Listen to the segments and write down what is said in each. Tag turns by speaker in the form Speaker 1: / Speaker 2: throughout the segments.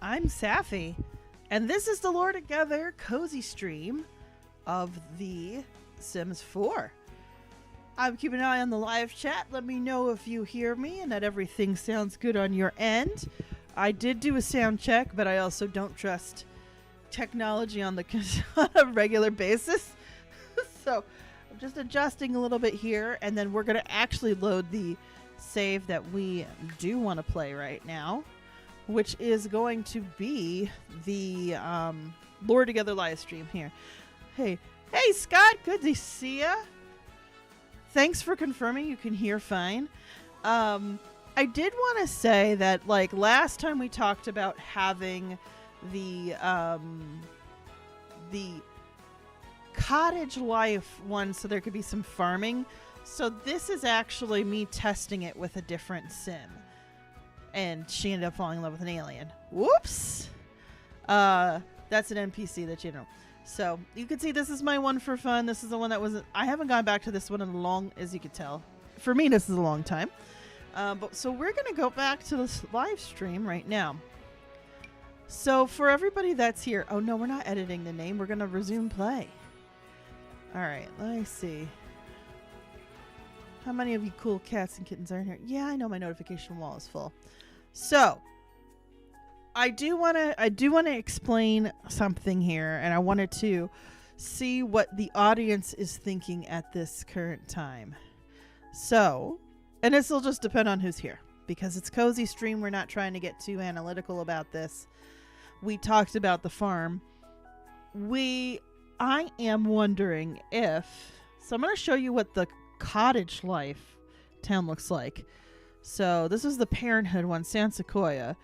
Speaker 1: I'm Safi, and this is the Lore Together cozy stream of the Sims 4. I'm keeping an eye on the live chat. Let me know if you hear me and that everything sounds good on your end. I did do a sound check, but I also don't trust technology on a regular basis. So I'm just adjusting a little bit here, and then we're going to actually load the save that we do want to play right now, which is going to be the Lore Together live stream here. Hey Scott, good to see ya. Thanks for confirming you can hear fine. I did want to say that, like, last time we talked about having the cottage life one, so there could be some farming. So this is actually me testing it with a different sim, and she ended up falling in love with an alien. Whoops. That's an NPC that you know. So you can see this is my one for fun. This is the one that wasn't. I haven't gone back to this one in a long, as you could tell. For me, this is a long time. So we're gonna go back to this live stream right now. So for everybody that's here, oh no, we're not editing the name. We're gonna resume play. All right, let me see. How many of you cool cats and kittens are in here? Yeah, I know my notification wall is full. So I do want to explain something here, and I wanted to see what the audience is thinking at this current time. So, and this will just depend on who's here, because it's cozy stream. We're not trying to get too analytical about this. We talked about the farm. I am wondering if, so I'm going to show you what the cottage life town looks like. So this is the Parenthood one, San Sequoia.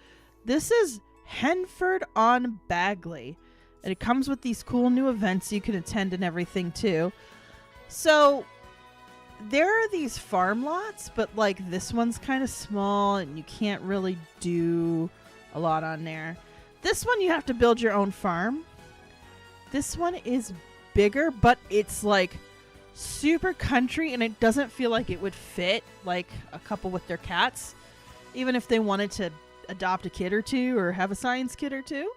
Speaker 1: This is Henford on Bagley, and it comes with these cool new events you can attend and everything too. So there are these farm lots, but like this one's kind of small and you can't really do a lot on there. This one you have to build your own farm. This one is bigger, but it's like super country, and it doesn't feel like it would fit like a couple with their cats, even if they wanted to adopt a kid or two or have a science kid or two.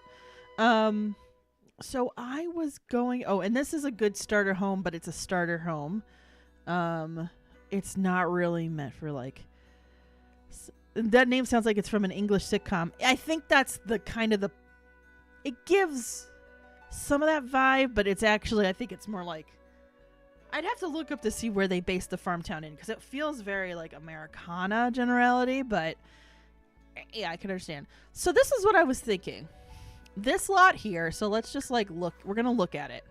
Speaker 1: So I was going, and this is a good starter home, but it's a starter home. It's not really meant for, like, that name sounds like it's from an English sitcom. I think that's the kind of it gives some of that vibe, but it's actually, I think it's more like, I'd have to look up to see where they based the farm town in, because it feels very like Americana generality, but yeah, I can understand. So this is what I was thinking. This lot here, so let's just like look, we're going to look at it.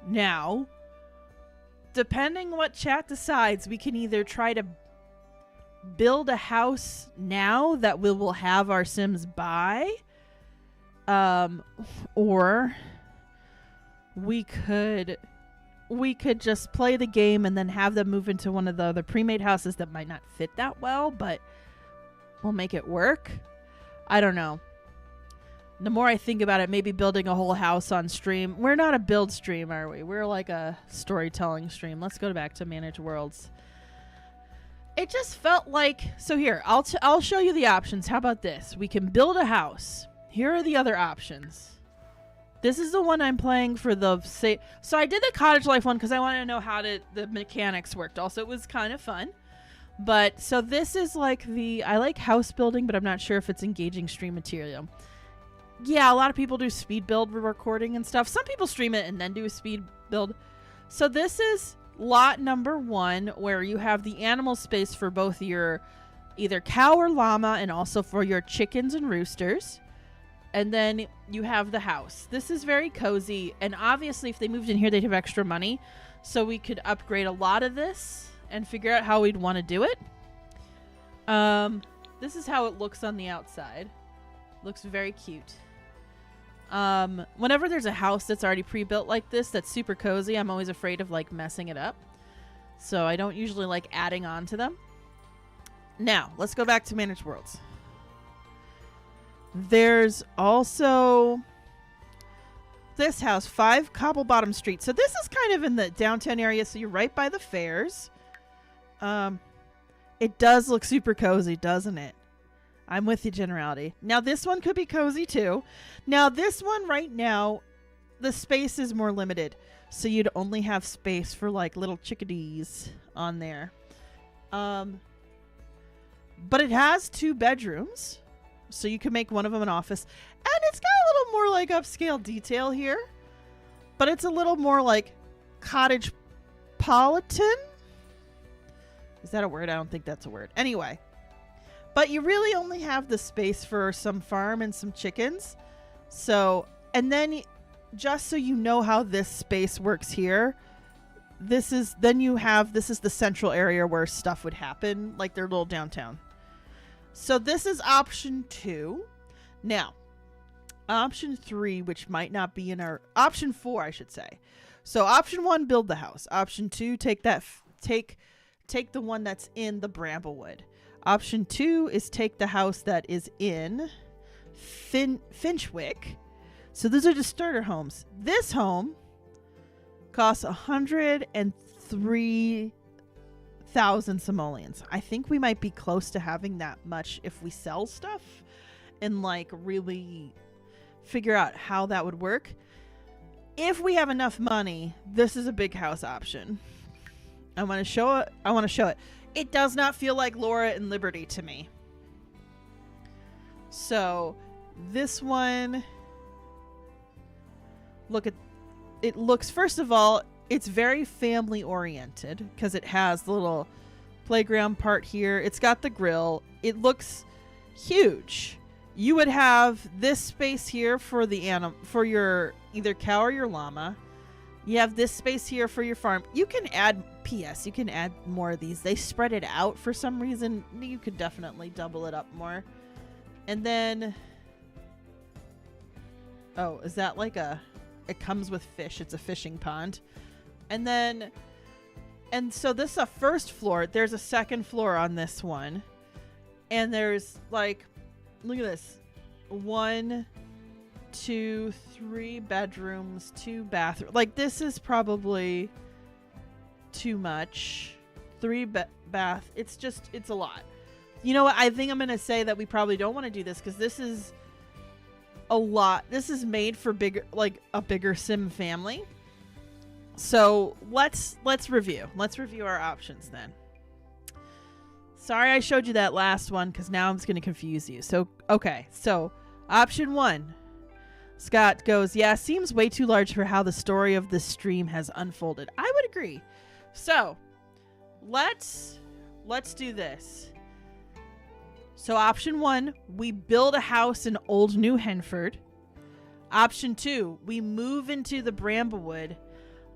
Speaker 1: Now, depending what chat decides, we can either try to build a house now that we will have our Sims buy, or we could just play the game and then have them move into one of the other pre-made houses that might not fit that well, but we'll make it work. I don't know. The more I think about it, maybe building a whole house on stream. We're not a build stream, are we? We're like a storytelling stream. Let's go back to Manage Worlds. It just felt like, so here, I'll show you the options. How about this? We can build a house. Here are the other options. This is the one I'm playing for the so I did the cottage life one because I wanted to know how the mechanics worked. Also, it was kind of fun. But so this is like I like house building, but I'm not sure if it's engaging stream material. Yeah, a lot of people do speed build recording and stuff. Some people stream it and then do a speed build. So this is lot number 1, where you have the animal space for both your either cow or llama, and also for your chickens and roosters. And then you have the house. This is very cozy, and obviously if they moved in here, they'd have extra money. So we could upgrade a lot of this and figure out how we'd want to do it. This is how it looks on the outside. Looks very cute. Whenever there's a house that's already pre-built like this, that's super cozy, I'm always afraid of like messing it up. So I don't usually like adding on to them. Now, let's go back to Managed Worlds. There's also this house, 5 Cobble Bottom Street. So this is kind of in the downtown area, so you're right by the fairs. It does look super cozy, doesn't it? I'm with you, generality. Now, this one could be cozy too. Now, this one right now, the space is more limited. So you'd only have space for like little chickadees on there. But it has 2 bedrooms. So you can make one of them an office. And it's got a little more like upscale detail here. But it's a little more like cottage-politan. Is that a word? I don't think that's a word. Anyway. But you really only have the space for some farm and some chickens. So, and then just so you know how this space works here, this is the central area where stuff would happen, like their little downtown. So this is option 2. Now, option 3, which might not be in our option 4, I should say. So option 1, build the house. Option 2, take the one that's in the Bramblewood. Option 2 is take the house that is in Finchwick. So those are just starter homes. This home costs 103,000 simoleons. I think we might be close to having that much if we sell stuff and like really figure out how that would work. If we have enough money, this is a big house option. I want to show it. It does not feel like Laura and Liberty to me. So this one, it looks, first of all, it's very family oriented because it has the little playground part here. It's got the grill. It looks huge. You would have this space here for for your either cow or your llama. You have this space here for your farm. You can add you can add more of these. They spread it out for some reason. You could definitely double it up more. And then, oh, is that like it comes with fish. It's a fishing pond. And so this is a first floor. There's a second floor on this one. And there's like, look at this. 1, 2, 3 bedrooms, 2 bathrooms. Like this is probably too much. 3 bath. It's a lot. You know what? I think I'm going to say that we probably don't want to do this because this is a lot. This is made for a bigger sim family. So let's review. Let's review our options then. Sorry I showed you that last one because now I'm just going to confuse you. So, okay. So option 1. Scott goes, yeah, seems way too large for how the story of this stream has unfolded. I would agree. So let's do this. So option 1, we build a house in Old New Henford. Option 2, we move into the Bramblewood.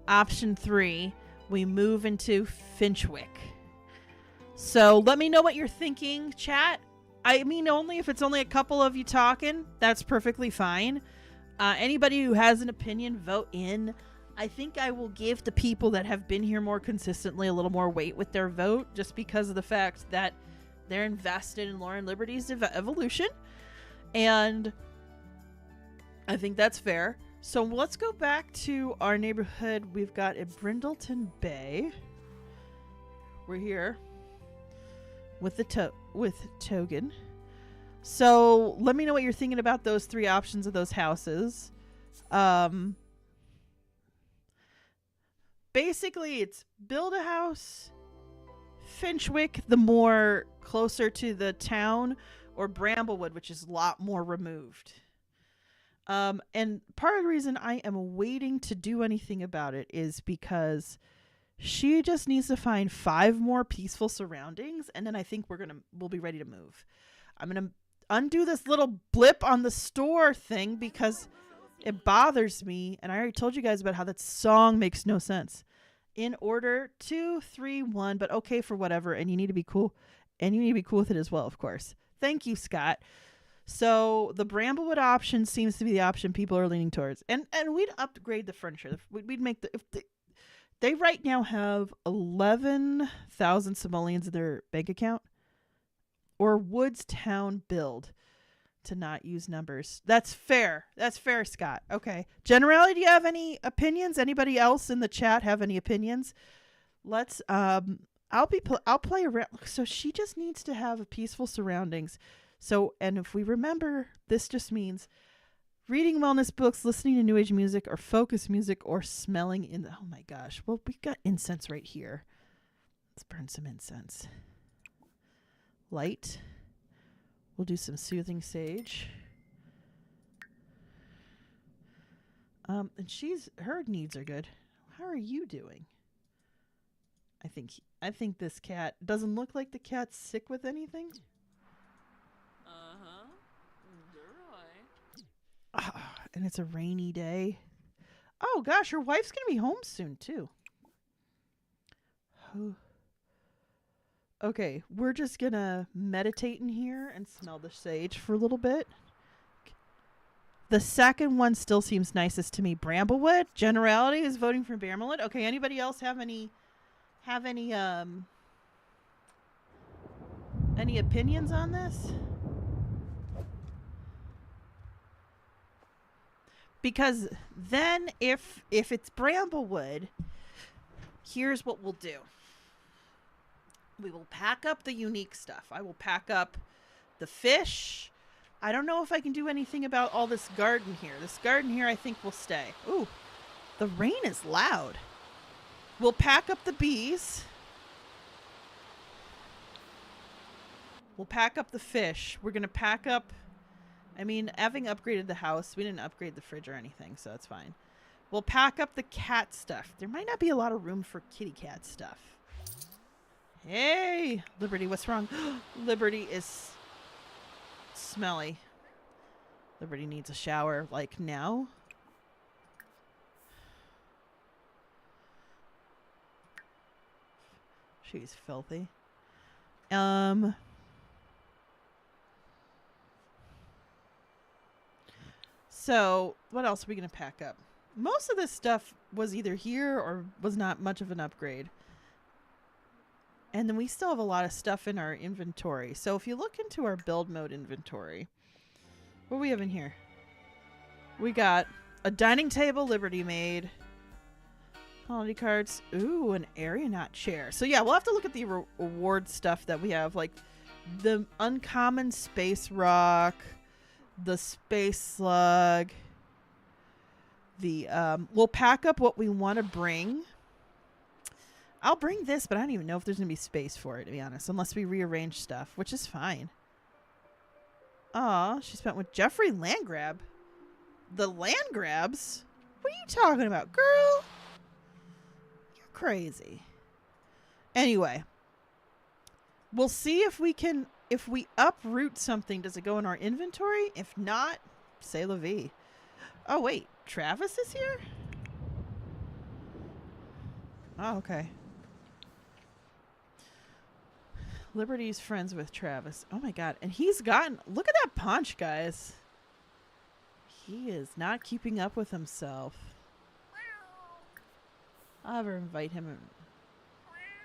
Speaker 1: Option 3, we move into Finchwick. So let me know what you're thinking, chat. I mean, only if it's only a couple of you talking, that's perfectly fine. Anybody who has an opinion, vote in. I think I will give the people that have been here more consistently a little more weight with their vote just because of the fact that they're invested in Lauren Liberty's evolution. And I think that's fair. So let's go back to our neighborhood. We've got a Brindleton Bay. We're here with Togan. So let me know what you're thinking about those 3 options of those houses. Basically, it's build a house, Finchwick, the more closer to the town, or Bramblewood, which is a lot more removed. And part of the reason I am waiting to do anything about it is because she just needs to find 5 more peaceful surroundings, and then I think we'll be ready to move. I'm gonna undo this little blip on the store thing because it bothers me, and I already told you guys about how that song makes no sense. In order, 2, 3, 1, but okay for whatever, and you need to be cool, and you need to be cool with it as well, of course. Thank you, Scott. So the Bramblewood option seems to be the option people are leaning towards, and we'd upgrade the furniture. We'd make they right now have 11,000 simoleons in their bank account, or Woods Town build. To not use numbers. That's fair. That's fair, Scott. Okay. Generality, do you have any opinions? Anybody else in the chat have any opinions? Let's I'll play around. So she just needs to have peaceful surroundings. So, and if we remember, this just means reading wellness books, listening to new age music, or focus music, or smelling in. Oh my gosh. Well, we've got incense right here. Let's burn some incense. Light. We'll do some soothing sage. And her needs are good. How are you doing? I think this cat doesn't look like the cat's sick with anything. And it's a rainy day. Oh gosh, her wife's gonna be home soon too. Okay, we're just gonna meditate in here and smell the sage for a little bit. The second one still seems nicest to me. Bramblewood. Generality is voting for Bramblewood. Okay, anybody else have any opinions on this? Because then if it's Bramblewood, here's what we'll do. We will pack up the unique stuff. I will pack up the fish. I don't know if I can do anything about all this garden here. This garden here I think will stay. Ooh, the rain is loud. We'll pack up the bees. We'll pack up the fish. We're going to pack up... I mean, having upgraded the house, we didn't upgrade the fridge or anything, so it's fine. We'll pack up the cat stuff. There might not be a lot of room for kitty cat stuff. Hey, Liberty, what's wrong? Liberty is smelly. Liberty needs a shower, like now. She's filthy. So, what else are we going to pack up? Most of this stuff was either here or was not much of an upgrade. And then we still have a lot of stuff in our inventory. So if you look into our build mode inventory, what do we have in here? We got a dining table Liberty made. Holiday cards. Ooh, an Aeronaut chair. So yeah, we'll have to look at the reward stuff that we have. Like the uncommon space rock, the space slug. We'll pack up what we want to bring. I'll bring this, but I don't even know if there's going to be space for it, to be honest, unless we rearrange stuff, which is fine. Aw, she spent with Jeffrey Landgrab. The Landgrabs? What are you talking about, girl? You're crazy. Anyway, we'll see if we uproot something, does it go in our inventory? If not, c'est la vie. Oh, wait, Travis is here? Oh, okay. Liberty's friends with Travis. Oh my god. And he's gotten... Look at that punch, guys. He is not keeping up with himself. I'll ever invite him in.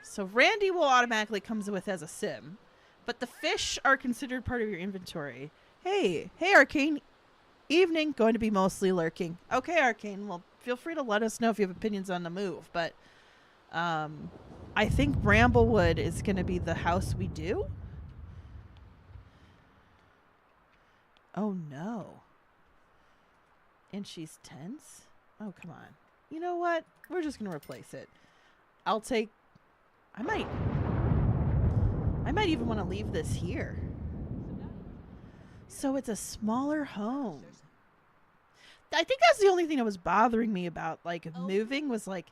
Speaker 1: So Randy will automatically comes with as a sim. But the fish are considered part of your inventory. Hey, Arcane. Evening. Going to be mostly lurking. Okay, Arcane. Well, feel free to let us know if you have opinions on the move. But... I think Bramblewood is going to be the house we do. Oh, no. And she's tense? Oh, come on. You know what? We're just going to replace it. I might even want to leave this here. So it's a smaller home. I think that's the only thing that was bothering me about, like, moving was, like,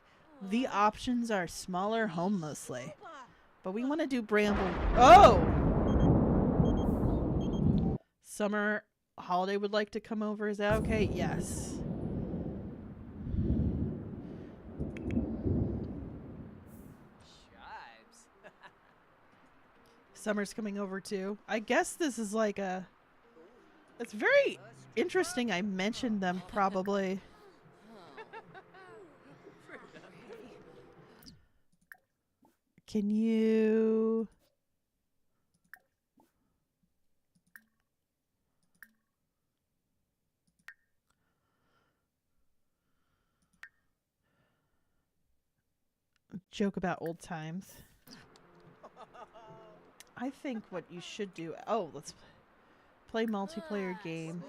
Speaker 1: the options are smaller home mostly. But we want to do Bramble. Oh! Summer Holiday would like to come over. Is that okay? Yes. Summer's coming over too. I guess this is like a... It's very interesting I mentioned them probably. Can you... joke about old times? I think what you should do... Oh, let's... Play multiplayer game.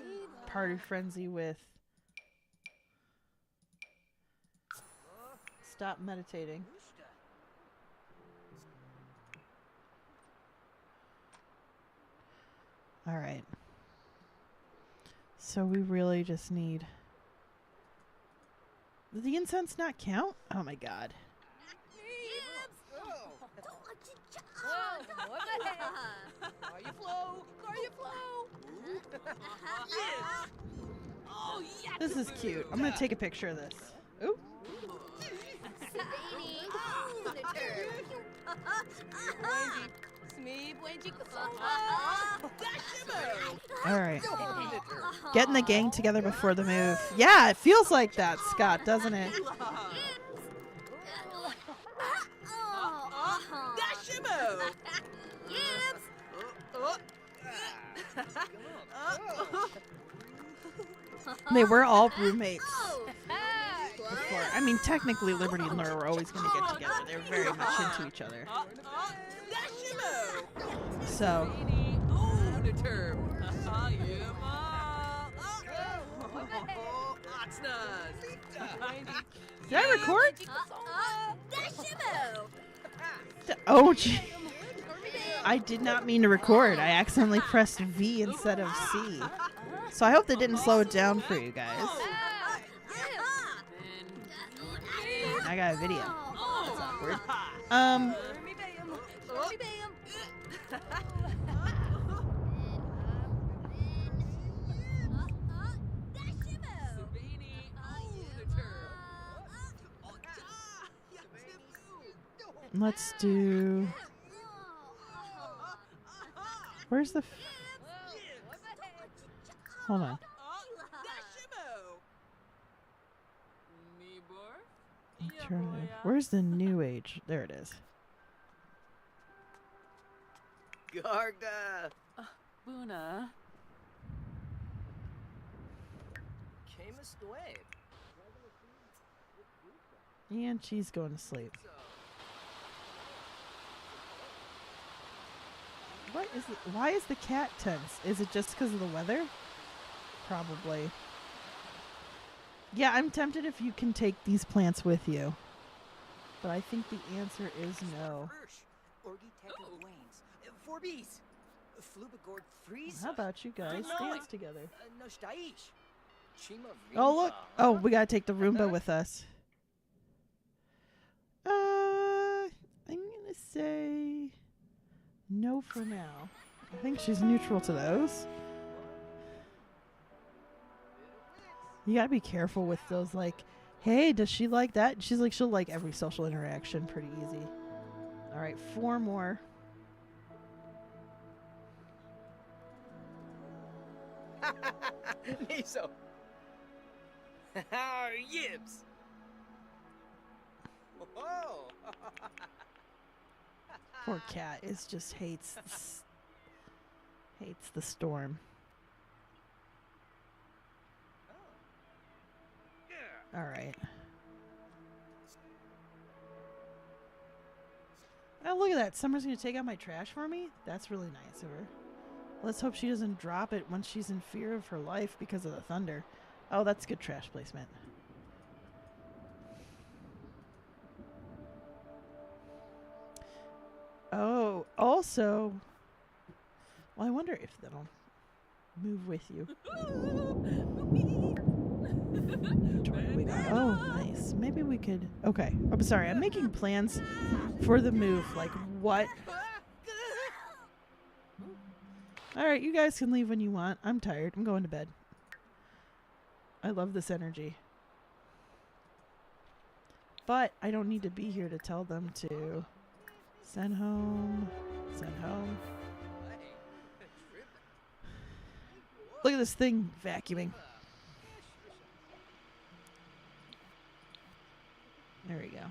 Speaker 1: Party frenzy with. Stop meditating. All right. So we really just need. Does the incense not count? Oh my god. This is cute. I'm gonna take a picture of this. Ooh. All right. Getting the gang together before the move. Yeah, it feels like that, Scott, doesn't it? They were all roommates before. I mean, technically, Liberty and Laura were always going to get together. They're very much into each other. So. Did I record? Oh, gee. I did not mean to record. I accidentally pressed V instead of C. So I hope they didn't slow it down for you guys. I got a video. That's awkward. Let's do. Where's the? Hold on. Alternative. Where's the new age? There it is.
Speaker 2: Garga.
Speaker 3: Buna.
Speaker 1: And she's going to sleep. What is it? Why is the cat tense? Is it just because of the weather? Probably. Yeah, I'm tempted if you can take these plants with you. But I think the answer is no. How about you guys dance together? Oh, look. Oh, we got to take the Roomba with us. I'm going to say no for now. I think she's neutral to those. You got to be careful with those, like, hey, does she like that? She's like, she'll like every social interaction pretty easy. All right, 4 more.
Speaker 2: Miso. Yibs. Whoa.
Speaker 1: Poor cat is just hates the storm. All right. Oh, look at that. Summer's going to take out my trash for me? That's really nice of her. Let's hope she doesn't drop it when she's in fear of her life because of the thunder. Oh, that's good trash placement. Oh, also... Well, I wonder if that'll move with you. Oh, nice. Maybe we could... Okay. I'm sorry. I'm making plans for the move. Like, what? Alright, you guys can leave when you want. I'm tired. I'm going to bed. I love this energy. But I don't need to be here to tell them to send home. Send home. Look at this thing vacuuming. There we go.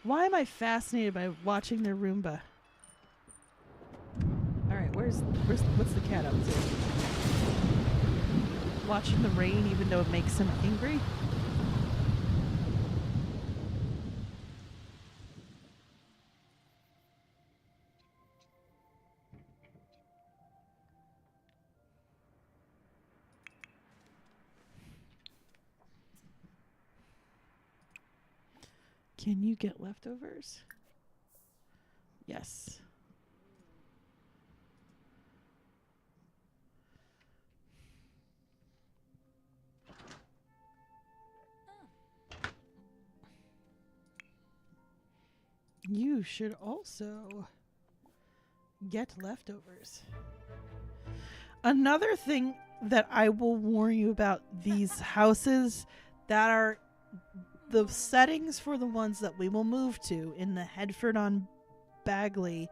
Speaker 1: Why am I fascinated by watching their Roomba? Alright, what's the cat up to? Watching the rain even though it makes him angry? Can you get leftovers? Yes. You should also get leftovers. Another thing that I will warn you about these houses that are the settings for the ones that we will move to in the Headford on Bagley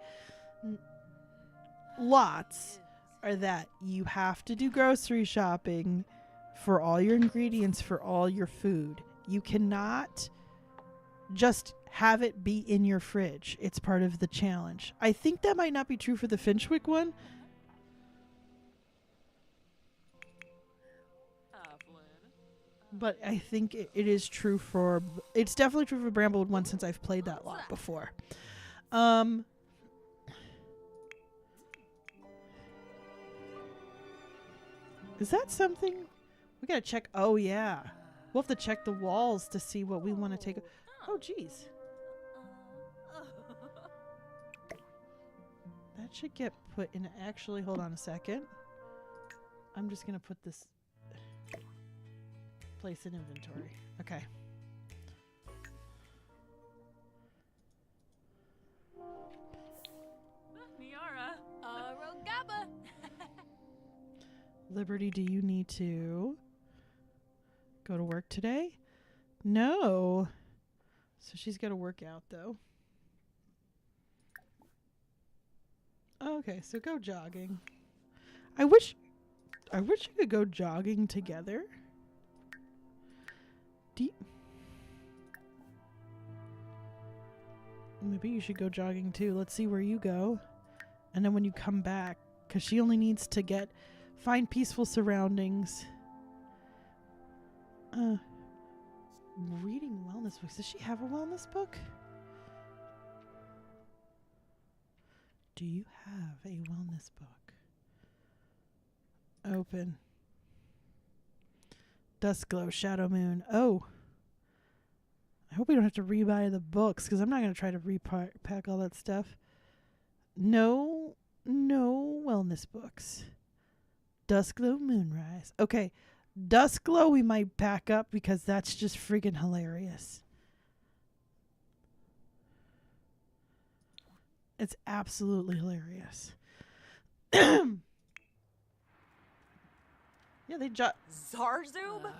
Speaker 1: lots are that you have to do grocery shopping for all your ingredients for all your food. You cannot just have it be in your fridge. It's part of the challenge. I think that might not be true for the Finchwick one. But I think it is true for... It's definitely true for Bramblewood 1 since I've played that lot before. Is that something... We gotta check... Oh, yeah. We'll have to check the walls to see what we want to take... Oh, jeez. That should get put in... Actually, hold on a second. I'm just gonna put this... Place in inventory. Okay.
Speaker 2: Niara. Rogaba.
Speaker 1: Liberty, do you need to go to work today? No. So she's got to work out, though. Okay, so go jogging. I wish you could go jogging together. Maybe you should go jogging too. Let's see where you go. And then when you come back, because she only needs to find peaceful surroundings. Reading wellness books. Does she have a wellness book? Do you have a wellness book? Open. Duskglow, Shadow Moon. Oh. I hope we don't have to rebuy the books because I'm not going to try to repack all that stuff. No wellness books. Duskglow, Moonrise. Okay, Duskglow we might back up because that's just friggin' hilarious. It's absolutely hilarious. Yeah, they
Speaker 2: Zarzub?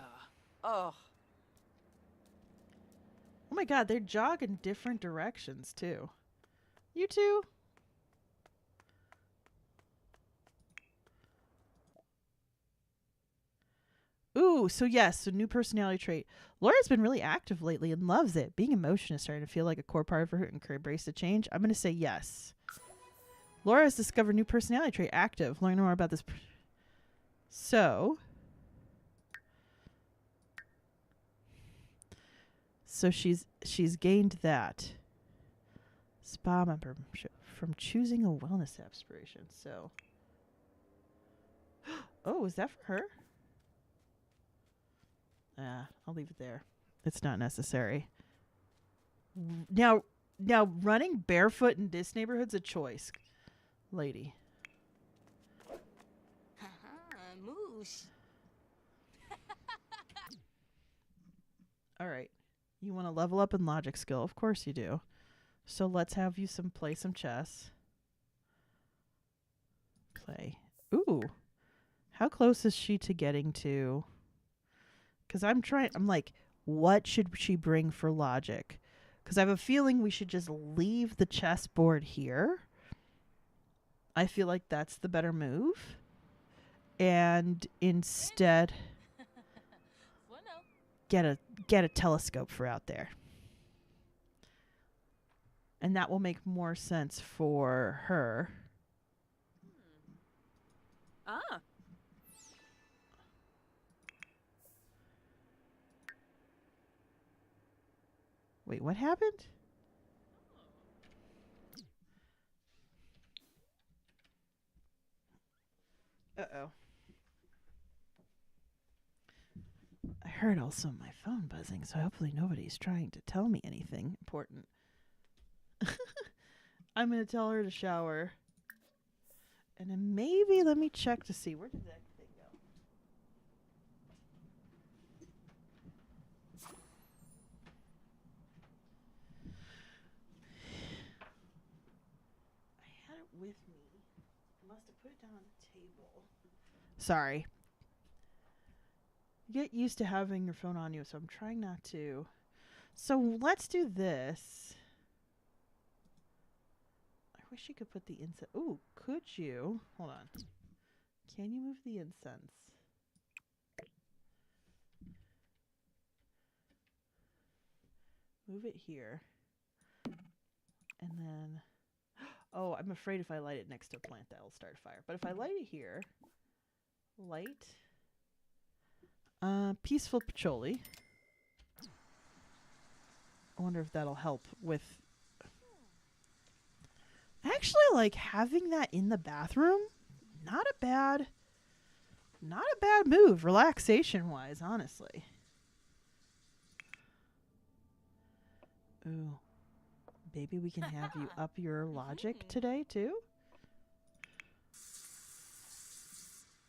Speaker 2: Oh.
Speaker 1: Oh my god, they jog in different directions too. You too? Ooh, so yes, so new personality trait. Laura's been really active lately and loves it. Being emotion is starting to feel like a core part of her and could embrace the change. I'm going to say yes. Laura has discovered new personality trait, active. Learn more about this. So she's gained that. Spa membership from choosing a wellness aspiration. So, oh, is that for her? I'll leave it there. It's not necessary. Now running barefoot in this neighborhood's a choice, lady.
Speaker 2: Moosh.
Speaker 1: All right. You want to level up in logic skill? Of course you do. So let's have you play some chess. Play. Ooh. How close is she to getting to? Because I'm like, what should she bring for logic? Because I have a feeling we should just leave the chessboard here. I feel like that's the better move. And instead get a telescope for out there. And that will make more sense for her.
Speaker 2: Ah.
Speaker 1: Wait, what happened? Uh-oh. I heard also my phone buzzing, so hopefully nobody's trying to tell me anything important. I'm going to tell her to shower. And then maybe let me check to see. Where did that thing go? I had it with me. I must have put it down on the table. Sorry. Get used to having your phone on you, so I'm trying not to. So let's do this. I wish you could put the incense. Ooh, could you? Hold on. Can you move the incense? Move it here. And then... Oh, I'm afraid if I light it next to a plant, that'll start a fire. But if I light it here... Light... Peaceful patchouli. I wonder if that'll help with... I actually like having that in the bathroom. Not a bad move, relaxation-wise, honestly. Ooh. Maybe we can have you up your logic today, too?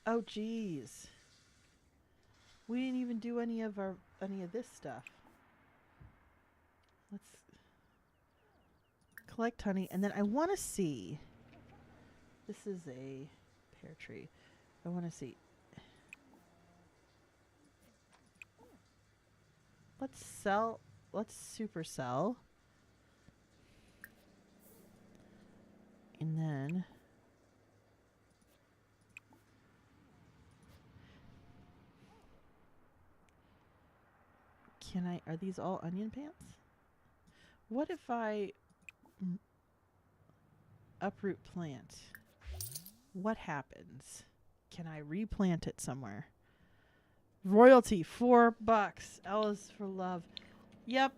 Speaker 1: Oh, jeez. We didn't even do any of this stuff. Let's collect honey, and then I want to see. This is a pear tree. I want to see. Let's sell. Let's supercell. And then can I, are these all onion pants? What if I uproot plant? What happens? Can I replant it somewhere? Royalty, $4. Ella's for love. Yep.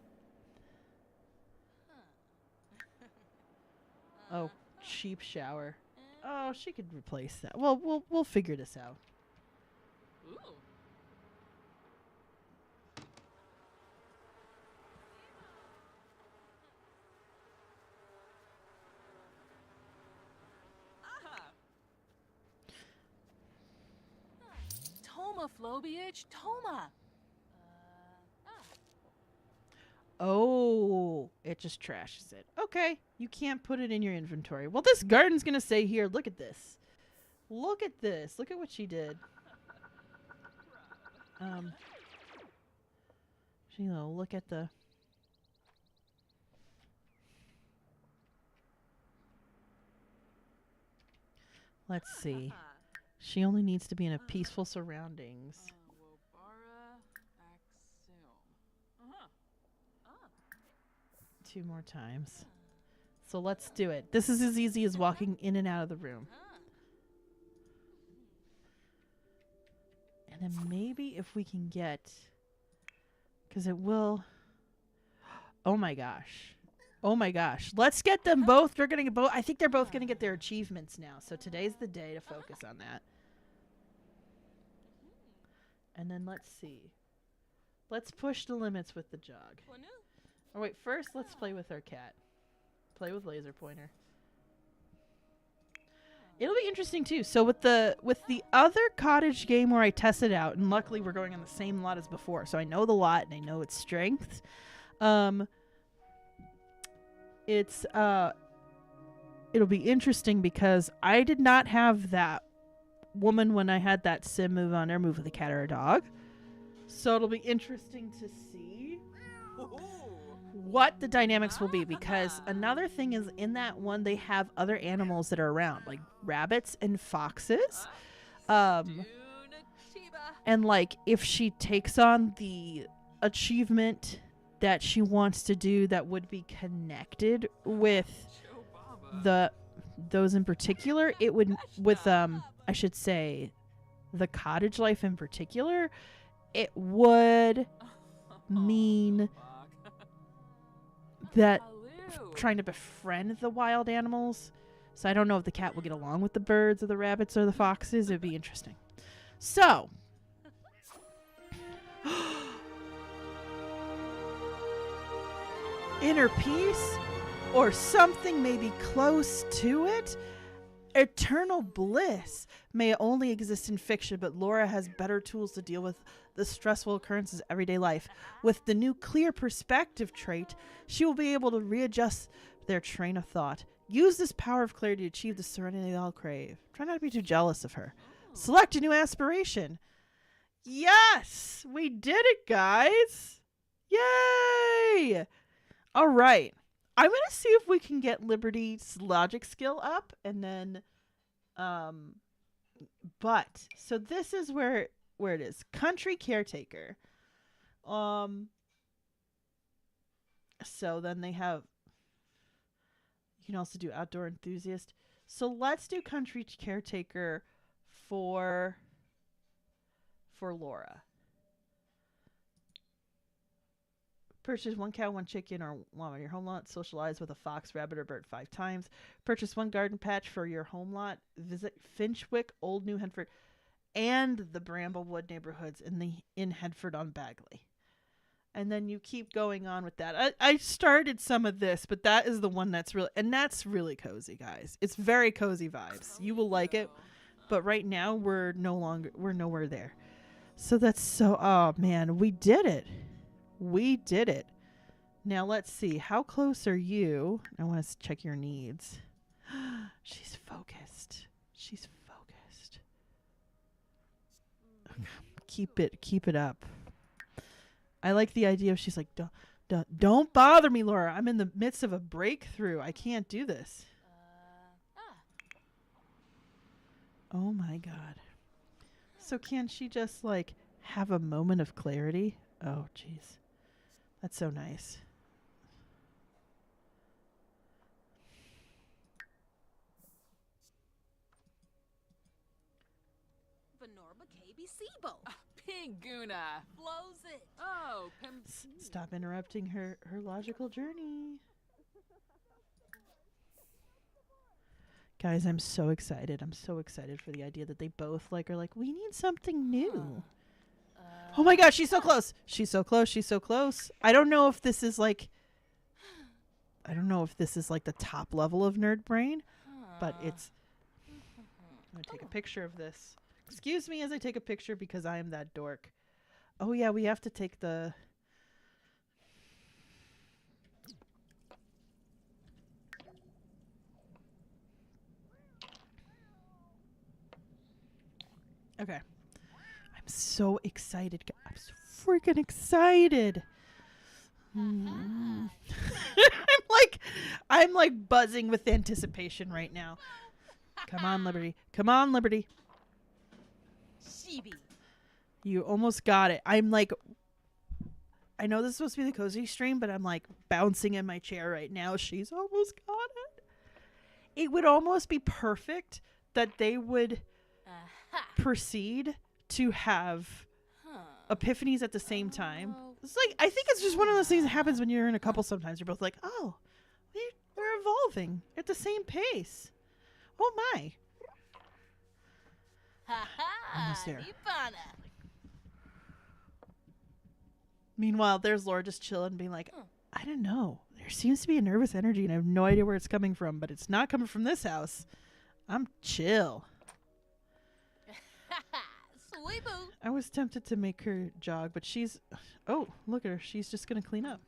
Speaker 1: Oh, cheap shower. Oh, she could replace that. Well, we'll figure this out.
Speaker 2: Ooh. Toma, Flobiage, Toma.
Speaker 1: Oh, it just trashes it. Okay, you can't put it in your inventory. Well, this garden's gonna say here, look at this. Look at this. Look at what she did. Look at the... Let's see. She only needs to be in a peaceful surroundings. 2 more times. So let's do it. This is as easy as walking in and out of the room. And then maybe if we can get... Because it will... Oh my gosh. Oh my gosh. Let's get them both. They're going to both. I think they're both going to get their achievements now. So today's the day to focus on that. And then let's see. Let's push the limits with the jog. Oh wait, first let's play with our cat. Play with laser pointer. It'll be interesting too. So with the other cottage game where I tested out, and luckily we're going on the same lot as before, so I know the lot and I know its strengths. It'll be interesting because I did not have that woman when I had that sim move on her move with a cat or a dog. So it'll be interesting to see what the dynamics will be, because another thing is in that one they have other animals that are around, like rabbits and foxes. And like if she takes on the achievement that she wants to do that would be connected with those in particular, it would with I should say the cottage life in particular, it would mean that trying to befriend the wild animals. So I don't know if the cat will get along with the birds or the rabbits or the foxes. It would be interesting. So inner peace, or something maybe close to it. Eternal bliss may only exist in fiction, but Laura has better tools to deal with the stressful occurrences of everyday life. With the new clear perspective trait, she will be able to readjust their train of thought. Use this power of clarity to achieve the serenity they all crave. Try not to be too jealous of her. Select a new aspiration. Yes! We did it, guys! Yay! All right. I'm going to see if we can get Liberty's logic skill up, and then but so this is where it is. Country caretaker. So then they have, you can also do outdoor enthusiast. So let's do country caretaker for Laura. Purchase 1 cow, 1 chicken, or llama on your home lot. Socialize with a fox, rabbit, or bird 5 times. Purchase 1 garden patch for your home lot. Visit Finchwick, Old New Hedford, and the Bramblewood neighborhoods in Hedford on Bagley. And then you keep going on with that. I started some of this, but that is the one that's really cozy, guys. It's very cozy vibes. You will like it. But right now we're nowhere there. So that's so, oh man, we did it. We did it. Now let's see. How close are you? I want to check your needs. She's focused. She's focused. Keep it up. I like the idea of she's like, don't bother me, Laura. I'm in the midst of a breakthrough. I can't do this. Oh my God. So can she just like have a moment of clarity? Oh, jeez. That's so nice.
Speaker 2: Venorba KB Sibo.
Speaker 3: Pinguna.
Speaker 2: Flows it.
Speaker 3: Oh,
Speaker 1: Stop interrupting her logical journey. Guys, I'm so excited. I'm so excited for the idea that they both are like, we need something new. Oh my gosh, she's so close. She's so close. She's so close. I don't know if this is like the top level of nerd brain, but it's, I'm going to take a picture of this. Excuse me as I take a picture because I am that dork. Oh yeah, we have to take the, okay. I'm so excited. I'm so freaking excited. I'm like buzzing with anticipation right now. Come on, Liberty. Come on, Liberty.
Speaker 2: Shibi.
Speaker 1: You almost got it. I'm like, I know this is supposed to be the cozy stream, but I'm like bouncing in my chair right now. She's almost got it. It would almost be perfect that they would proceed to have epiphanies at the same time. It's like, I think it's just one of those things that happens when you're in a couple sometimes. You're both like, oh, we're evolving at the same pace. Oh my. Almost there. Meanwhile, there's Laura just chilling, being like, I don't know. There seems to be a nervous energy, and I have no idea where it's coming from, but it's not coming from this house. I'm chill. I was tempted to make her jog, but she's... Oh, look at her. She's just going to clean up.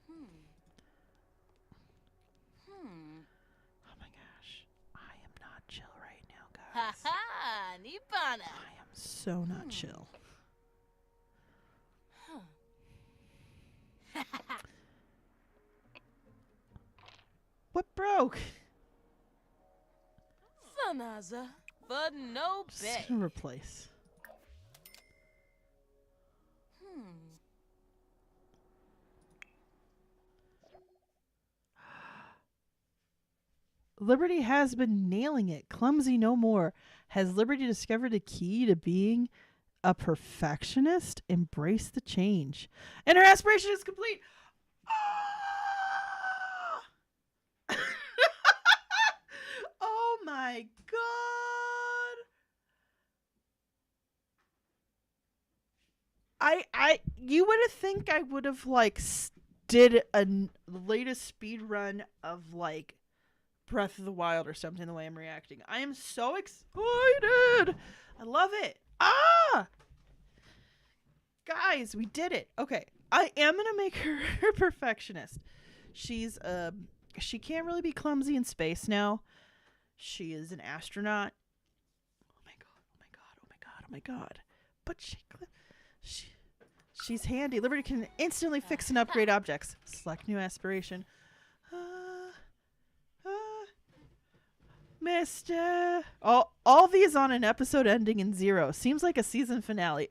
Speaker 1: Oh my gosh. I am not chill right now, guys. I am so not chill. What broke?
Speaker 2: Fanaza. But no
Speaker 1: Just
Speaker 2: bet.
Speaker 1: gonna replace. Liberty has been nailing it. Clumsy no more. Has Liberty discovered the key to being a perfectionist? Embrace the change. And her aspiration is complete. Ah! Oh my God. You would have think I would have like did the latest speed run of like Breath of the Wild or something. The way I'm reacting, I am so excited. I love it. Guys, we did it. Okay, I am gonna make her a perfectionist. She's she can't really be clumsy in space now. She is an astronaut. Oh my god! Oh my god! Oh my god! Oh my god! But she's handy. Liberty can instantly fix and upgrade objects. Select new aspiration. Mister. All these on an episode ending in 0. Seems like a season finale.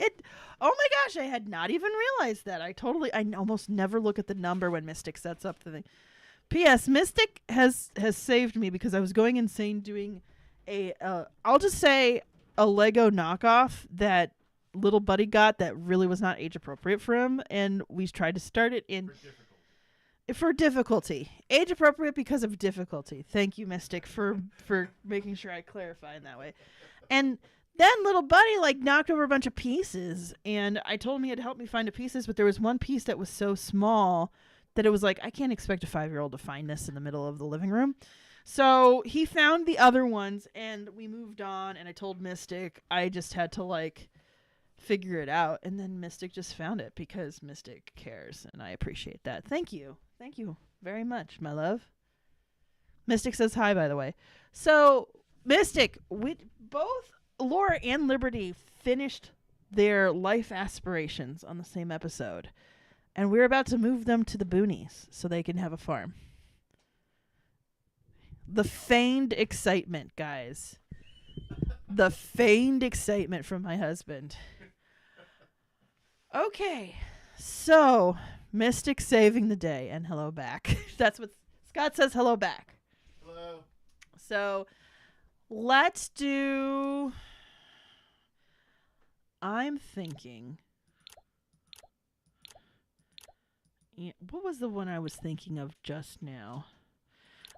Speaker 1: Oh my gosh, I had not even realized that. I almost never look at the number when Mystic sets up the thing. P.S. Mystic has saved me because I was going insane doing I'll just say a Lego knockoff that little buddy got that really was not age appropriate for him, and we tried to start it in for difficulty. Age appropriate because of difficulty. Thank you, Mystic, for making sure I clarify in that way. And then little buddy like knocked over a bunch of pieces, and I told him he had to help me find the pieces, but there was one piece that was so small that it was like, I can't expect a 5-year-old to find this in the middle of the living room. So he found the other ones, and we moved on, and I told Mystic I just had to like figure it out, and then Mystic just found it because Mystic cares, and I appreciate that. Thank you very much, my love. Mystic says hi, by the way. So Mystic, we both Laura and Liberty finished their life aspirations on the same episode, and we're about to move them to the boonies so they can have a farm. The feigned excitement, guys. The feigned excitement from my husband. Okay, so Mystic saving the day, and hello back. That's what Scott says. Hello back.
Speaker 4: Hello.
Speaker 1: So let's do. I'm thinking. Yeah, what was the one I was thinking of just now?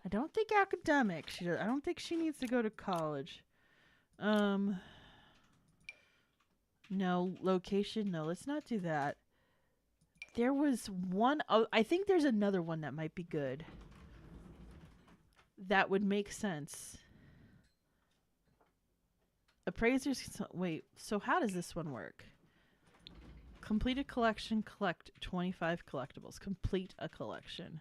Speaker 1: I don't think academic. I don't think she needs to go to college. No, location. No, let's not do that. There was one. Oh, I think there's another one that might be good. That would make sense. Appraisers. Wait, so how does this one work? Complete a collection, collect 25 collectibles. Complete a collection.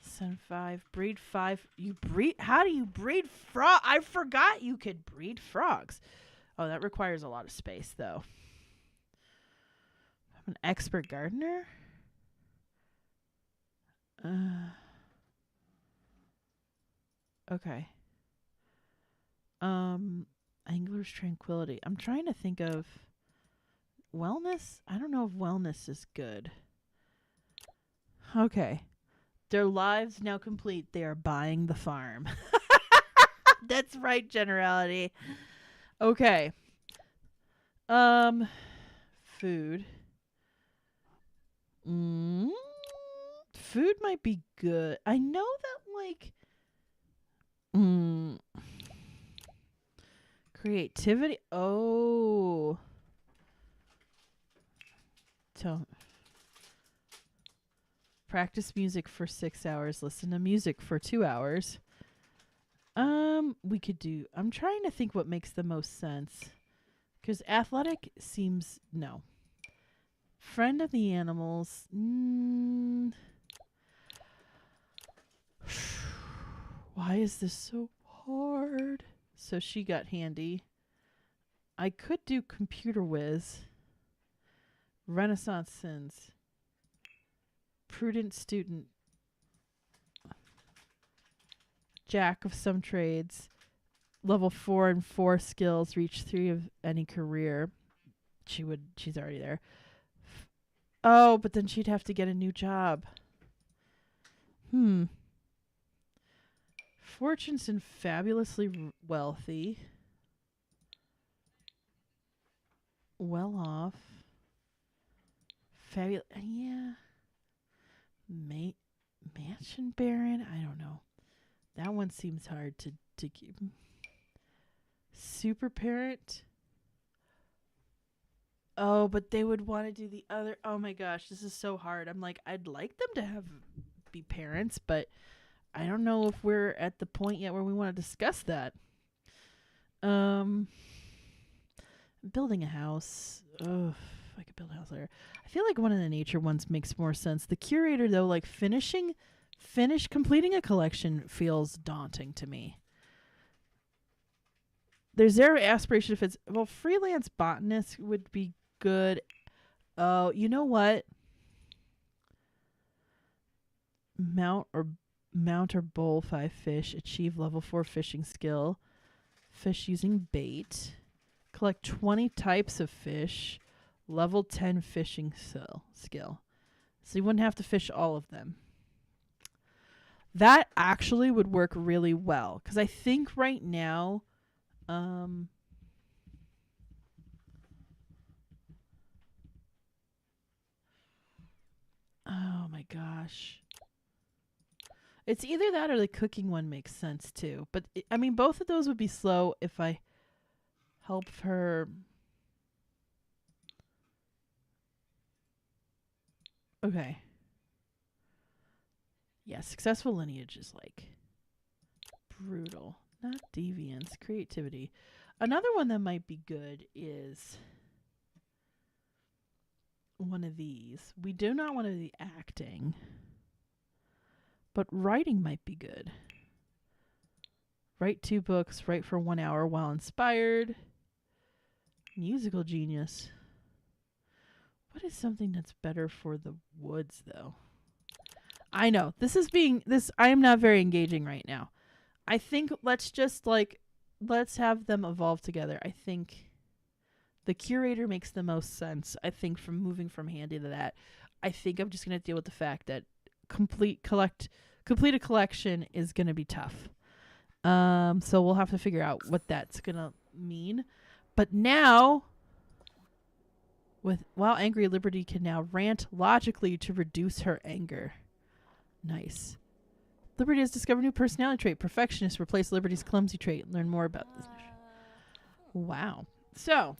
Speaker 1: Send 5, breed 5. How do you breed frog? I forgot you could breed frogs. Oh, that requires a lot of space, though. I'm an expert gardener? Okay. Angler's Tranquility. I'm trying to think of wellness. I don't know if wellness is good. Okay. Their lives now complete. They are buying the farm. That's right, generality. Okay. Food. Food might be good. I know that, like, creativity. Oh. So, practice music for 6 hours. Listen to music for 2 hours. We could do. I'm trying to think what makes the most sense. Because athletic seems no. Friend of the animals. Why is this so hard? So she got handy. I could do computer whiz. Renaissance sins. Prudent student. Jack of some trades. Level 4 and 4 skills. Reach 3 of any career. She's already there. Oh, but then she'd have to get a new job. Fortunes and fabulously wealthy. Well off. Yeah. Mansion Baron? I don't know. That one seems hard to keep. Super parent. Oh, but they would want to do the other. Oh my gosh, this is so hard. I'm like, I'd like them to have be parents, but I don't know if we're at the point yet where we want to discuss that. Building a house. Ugh, if I could build a house later. I feel like one of the nature ones makes more sense. The curator though, like completing a collection feels daunting to me. There's zero aspiration if it's freelance botanist would be good. Oh, you know what? Mount or bowl 5 fish. Achieve level 4 fishing skill. Fish using bait. Collect 20 types of fish. Level 10 fishing skill. So you wouldn't have to fish all of them. That actually would work really well. Because I think right now... oh my gosh. It's either that or the cooking one makes sense too. But I mean, both of those would be slow if I help her. Okay. Yeah, successful lineage is like brutal. Not deviance, creativity. Another one that might be good is one of these. We do not want to do the acting, but writing might be good. Write 2 books, write for 1 hour while inspired. Musical genius. What is something that's better for the woods, though? I know. I am not very engaging right now. I think let's have them evolve together. I think the curator makes the most sense. I think from moving from handy to that. I think I'm just going to deal with the fact that complete a collection is going to be tough. So we'll have to figure out what that's going to mean. But now, while angry, Liberty can now rant logically to reduce her anger. Nice. Liberty has discovered a new personality trait. Perfectionist. Replace Liberty's clumsy trait. Learn more about this. Wow. So,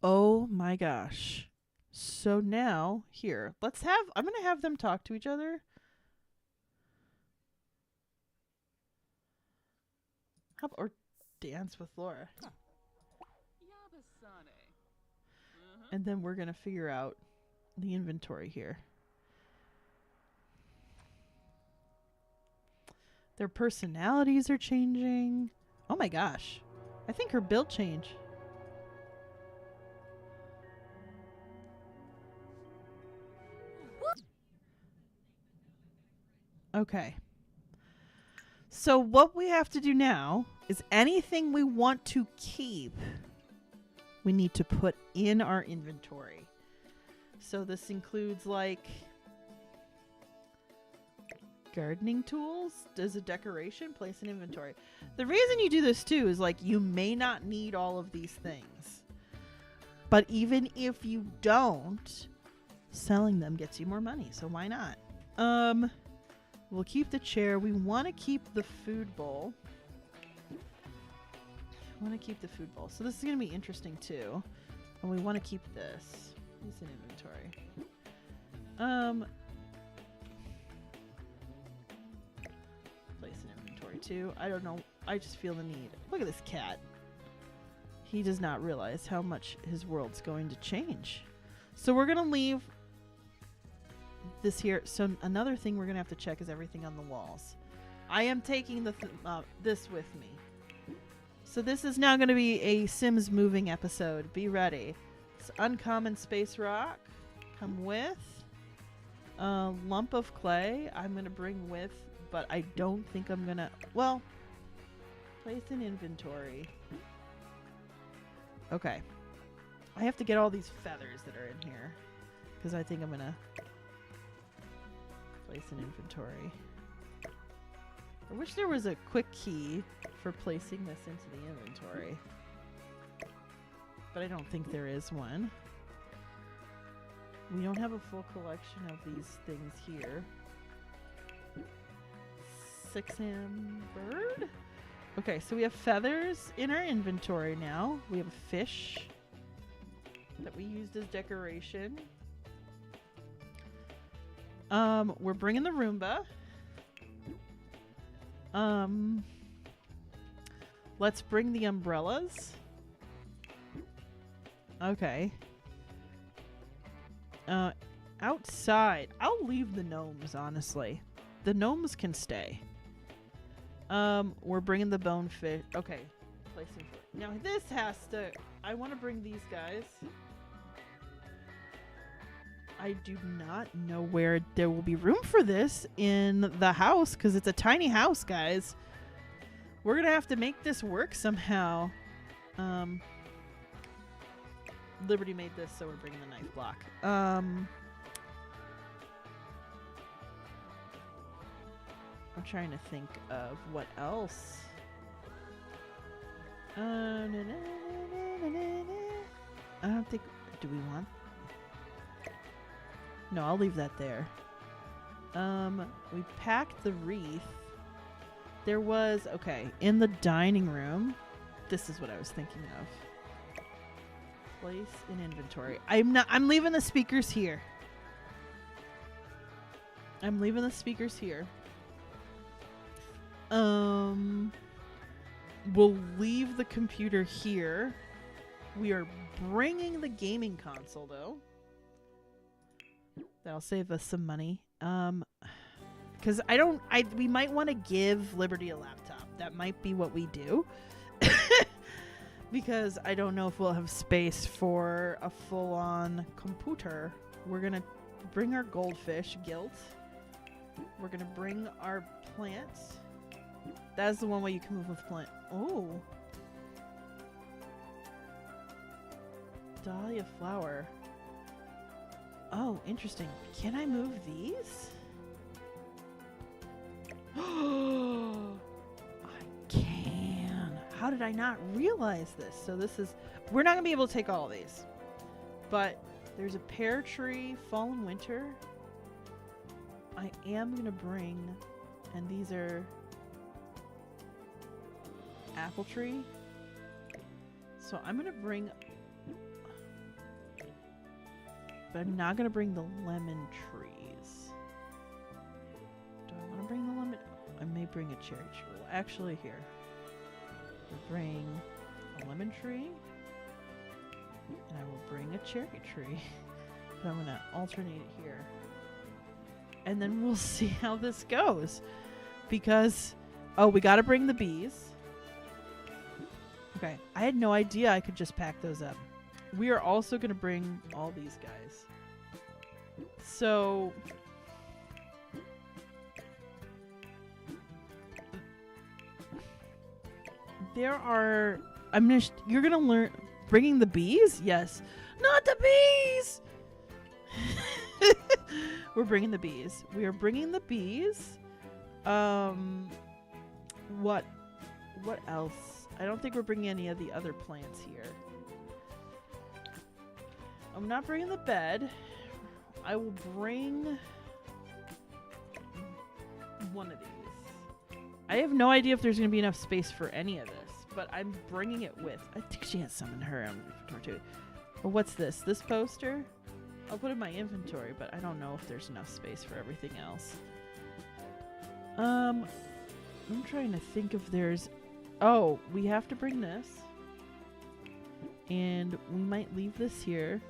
Speaker 1: oh my gosh. So now, here, I'm going to have them talk to each other. Or dance with Laura. And then we're going to figure out the inventory here. Their personalities are changing. Oh my gosh. I think her build changed. Okay. So what we have to do now is anything we want to keep, we need to put in our inventory. So this includes like gardening tools. Does a decoration? Place in inventory. The reason you do this too is like you may not need all of these things. But even if you don't, selling them gets you more money. So why not? We'll keep the chair. We want to keep the food bowl. So this is going to be interesting too. And we want to keep this. It's in inventory. Place in inventory too. I don't know. I just feel the need. Look at this cat. He does not realize how much his world's going to change. So we're going to leave this here. So another thing we're going to have to check is everything on the walls. I am taking this with me. So this is now going to be a Sims moving episode. Be ready. It's uncommon space rock. Come with. Lump of clay. I'm going to bring with, but I don't think I'm going to... Well, place in inventory. Okay. I have to get all these feathers that are in here, because I think I'm going to place in inventory. I wish there was a quick key for placing this into the inventory, but I don't think there is one. We don't have a full collection of these things here. 6-am bird? Okay, so we have feathers in our inventory now. We have a fish. that we used as decoration. We're bringing the Roomba. Let's bring the umbrellas. Okay. Outside, I'll leave the gnomes, honestly. The gnomes can stay. We're bringing the bonefish. Okay. Placing. Now this has to... I want to bring these guys. I do not know where there will be room for this in the house because it's a tiny house, guys. We're going to have to make this work somehow. Liberty made this, so we're bringing the knife block. I'm trying to think of what else. I don't think... Do we want... No, I'll leave that there. We packed the wreath. There was... Okay, in the dining room. This is what I was thinking of. Place in inventory. I'm leaving the speakers here. I'm leaving the speakers here. We'll leave the computer here. We are bringing the gaming console, though. That'll save us some money. Because we might want to give Liberty a laptop. That might be what we do. Because I don't know if we'll have space for a full-on computer. We're going to bring our goldfish, Guilt. We're going to bring our plants. That's the one way you can move with plant. Oh. Dahlia flower. Oh, interesting. Can I move these? I can. How did I not realize this? So this is... We're not going to be able to take all of these. But there's a pear tree, fall and winter. I am going to bring... And these are... apple tree. So I'm going to bring... But I'm not going to bring the lemon trees. Do I want to bring the lemon? I may bring a cherry tree. Well, actually, here. We'll bring a lemon tree. And I will bring a cherry tree. But I'm going to alternate it here. And then we'll see how this goes. Because, oh, we got to bring the bees. Okay. I had no idea I could just pack those up. We are also going to bring all these guys. So... There are... You're going to learn... Bringing the bees? Yes. Not the bees! We're bringing the bees. We are bringing the bees. What else? I don't think we're bringing any of the other plants here. I'm not bringing the bed. I will bring one of these. I have no idea if there's going to be enough space for any of this, but I'm bringing it with. I think she has some in her inventory too. Or what's this? This poster? I'll put it in my inventory, but I don't know if there's enough space for everything else. I'm trying to think if there's... Oh, we have to bring this. And we might leave this here.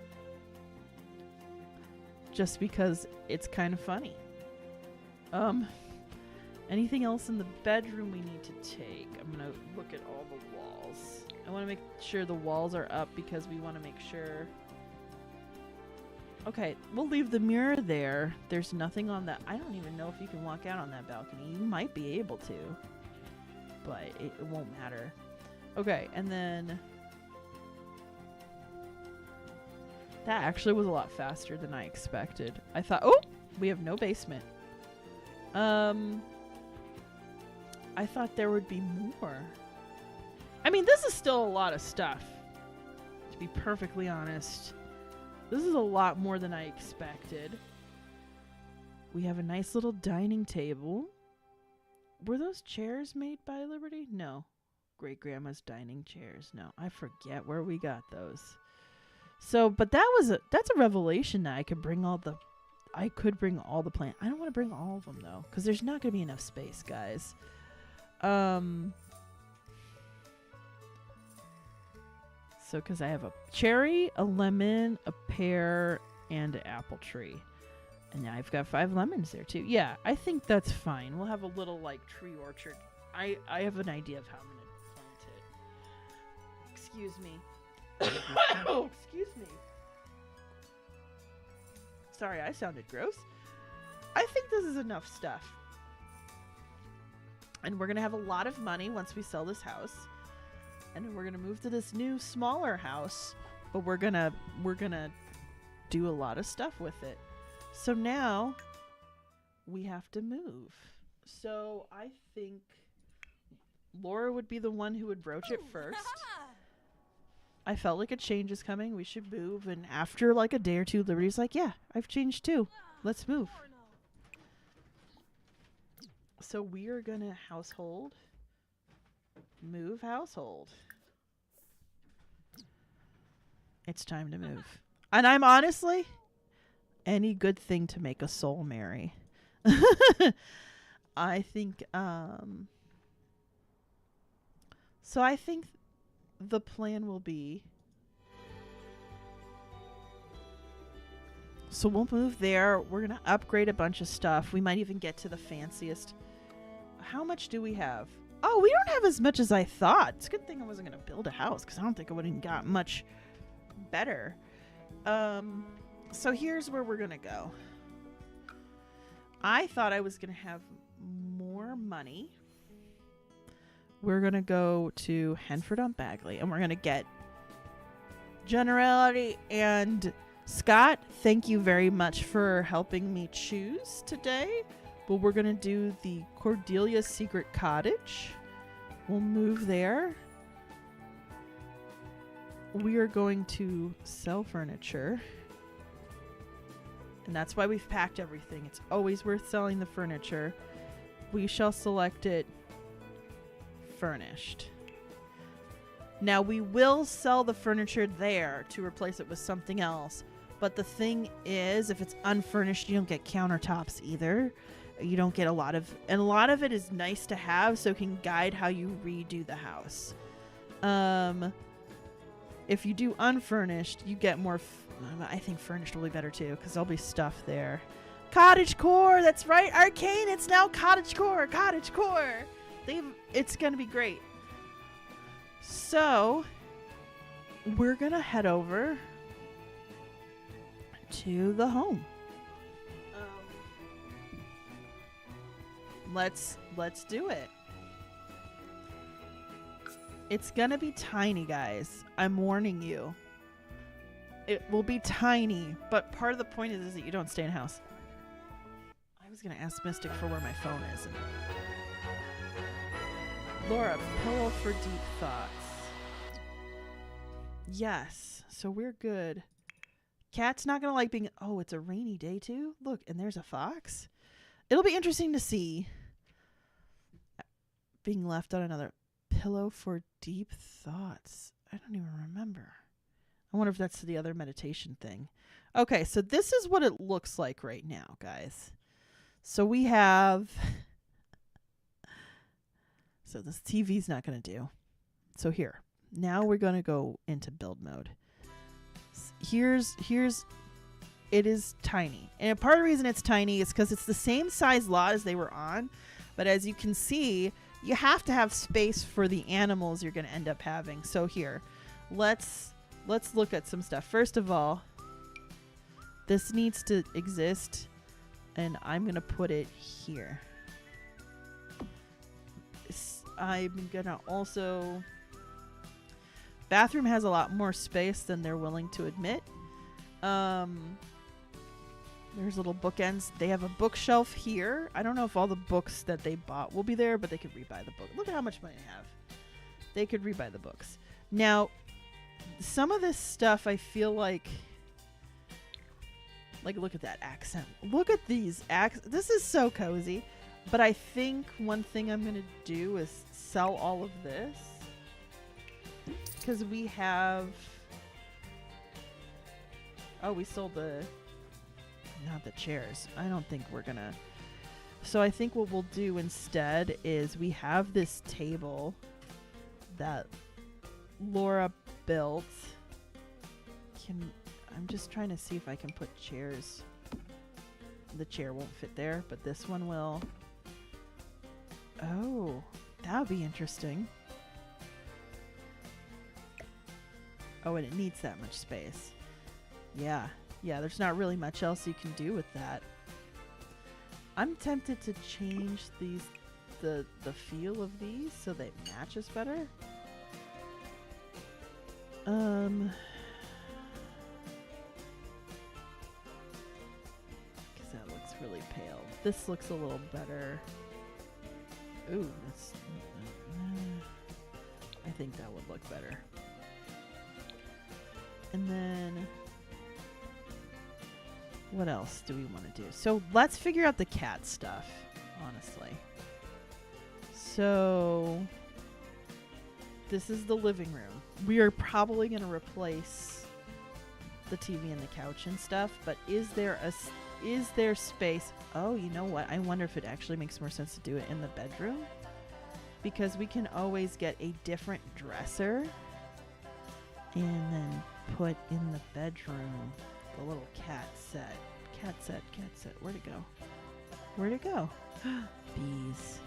Speaker 1: Just because it's kind of funny. Anything else in the bedroom we need to take? I'm going to look at all the walls. I want to make sure the walls are up because we want to make sure... Okay, we'll leave the mirror there. There's nothing on that. I don't even know if you can walk out on that balcony. You might be able to. But it won't matter. Okay, and then... That actually was a lot faster than I expected. I thought, oh, we have no basement. I thought there would be more. I mean, this is still a lot of stuff. To be perfectly honest. This is a lot more than I expected. We have a nice little dining table. Were those chairs made by Liberty? No. Great-grandma's dining chairs. No, I forget where we got those. So, but that's a revelation that I could bring all the plants. I don't want to bring all of them though, because there's not going to be enough space, guys. So, because I have a cherry, a lemon, a pear, and an apple tree. And now I've got 5 lemons there too. Yeah, I think that's fine. We'll have a little like tree orchard. I have an idea of how I'm going to plant it. Excuse me. Oh, excuse me. Sorry, I sounded gross. I think this is enough stuff. And we're going to have a lot of money once we sell this house. And then we're going to move to this new smaller house, but we're going to do a lot of stuff with it. So now we have to move. So I think Laura would be the one who would broach it first. I felt like a change is coming. We should move. And after like a day or two, Liberty's like, yeah, I've changed too. Let's move. So we are going to household. Move household. It's time to move. And I'm honestly, any good thing to make a soul merry. I think, so I think the plan will be, so we'll move there. We're going to upgrade a bunch of stuff. We might even get to the fanciest. How much do we have? Oh, we don't have as much as I thought. It's a good thing I wasn't going to build a house, because I don't think I would have got much better. So here's where we're going to go. I thought I was going to have more money. We're going to go to Henford on Bagley, and we're going to get Generality. And Scott, thank you very much for helping me choose today. But we're going to do the Cordelia's Secret Cottage. We'll move there. We are going to sell furniture. And that's why we've packed everything. It's always worth selling the furniture. We shall select it furnished. Now we will sell the furniture there to replace it with something else. But the thing is, if it's unfurnished, you don't get countertops either. You don't get a lot of it is nice to have, so it can guide how you redo the house. If you do unfurnished, you get more. I think furnished will be better too, because there'll be stuff there. Cottage core, that's right, Arcane. It's now cottage core. Cottage core. It's gonna be great. So we're gonna head over to the home. Let's do it. It's gonna be tiny, guys. I'm warning you. It will be tiny, but part of the point is that you don't stay in a house. I was gonna ask Mystic for where my phone is. Laura, pillow for deep thoughts. Yes, so we're good. Cat's not gonna like being. Oh, it's a rainy day too. Look, and there's a fox. It'll be interesting to see. Being left on another pillow for deep thoughts. I don't even remember. I wonder if that's the other meditation thing. Okay, so this is what it looks like right now, guys. So we have... So this TV's not going to do. So here. Now we're going to go into build mode. Here's... It is tiny. And part of the reason it's tiny is because it's the same size lot as they were on. But as you can see... You have to have space for the animals you're going to end up having. So here, let's look at some stuff. First of all, this needs to exist, and I'm going to put it here. I'm going to also... Bathroom has a lot more space than they're willing to admit. There's little bookends. They have a bookshelf here. I don't know if all the books that they bought will be there, but they could rebuy the book. Look at how much money they have. They could rebuy the books. Now, some of this stuff I feel like look at that accent. Look at these accents. This is so cozy. But I think one thing I'm going to do is sell all of this. Because we have Oh, we sold the... Not the chairs. I don't think we're gonna... So I think what we'll do instead is we have this table that Laura built. I'm just trying to see if I can put chairs. The chair won't fit there, but this one will. Oh, that would be interesting. Oh, and it needs that much space. Yeah, there's not really much else you can do with that. I'm tempted to change the feel of these so they match us better. Because that looks really pale. This looks a little better. Ooh, that's... I think that would look better. And then... what else do we want to do? So let's figure out the cat stuff, honestly. So this is the living room. We are probably going to replace the TV and the couch and stuff, but is there space? Oh, you know what? I wonder if it actually makes more sense to do it in the bedroom, because we can always get a different dresser and then put in the bedroom the little cat set. Where'd it go? Bees.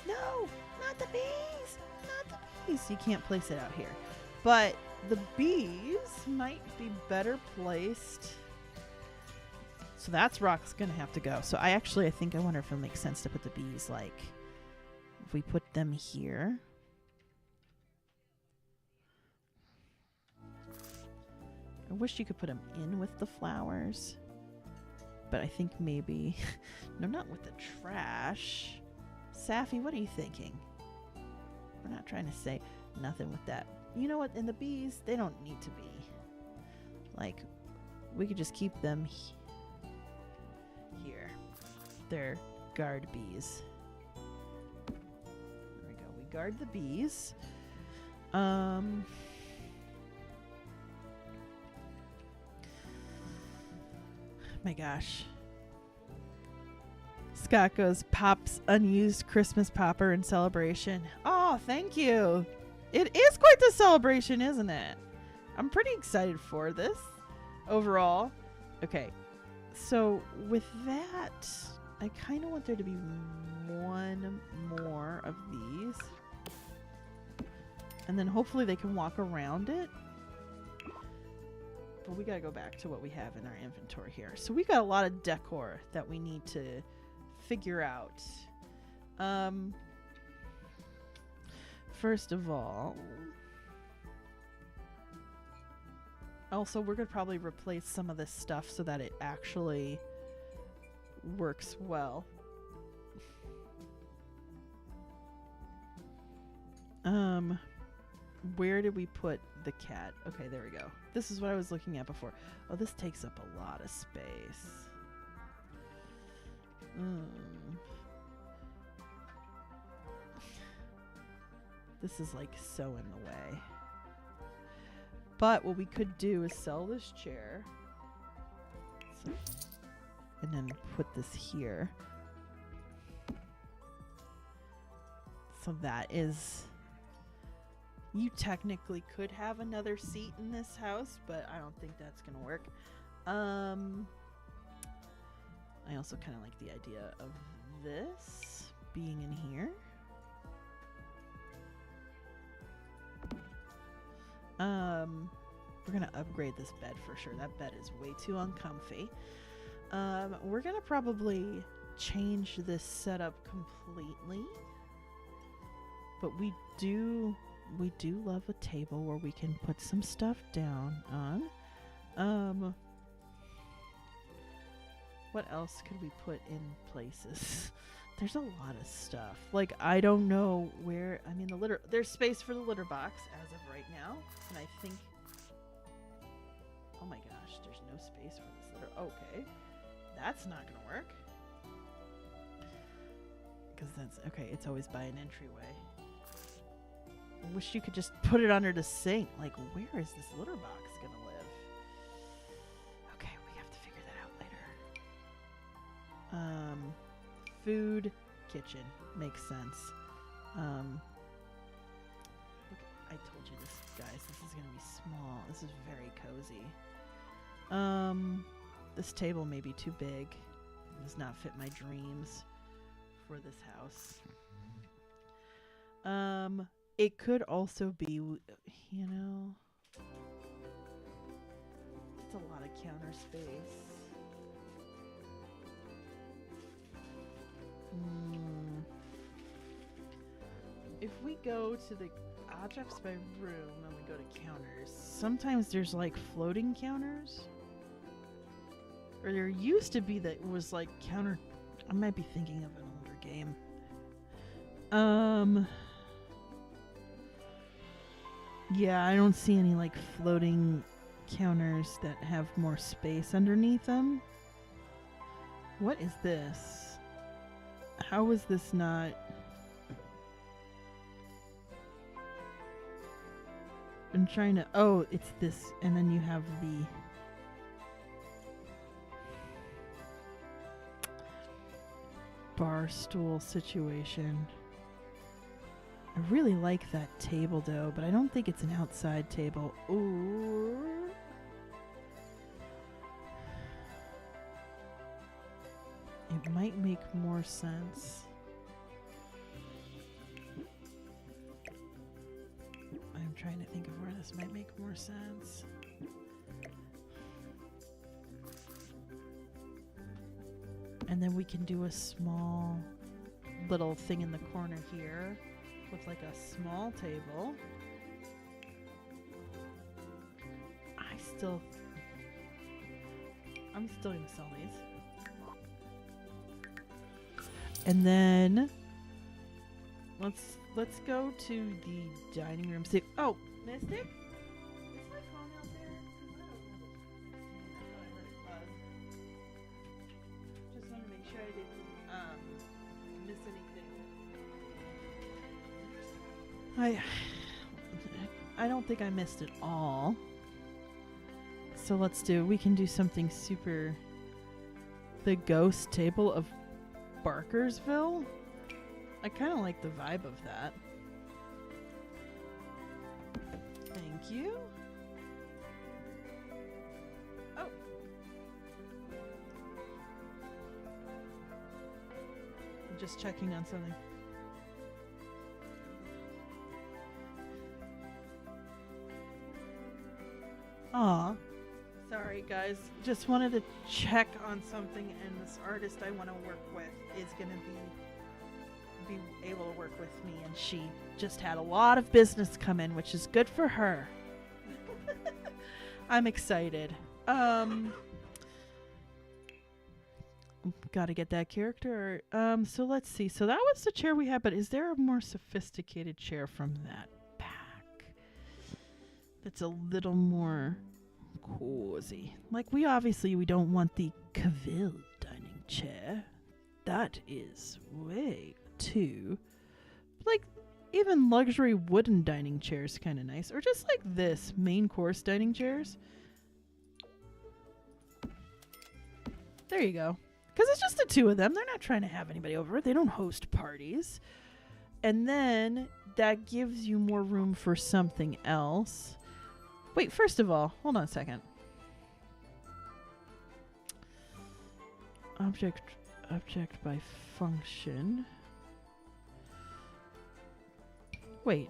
Speaker 1: No, not the bees. You can't place it out here. But the bees might be better placed. So that's Rock's gonna have to go. So I wonder if it makes sense to put the bees, like, if we put them here. I wish you could put them in with the flowers. But I think maybe... no, not with the trash. Safi, what are you thinking? We're not trying to say nothing with that. You know what? And the bees, they don't need to be. Like, we could just keep them here. They're guard bees. There we go. We guard the bees. My gosh. Scott goes, Pop's unused Christmas popper in celebration. Oh, thank you. It is quite the celebration, isn't it? I'm pretty excited for this overall. Okay, so with that, I kind of want there to be one more of these. And then hopefully they can walk around it. But we gotta go back to what we have in our inventory here. So we got a lot of decor that we need to figure out. First of all, also we're gonna probably replace some of this stuff so that it actually works well. Where did we put the cat? Okay, there we go. This is what I was looking at before. Oh, this takes up a lot of space. This is like so in the way. But what we could do is sell this chair. And then put this here. So that is... You technically could have another seat in this house, but I don't think that's going to work. I also kind of like the idea of this being in here. We're going to upgrade this bed for sure. That bed is way too uncomfy. We're going to probably change this setup completely. But we do love a table where we can put some stuff down on. What else could we put in places? There's a lot of stuff. Like, I don't know where... I mean, there's space for the litter box as of right now. And I think... Oh my gosh, there's no space for this litter... Okay. That's not going to work. Because that's... Okay, it's always by an entryway. I wish you could just put it under the sink. Like, where is this litter box gonna live? Okay, we have to figure that out later. Food, kitchen. Makes sense. Look, I told you this, guys. This is gonna be small. This is very cozy. This table may be too big. It does not fit my dreams for this house. It could also be, you know, it's a lot of counter space. If we go to the objects by room and we go to counters, sometimes there's like floating counters. Or there used to be that was like counter. I might be thinking of an older game. Yeah, I don't see any like floating counters that have more space underneath them. What is this? How is this not? I'm trying to. Oh, it's this, and then you have the. Bar stool situation. I really like that table though, but I don't think it's an outside table. Ooh. It might make more sense. I'm trying to think of where this might make more sense. And then we can do a small little thing in the corner here with like a small table. I'm still gonna sell these. And then let's go to the dining room. See, oh, Mystic? Is my phone out there? 'Cause I don't know. Just want to make sure I didn't miss anything. I don't think I missed it all. So we can do something super. The ghost table of Barkersville. I kind of like the vibe of that. Thank you. Oh. I'm just checking on something. Aw. Sorry, guys. Just wanted to check on something, and this artist I want to work with is going to be able to work with me, and she just had a lot of business come in, which is good for her. I'm excited. Gotta get that character. So let's see. So that was the chair we had, but is there a more sophisticated chair from that pack that's a little more cozy? Like, we don't want the Cavill dining chair. That is way too, like, even luxury wooden dining chairs kind of nice, or just like this main course dining chairs. There you go. Because it's just the two of them. They're not trying to have anybody over. They don't host parties. And then that gives you more room for something else. Wait, first of all, hold on a second. Object by function. Wait.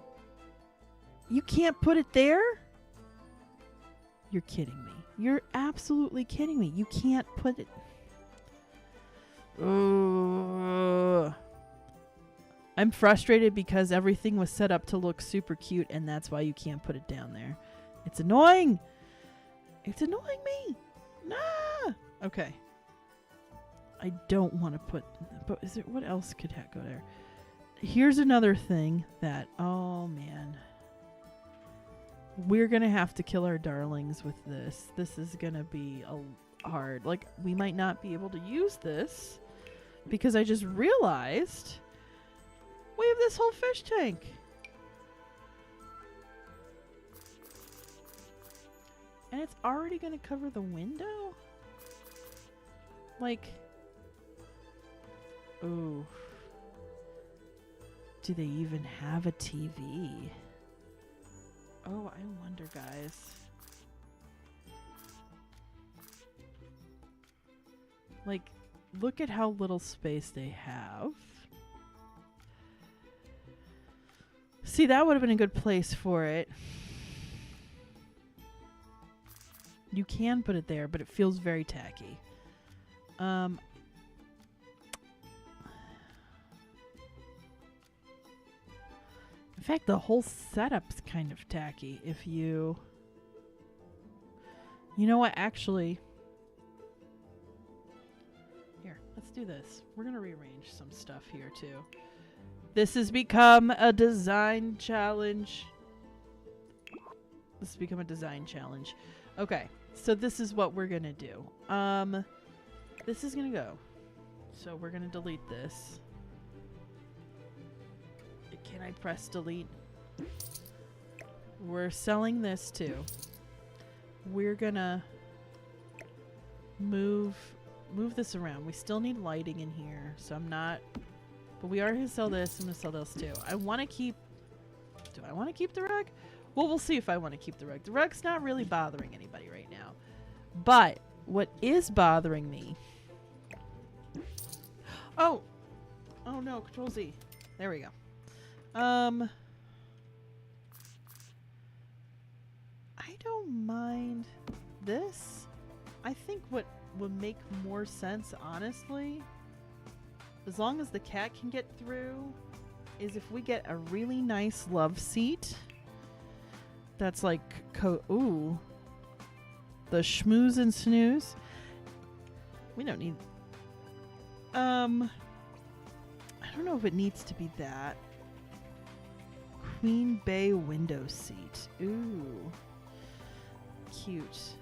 Speaker 1: You can't put it there? You're kidding me. You're absolutely kidding me. You can't put it... I'm frustrated because everything was set up to look super cute, and that's why you can't put it down there. It's annoying. It's annoying me. Nah. Okay. I don't want to put... But is there... What else could go there? Here's another thing that... Oh, man. We're going to have to kill our darlings with this. This is going to be hard. Like, we might not be able to use this because I just realized we have this whole fish tank. And it's already going to cover the window? Like, ooh. Do they even have a TV? Oh, I wonder, guys. Like, look at how little space they have. See, that would have been a good place for it. You can put it there, but it feels very tacky. In fact, the whole setup's kind of tacky if you... You know what, actually... Here, let's do this. We're going to rearrange some stuff here, too. This has become a design challenge. This has become a design challenge. Okay, so this is what we're going to do. This is going to go. So we're going to delete this. Can I press delete? We're selling this too. We're gonna move this around. We still need lighting in here, so I'm not... But we are going to sell this. I'm going to sell this too. I want to keep... Do I want to keep the rug? Well, we'll see if I want to keep the rug. The rug's not really bothering anybody right now. But what is bothering me... Oh! Oh no, Control Z. There we go. I don't mind this. I think what would make more sense, honestly, as long as the cat can get through, is if we get a really nice love seat that's like, ooh, the schmooze and snooze. We don't need, I don't know if it needs to be that. Queen Bay window seat. Ooh. Cute.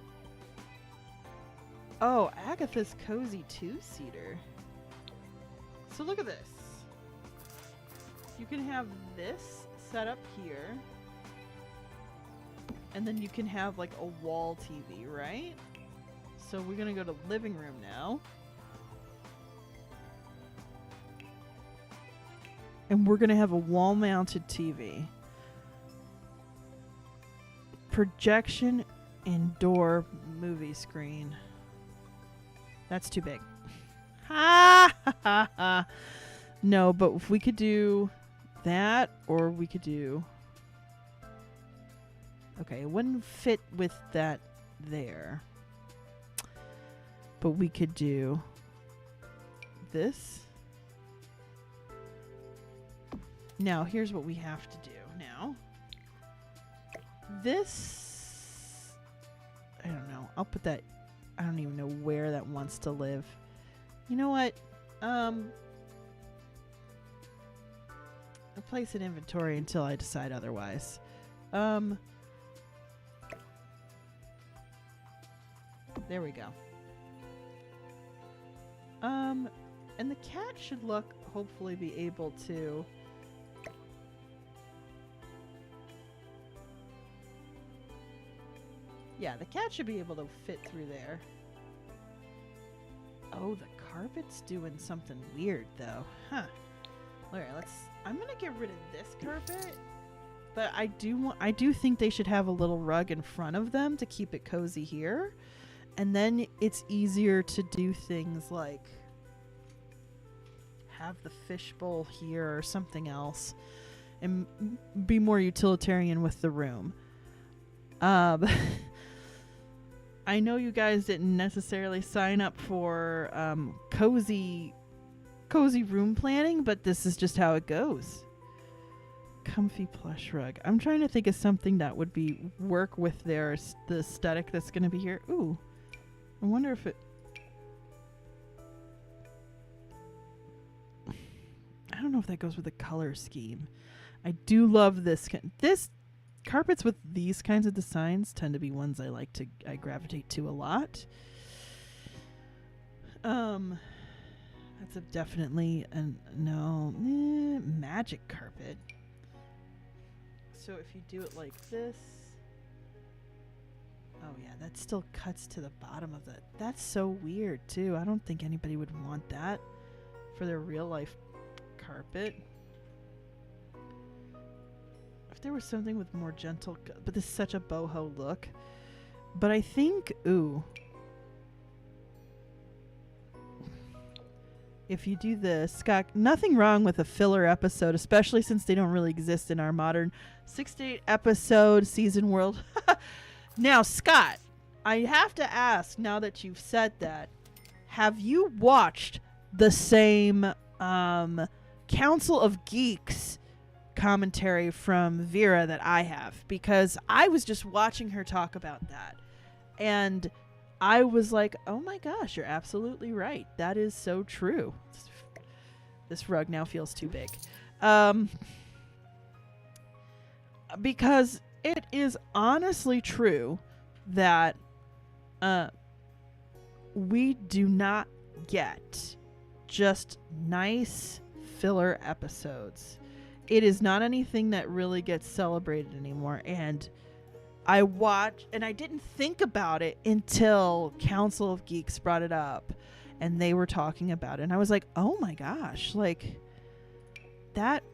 Speaker 1: Oh, Agatha's cozy two-seater. So look at this. You can have this set up here. And then you can have like a wall TV, right? So we're gonna go to living room now. And we're gonna have a wall-mounted TV. Projection indoor movie screen. That's too big. Ha ha ha ha. No, but if we could do that, or we could do... Okay, it wouldn't fit with that there. But we could do this. Now, here's what we have to do now. This... I don't know. I'll put that... I don't even know where that wants to live. You know what? I'll place an inventory until I decide otherwise. There we go. And the cat should hopefully be able to... Yeah, the cat should be able to fit through there. Oh, the carpet's doing something weird, though. Huh. Alright, I'm gonna get rid of this carpet. But I do think they should have a little rug in front of them to keep it cozy here. And then it's easier to do things like have the fishbowl here or something else. And be more utilitarian with the room. I know you guys didn't necessarily sign up for cozy room planning, but this is just how it goes. Comfy plush rug. I'm trying to think of something that would work with the aesthetic that's going to be here. Ooh, I wonder if it... I don't know if that goes with the color scheme. I do love this. Carpets with these kinds of designs tend to be ones I gravitate to a lot. That's definitely magic carpet. So if you do it like this, Oh yeah, that still cuts to the bottom of it. That's so weird too. I don't think anybody would want that for their real life carpet. If there was something with more gentle, but this is such a boho look. But I think, ooh, if you do this, Scott, nothing wrong with a filler episode, especially since they don't really exist in our modern 6 to 8 episode season world. Now, Scott, I have to ask, now that you've said that, have you watched the same Council of Geeks commentary from Vera that I have? Because I was just watching her talk about that, and I was like, oh my gosh, you're absolutely right. That is so true. This rug now feels too big. Because it is honestly true that we do not get just nice filler episodes. It is not anything that really gets celebrated anymore. And I watched, and I didn't think about it until Council of Geeks brought it up and they were talking about it. And I was like, oh my gosh, like that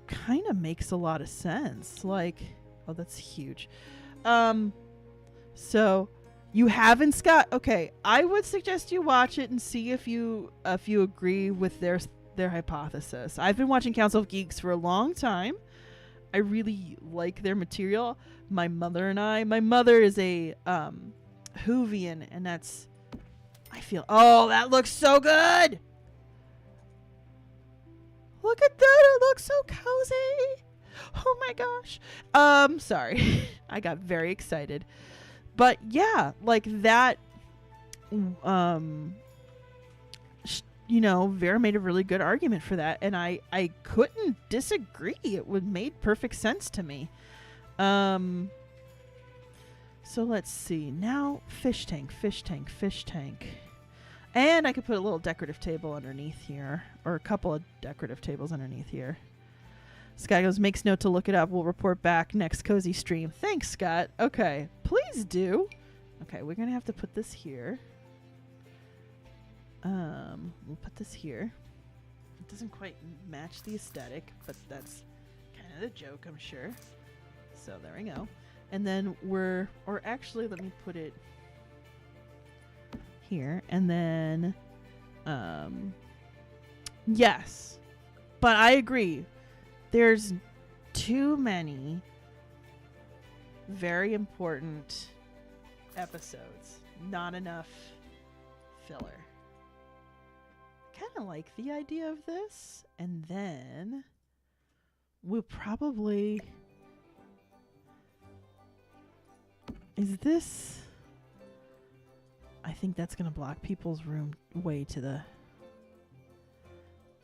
Speaker 1: kind of makes a lot of sense. Like, oh, that's huge. So you haven't, Scott? Okay, I would suggest you watch it and see if you agree with their hypothesis. I've been watching Council of Geeks for a long time. I really like their material. My mother is a Whovian, and that's, I feel, oh, that looks so good. Look at that, it looks so cozy. Oh my gosh. Sorry. I got very excited. But yeah, like that, you know, Vera made a really good argument for that, and I couldn't disagree. It would made perfect sense to me. So let's see. Now, fish tank. And I could put a little decorative table underneath here, or a couple of decorative tables underneath here. Scott goes, makes note to look it up. We'll report back next cozy stream. Thanks, Scott. Okay, please do. Okay, we're going to have to put this here. We'll put this here. It doesn't quite match the aesthetic, but that's kind of the joke, I'm sure. So there we go. And then or actually, let me put it here. And then, yes. But I agree. There's too many very important episodes. Not enough filler. Kind of like the idea of this. And then we'll probably... Is this... I think that's going to block people's room way to the...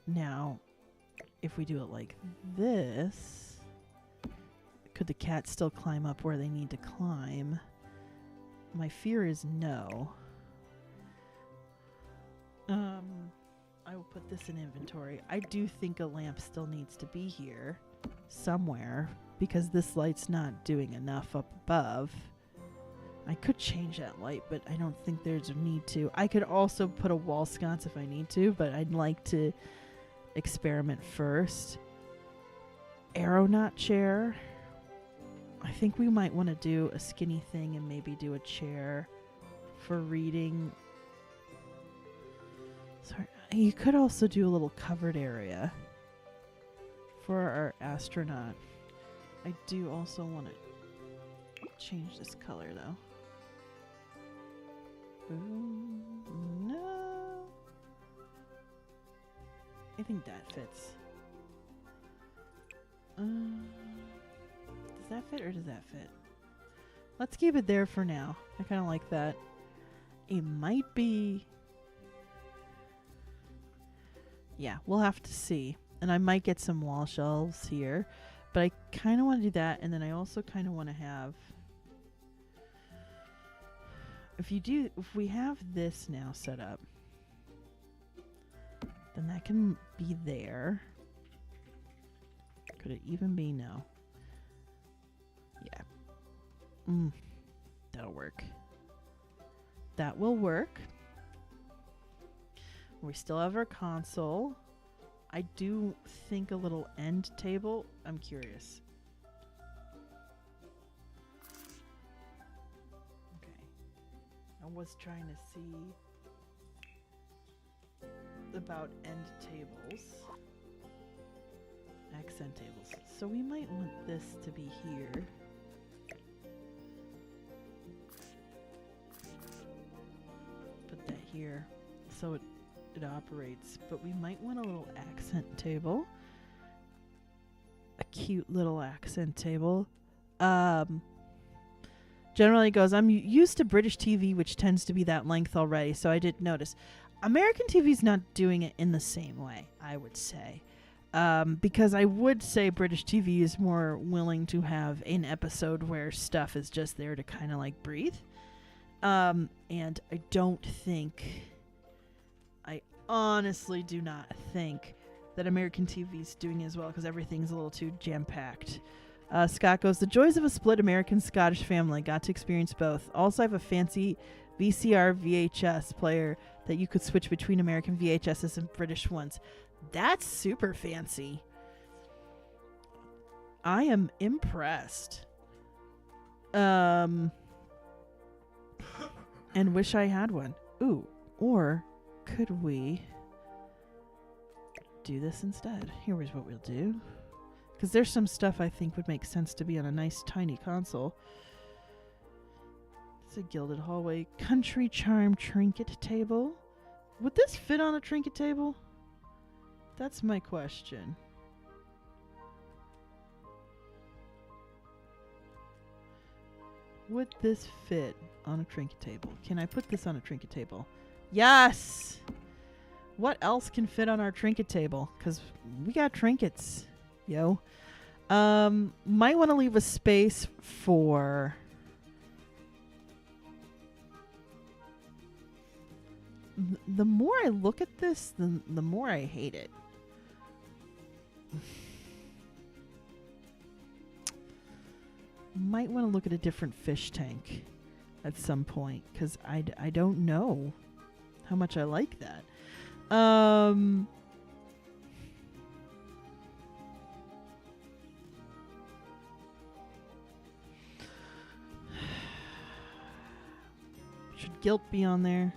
Speaker 1: Now, if we do it like this, could the cat still climb up where they need to climb? My fear is no. I will put this in inventory. I do think a lamp still needs to be here somewhere because this light's not doing enough up above. I could change that light, but I don't think there's a need to. I could also put a wall sconce if I need to, but I'd like to experiment first. Aeronaut chair. I think we might want to do a skinny thing and maybe do a chair for reading. Sorry, you could also do a little covered area for our astronaut. I do also want to change this color though. Ooh, no. I think that fits. Does that fit or does that fit? Let's keep it there for now. I kind of like that. It might be... Yeah, we'll have to see. And I might get some wall shelves here. But I kind of want to do that. And then I also kind of want to have... If we have this now set up, then that can be there. Could it even be? No. Yeah. that'll work. That will work. We still have our console. I do think a little end table. I'm curious. Okay. I was trying to see about end tables. Accent tables. So we might want this to be here. Put that here so it operates, but we might want a little accent table. A cute little accent table. Generally goes, I'm used to British TV, which tends to be that length already, so I didn't notice. American TV's not doing it in the same way, I would say. Because I would say British TV is more willing to have an episode where stuff is just there to kind of like breathe. And I don't think, I honestly do not think that American TV is doing as well because everything's a little too jam-packed. Scott goes, the joys of a split American-Scottish family. Got to experience both. Also, I have a fancy VCR VHS player that you could switch between American VHSs and British ones. That's super fancy. I am impressed. And wish I had one. Ooh, or could we do this instead? Here's what we'll do. Because there's some stuff I think would make sense to be on a nice tiny console. It's a gilded hallway. Country charm trinket table. Would this fit on a trinket table? That's my question. Would this fit on a trinket table? Can I put this on a trinket table? Yes! What else can fit on our trinket table? Because we got trinkets, yo. Might want to leave a space for... The more I look at this, the more I hate it. Might want to look at a different fish tank at some point because I don't know how much I like that. Should Gilt be on there?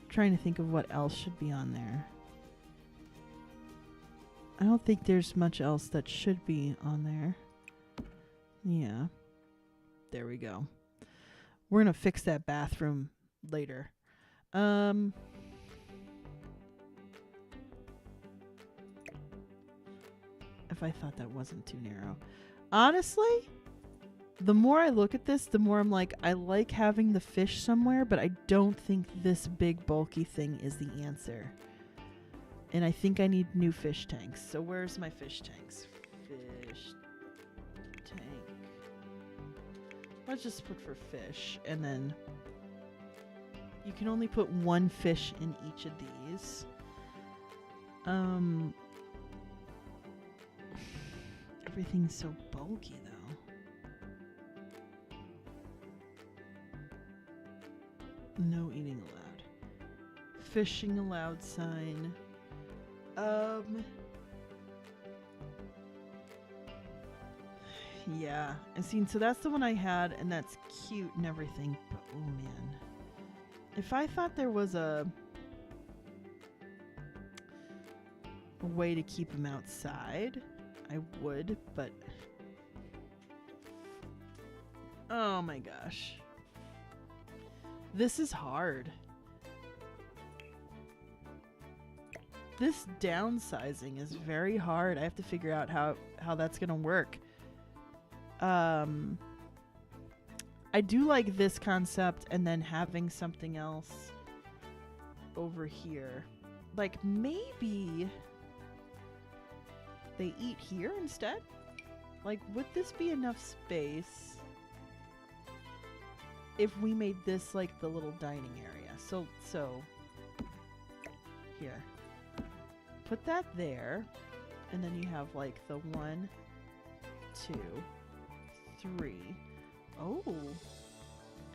Speaker 1: Trying to think of what else should be on there. I don't think there's much else that should be on there. Yeah. There we go. We're going to fix that bathroom later. If I thought that wasn't too narrow. Honestly, the more I look at this, the more I'm like, I like having the fish somewhere, but I don't think this big bulky thing is the answer. And I think I need new fish tanks. So where's my fish tanks? Fish tank. Let's just put for fish. And then you can only put one fish in each of these. Everything's so bulky though. No eating allowed. Fishing allowed sign. Yeah. And see, so that's the one I had, and that's cute and everything, but oh man. If I thought there was a way to keep them outside, I would, but oh my gosh. This is hard. This downsizing is very hard. I have to figure out how that's gonna work. I do like this concept and then having something else over here. Like maybe they eat here instead? Like would this be enough space if we made this like the little dining area? So here. Put that there, and then you have like the 1, 2, 3. Oh.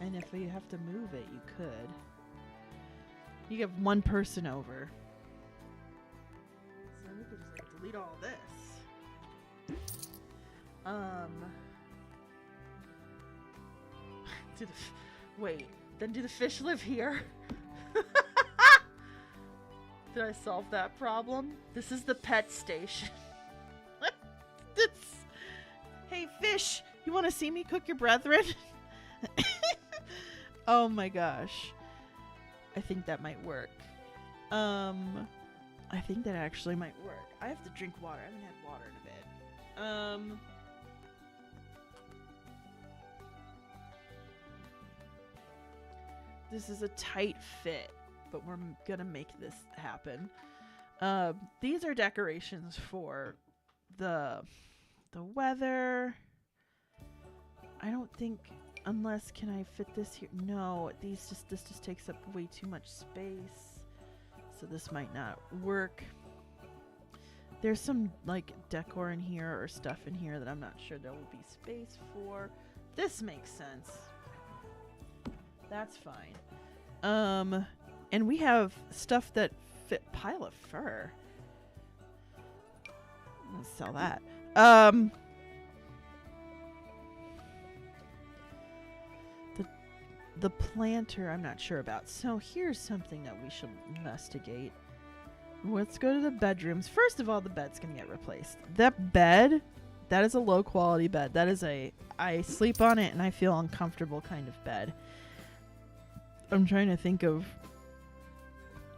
Speaker 1: And if you have to move it, you could. You have one person over. So we could just like delete all this. Wait, then do the fish live here? Did I solve that problem? This is the pet station. Hey fish, you want to see me cook your brethren? Oh my gosh. I think that might work. I think that actually might work. I have to drink water. I haven't had water in a bit. This is a tight fit, but we're gonna make this happen. These are decorations for the weather. I don't think, unless, can I fit this here? No, this just takes up way too much space. So this might not work. There's some like decor in here or stuff in here that I'm not sure there will be space for. This makes sense. That's fine. And we have stuff that fit. Pile of fur. Let's sell that. The planter I'm not sure about. So here's something that we should investigate. Let's go to the bedrooms. First of all, the bed's gonna get replaced. That bed, that is a low quality bed. That is I sleep on it and I feel uncomfortable kind of bed. I'm trying to think of,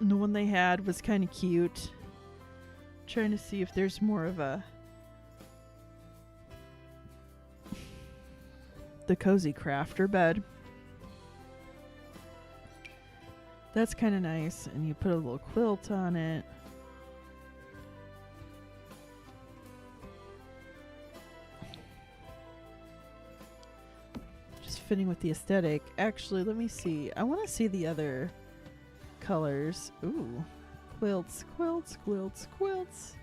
Speaker 1: the one they had was kind of cute. Trying to see if there's more of the cozy crafter bed. That's kind of nice, and you put a little quilt on it. Just fitting with the aesthetic. Actually, let me see. I want to see the other colors. Ooh. Quilts, quilts, quilts, quilts.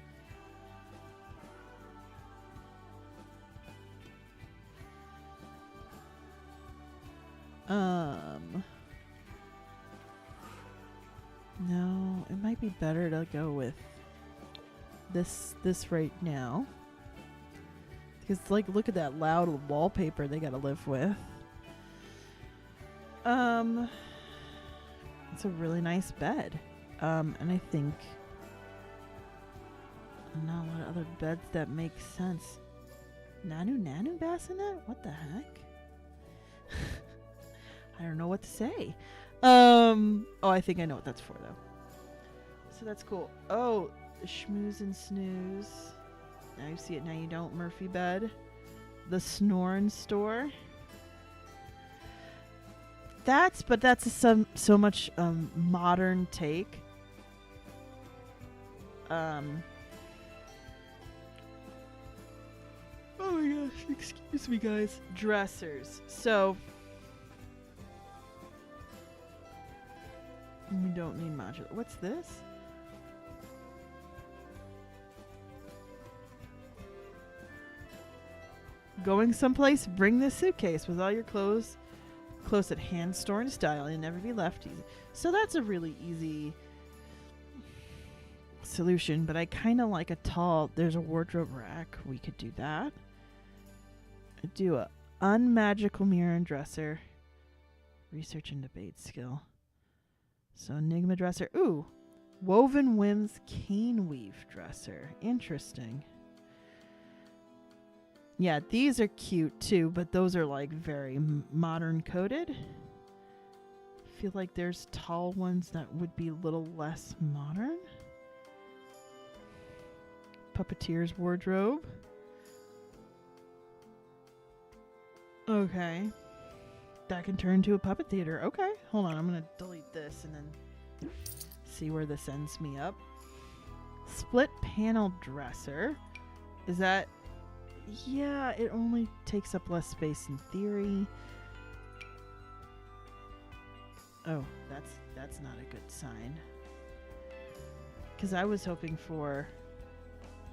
Speaker 1: No, it might be better to go with this right now. Because, like, look at that loud wallpaper they gotta live with. It's a really nice bed. And I think not a lot of other beds that make sense. Nanu bassinet? What the heck? I don't know what to say. Oh, I think I know what that's for, though. So that's cool. Oh, schmooze and snooze. Now you see it, now you don't. Murphy bed. The Snorin store. That's so much modern take. Oh my gosh, excuse me guys. Dressers. So we don't need modular. What's this? Going someplace? Bring this suitcase with all your clothes close at hand, store in style, and never be left easy. So that's a really easy solution, but I kind of like a tall, there's a wardrobe rack. We could do that. Do a unmagical mirror and dresser. Research and debate skill. So Enigma dresser. Ooh, Woven Whims cane weave dresser. Interesting. Yeah, these are cute too, but those are like very modern coded. I feel like there's tall ones that would be a little less modern. Puppeteer's wardrobe. Okay. That can turn into a puppet theater. Okay, hold on. I'm going to delete this and then see where this ends me up. Split panel dresser. Is that... Yeah, it only takes up less space in theory. Oh, that's not a good sign. Because I was hoping for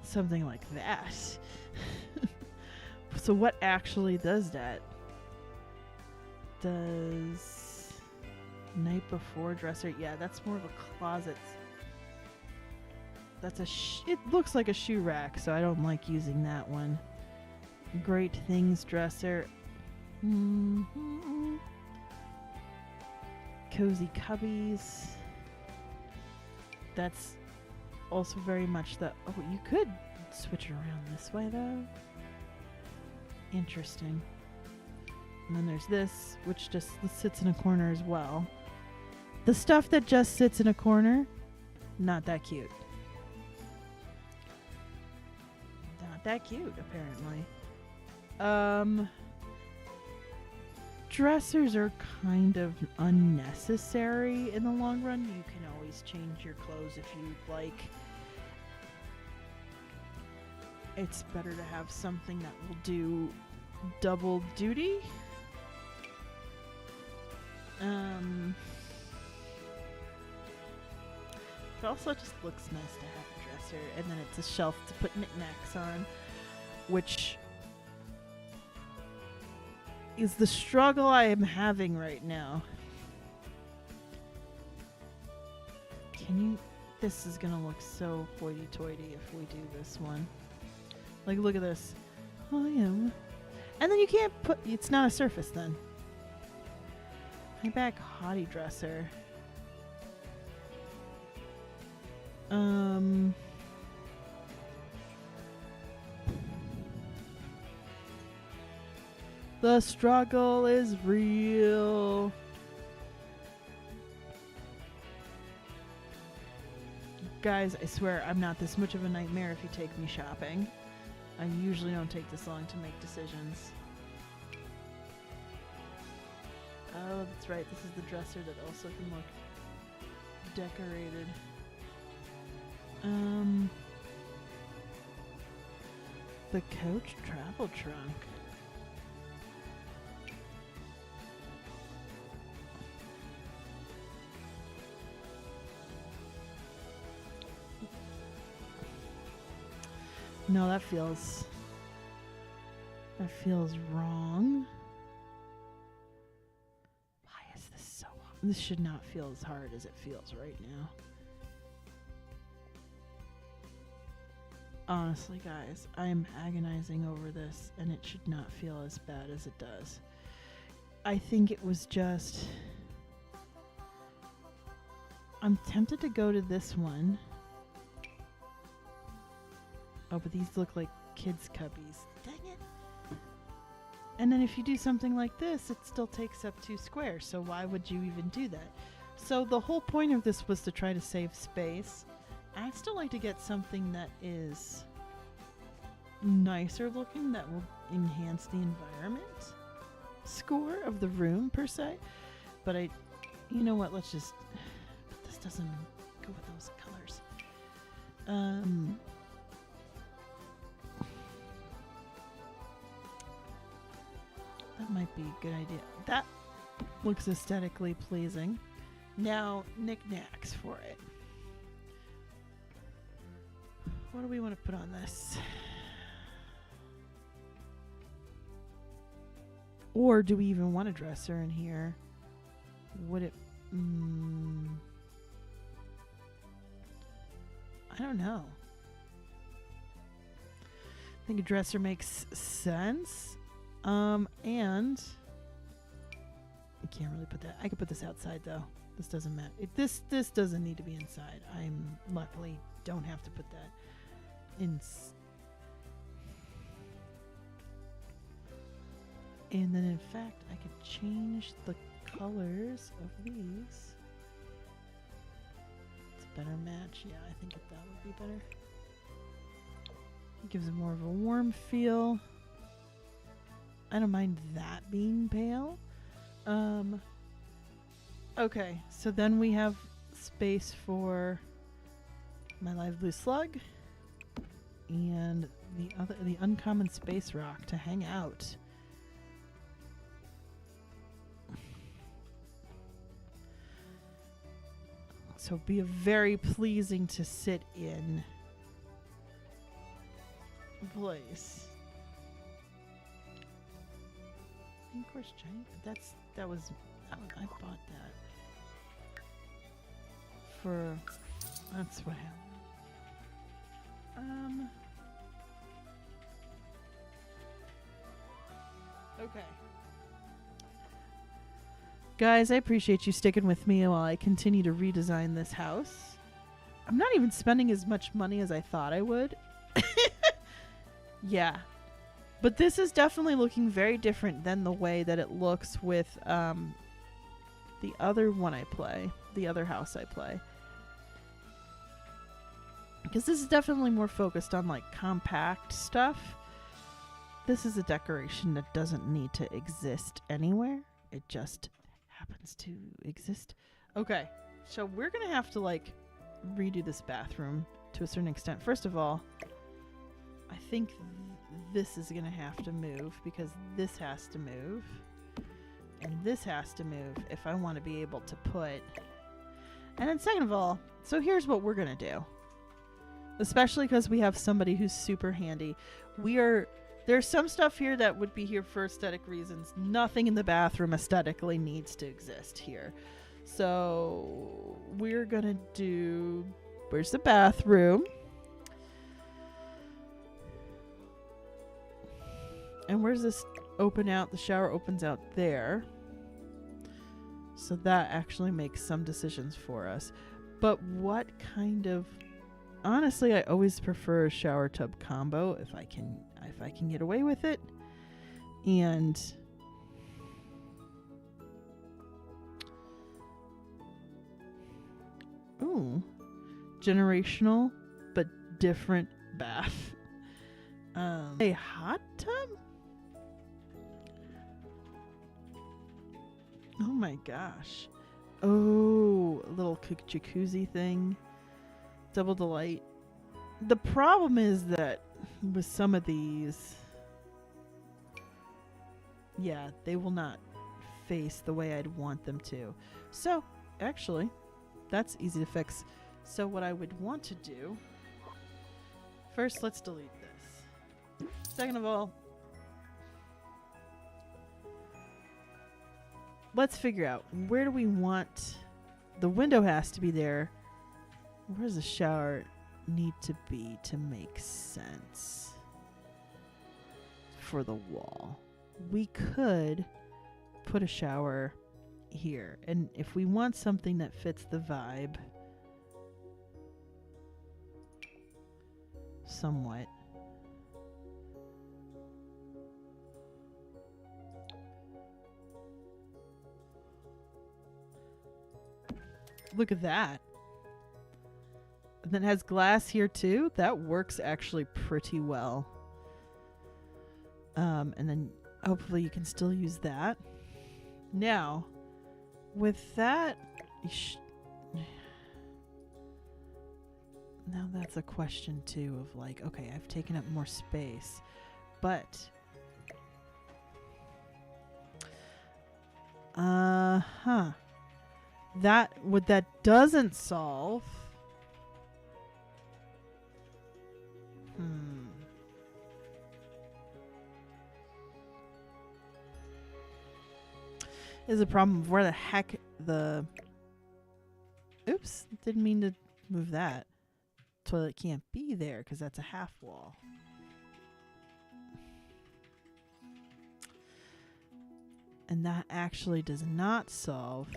Speaker 1: something like that. So what actually does that? Does night before dresser? Yeah, that's more of a closet. That's it looks like a shoe rack, so I don't like using that one. Great things dresser. Cozy cubbies. That's also very much the... Oh, you could switch it around this way, though. Interesting. And then there's this, which just sits in a corner as well. The stuff that just sits in a corner, not that cute. Not that cute, apparently. Dressers are kind of unnecessary in the long run. You can always change your clothes if you'd like. It's better to have something that will do double duty. It also just looks nice to have a dresser, and then it's a shelf to put knickknacks on, which is the struggle I am having right now. This is gonna look so hoity-toity if we do this one. Like, look at this. Oh, yeah. And then you can't put... It's not a surface, then. High back hottie dresser. The struggle is real. Guys, I swear I'm not this much of a nightmare if you take me shopping. I usually don't take this long to make decisions. Oh, that's right. This is the dresser that also can look decorated. The Coach travel trunk. No, that feels wrong. Why is this so hard? This should not feel as hard as it feels right now. Honestly, guys, I am agonizing over this, and it should not feel as bad as it does. I think it was just... I'm tempted to go to this one. Oh, but these look like kids' cubbies. Dang it. And then if you do something like this, it still takes up 2 squares, so why would you even do that? So the whole point of this was to try to save space. I'd still like to get something that is nicer looking, that will enhance the environment score of the room, per se. But you know what, let's just... But this doesn't go with those colors. That might be a good idea. That looks aesthetically pleasing. Now, knickknacks for it. What do we want to put on this? Or do we even want a dresser in here? Would it... I don't know. I think a dresser makes sense. And I can't really put that. I could put this outside though. This doesn't matter. This doesn't need to be inside. I'm luckily don't have to put that in. And then in fact, I could change the colors of these. It's a better match. Yeah, I think that would be better. It gives it more of a warm feel. I don't mind that being pale. Okay, so then we have space for my live blue slug and the uncommon space rock to hang out. So be very pleasing to sit in place. Of course, giant. That was. I bought that for. That's what happened. Okay. Guys, I appreciate you sticking with me while I continue to redesign this house. I'm not even spending as much money as I thought I would. Yeah. But this is definitely looking very different than the way that it looks with the other one I play, the other house I play. Because this is definitely more focused on like compact stuff. This is a decoration that doesn't need to exist anywhere. It just happens to exist. Okay, so we're gonna have to like redo this bathroom to a certain extent. First of all, I think this is gonna have to move because this has to move and this has to move if I want to be able to put. And then second of all, so here's what we're gonna do, especially because we have somebody who's super handy. There's some stuff here that would be here for aesthetic reasons. Nothing in the bathroom aesthetically needs to exist here. So we're gonna do, where's the bathroom? And where's this open out? The shower opens out there. So that actually makes some decisions for us. But what kind of, honestly, I always prefer a shower tub combo if I can get away with it. And ooh, generational but different bath. A hot tub? Oh my gosh. Oh, a little jacuzzi thing. Double delight. The problem is that with some of these, yeah, they will not face the way I'd want them to. So, actually, that's easy to fix. So what I would want to do, first, let's delete this. Second of all, let's figure out where do we want, the window has to be there. Where does the shower need to be to make sense for the wall? We could put a shower here, and if we want something that fits the vibe somewhat, look at that. And then it has glass here too. That works actually pretty well. And then hopefully you can still use that. Now, with that, now that's a question too of like, okay, I've taken up more space, but that what that doesn't solve. Is a problem of where the heck the... Oops, didn't mean to move that. Toilet can't be there because that's a half wall. And that actually does not solve.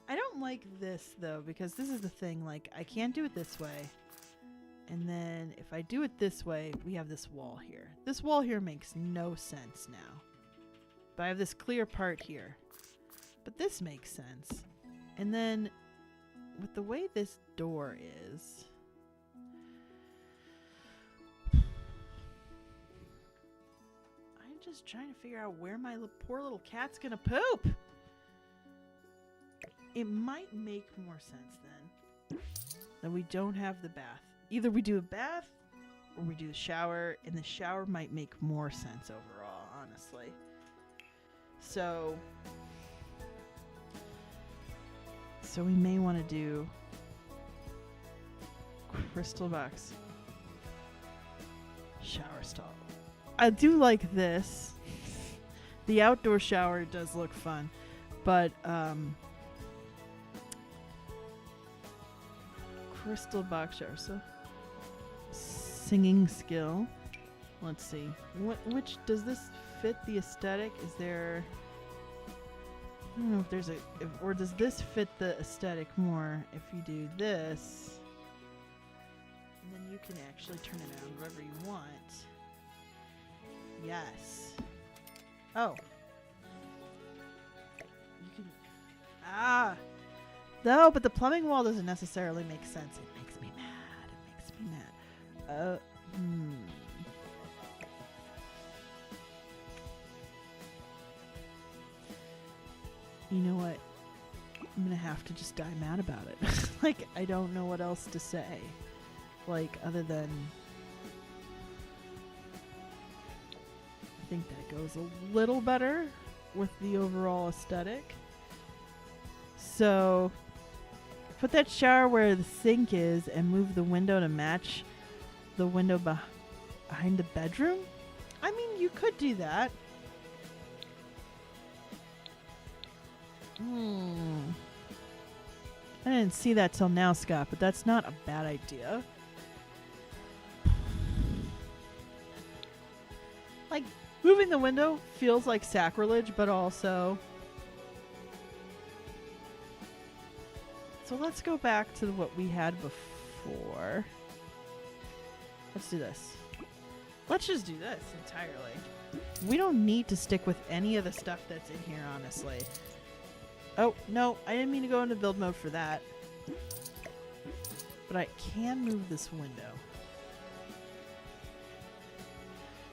Speaker 1: I don't like this though, because this is the thing, like I can't do it this way. And then if I do it this way, we have this wall here. This wall here makes no sense now. But I have this clear part here. But this makes sense. And then with the way this door is, I'm just trying to figure out where my poor little cat's gonna poop. It might make more sense then that we don't have the bath. Either we do a bath or we do the shower, and the shower might make more sense overall, honestly. So we may want to do crystal box shower stall. I do like this. The outdoor shower does look fun, but crystal box shower. So singing skill. Let's see. Which does this fit the aesthetic? Is there? I don't know if there's or does this fit the aesthetic more if you do this, and then you can actually turn it around wherever you want. Yes. Oh. You can. Ah. No, but the plumbing wall doesn't necessarily make sense. It makes me mad. It makes me mad. You know what? I'm gonna have to just die mad about it. Like, I don't know what else to say. Like, other than I think that goes a little better with the overall aesthetic. So put that shower where the sink is and move the window to match the window behind the bedroom. I mean, you could do that. I didn't see that till now, Scott, but that's not a bad idea. Like, moving the window feels like sacrilege, but also... So let's go back to what we had before. Let's do this. Let's just do this entirely. We don't need to stick with any of the stuff that's in here, honestly. Oh, no, I didn't mean to go into build mode for that. But I can move this window.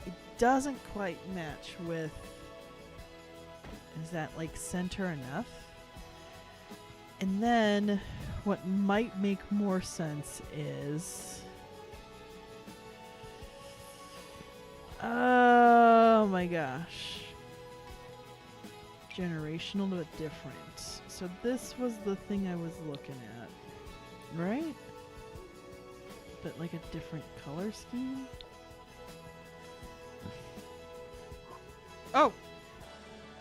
Speaker 1: It doesn't quite match with... Is that, like, center enough? And then what might make more sense is... Oh my gosh. Generational but different. So this was the thing I was looking at, right? But like a different color scheme? Oh!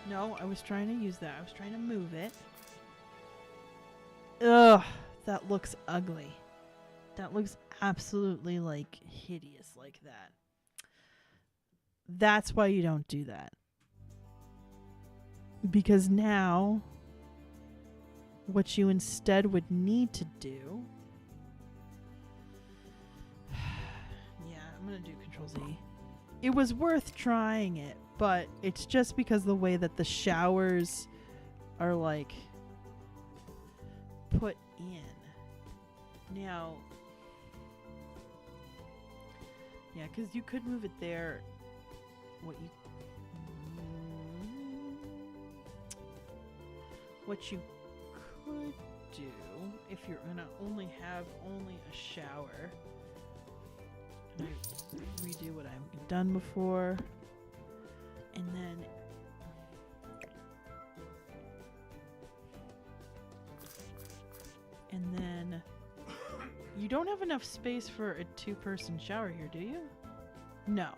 Speaker 1: No, I was trying to use that. I was trying to move it. Ugh, that looks ugly. That looks absolutely, like, hideous like that. That's why you don't do that. Because now, what you instead would need to do... Yeah, I'm going to do Control Z. It was worth trying it, but it's just because the way that the showers are, like... put in. Now, yeah, because you could move it there. What you could do if you're gonna only have a shower, and I redo what I've done before, and then you don't have enough space for a two-person shower here, do you? No.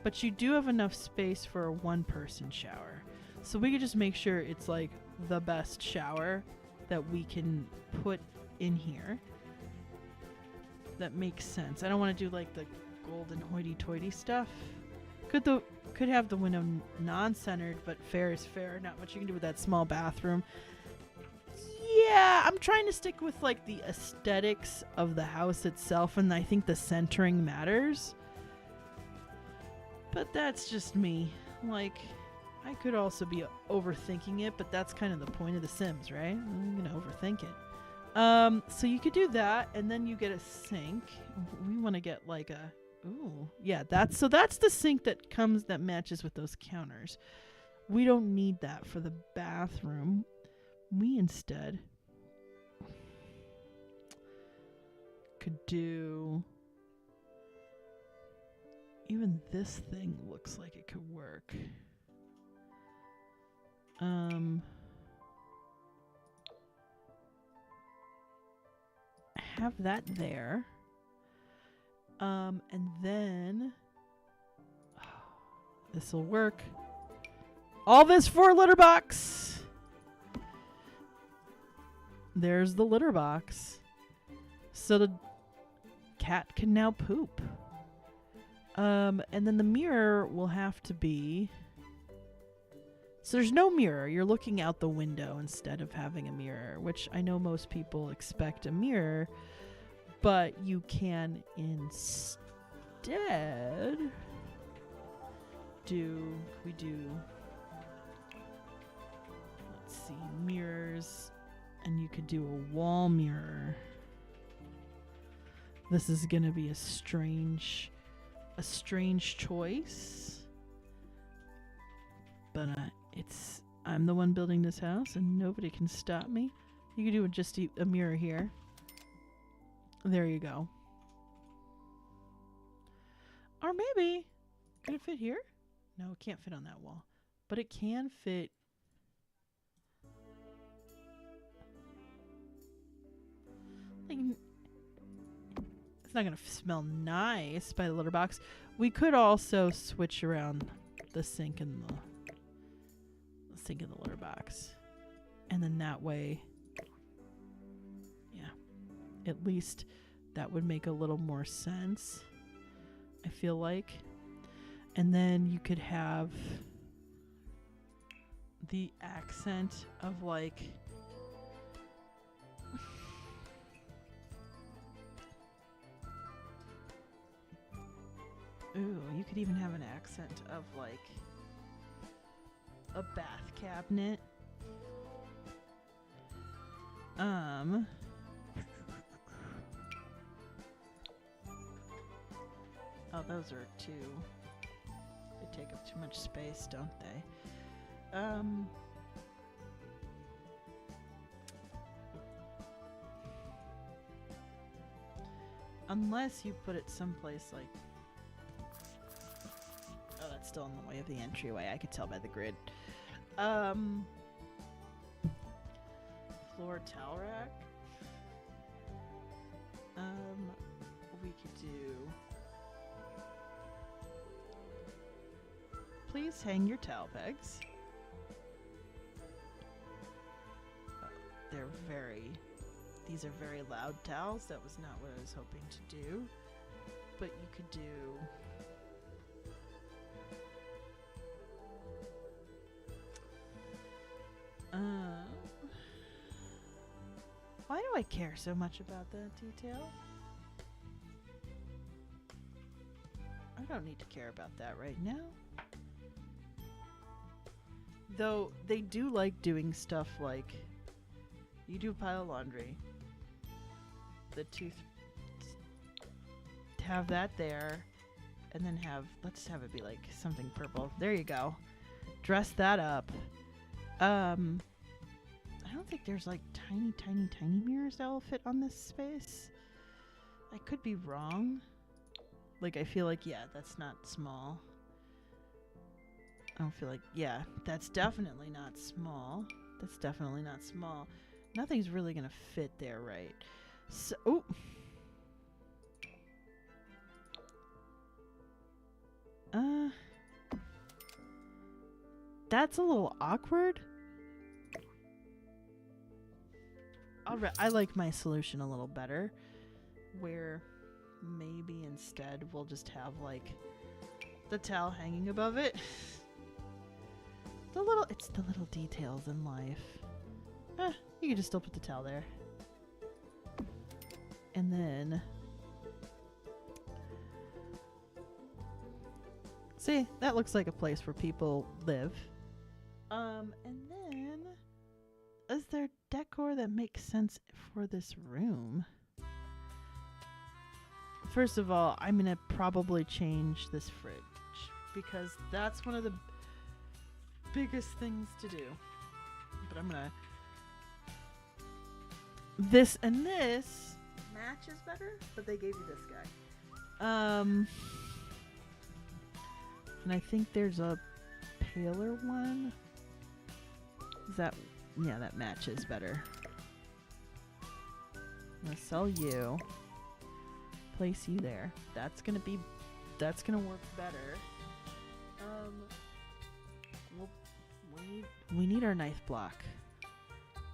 Speaker 1: But you do have enough space for a one-person shower. So we could just make sure it's like the best shower that we can put in here. That makes sense. I don't want to do like the golden hoity-toity stuff. Could have the window non-centered, but fair is fair. Not much you can do with that small bathroom. Yeah, I'm trying to stick with like the aesthetics of the house itself, and I think the centering matters. But that's just me. Like, I could also be overthinking it, but that's kind of the point of The Sims, right? I'm gonna overthink it. So you could do that, and then you get a sink. We want to get like a... Ooh, yeah, that's the sink that matches with those counters. We don't need that for the bathroom. We instead could do... Even this thing looks like it could work. Have that there. And then... This'll work. All this for a litter box. There's the litter box. So the cat can now poop. And then the mirror will have to be... So there's no mirror. You're looking out the window instead of having a mirror, which I know most people expect a mirror, but you can instead we do, let's see, mirrors, and you could do a wall mirror. This is going to be a strange choice, but I'm the one building this house and nobody can stop me. You could do just a mirror here. There you go. Or maybe, could it fit here? No, it can't fit on that wall, but it can fit. Like, it's not gonna smell nice by the litter box. We could also switch around the sink and the litter box, and then that way, yeah, at least that would make a little more sense, I feel like. And then you could have the accent of like ooh, you could even have an accent of like a bath cabinet. Oh, those are too... They take up too much space, don't they? Unless you put it someplace like... Oh, that's still in the way of the entryway. I could tell by the grid. Floor towel rack. We could do... Please hang your towel pegs. These are very loud towels. That was not what I was hoping to do. But you could do... Why do I care so much about that detail? I don't need to care about that right now. Though they do like doing stuff like you do a pile of laundry, the have that there, and then let's have it be like something purple. There you go. Dress that up. I don't think there's like tiny mirrors that will fit on this space. I could be wrong. Like, I feel like, yeah, that's not small. I don't feel like, yeah, that's definitely not small. That's definitely not small. Nothing's really gonna fit there, right? So, ooh. That's a little awkward. I like my solution a little better, where maybe instead we'll just have like the towel hanging above it. It's the little details in life. You can just still put the towel there. And then see, that looks like a place where people live. And then is there decor that makes sense for this room? First of all, I'm gonna probably change this fridge because that's one of the biggest things to do. But I'm gonna... This and this matches better, but they gave you this guy. And I think there's a paler one. Is that... Yeah, that matches better. I'm gonna sell you. Place you there. That's gonna work better. We'll We need our ninth block.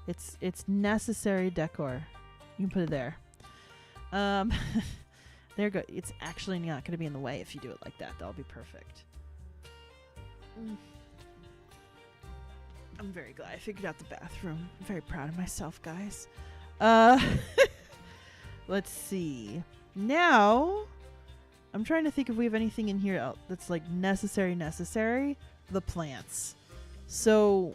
Speaker 1: It's necessary decor. You can put it there. There go. It's actually not going to be in the way if you do it like that. That'll be perfect. I'm very glad I figured out the bathroom. I'm very proud of myself, guys. Let's see. Now, I'm trying to think if we have anything in here that's like necessary. The plants. So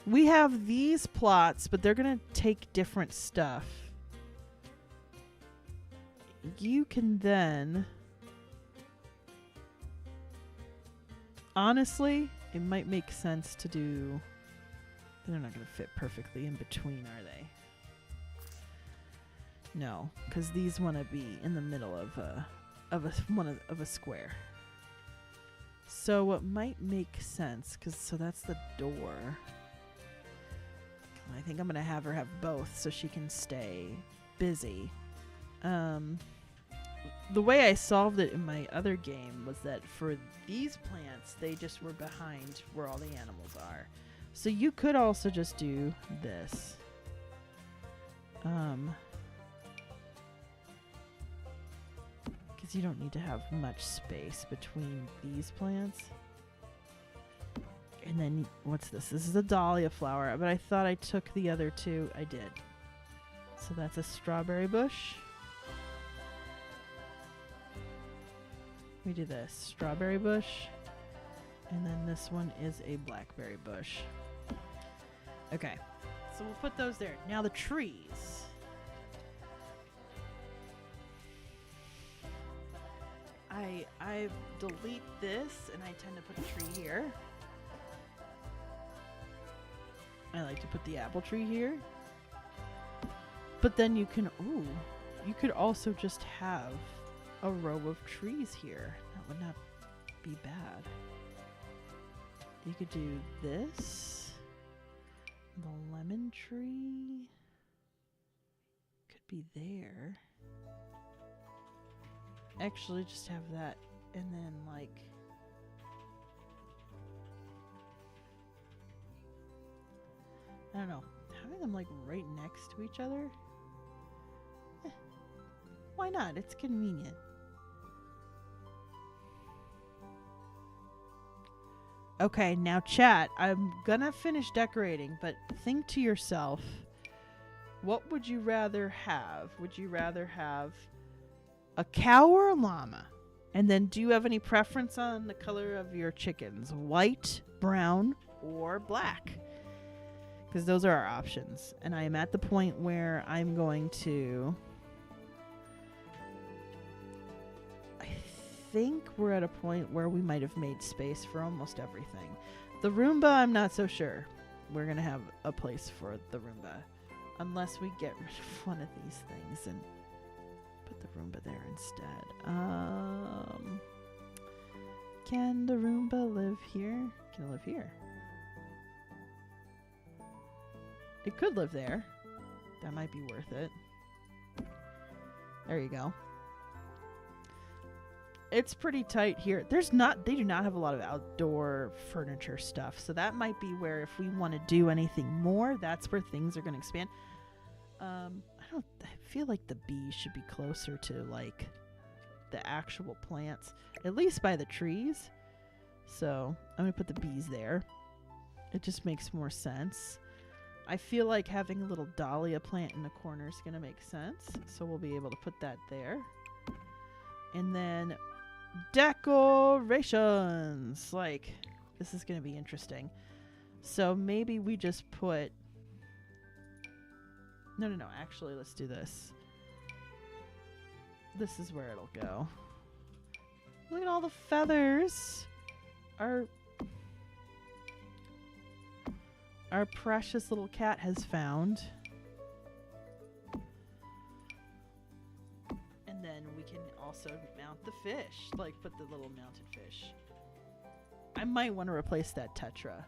Speaker 1: we have these plots, but they're going to take different stuff. You can then... Honestly, it might make sense to do... They're not going to fit perfectly in between, are they? No, because these want to be in the middle of a square. So what might make sense, so that's the door. I think I'm going to have her have both so she can stay busy. The way I solved it in my other game was that for these plants, they just were behind where all the animals are. So you could also just do this. Because you don't need to have much space between these plants. And then, what's this? This is a dahlia flower, but I thought I took the other two. I did. So that's a strawberry bush. We do this strawberry bush, and then this one is a blackberry bush. Okay, so we'll put those there. Now the trees. I delete this, and I tend to put a tree here. I like to put the apple tree here. But then you can, you could also just have a row of trees here. That would not be bad. You could do this. The lemon tree could be there. Actually, just have that, and then like I don't know, having them like right next to each other. Why not? It's convenient. Okay, now chat, I'm gonna finish decorating, but think to yourself, what would you rather have? Would you rather have a cow or a llama? And then do you have any preference on the color of your chickens? White, brown, or black? Because those are our options. And I am at the point where I'm going to... I think we're at a point where we might have made space for almost everything. The Roomba, I'm not so sure we're going to have a place for the Roomba. Unless we get rid of one of these things and put the Roomba there instead. Can the Roomba live here? Can it live here? It could live there. That might be worth it. There you go. It's pretty tight here. They do not have a lot of outdoor furniture stuff. So that might be where if we want to do anything more, that's where things are going to expand. I feel like the bees should be closer to like the actual plants, at least by the trees. So I'm going to put the bees there. It just makes more sense. I feel like having a little dahlia plant in the corner is going to make sense. So we'll be able to put that there. And then decorations. Like, this is going to be interesting. So maybe we just put... No. Actually, let's do this. This is where it'll go. Look at all the feathers. Our precious little cat has found. And then we can also mount the fish. Like, put the little mounted fish. I might want to replace that tetra.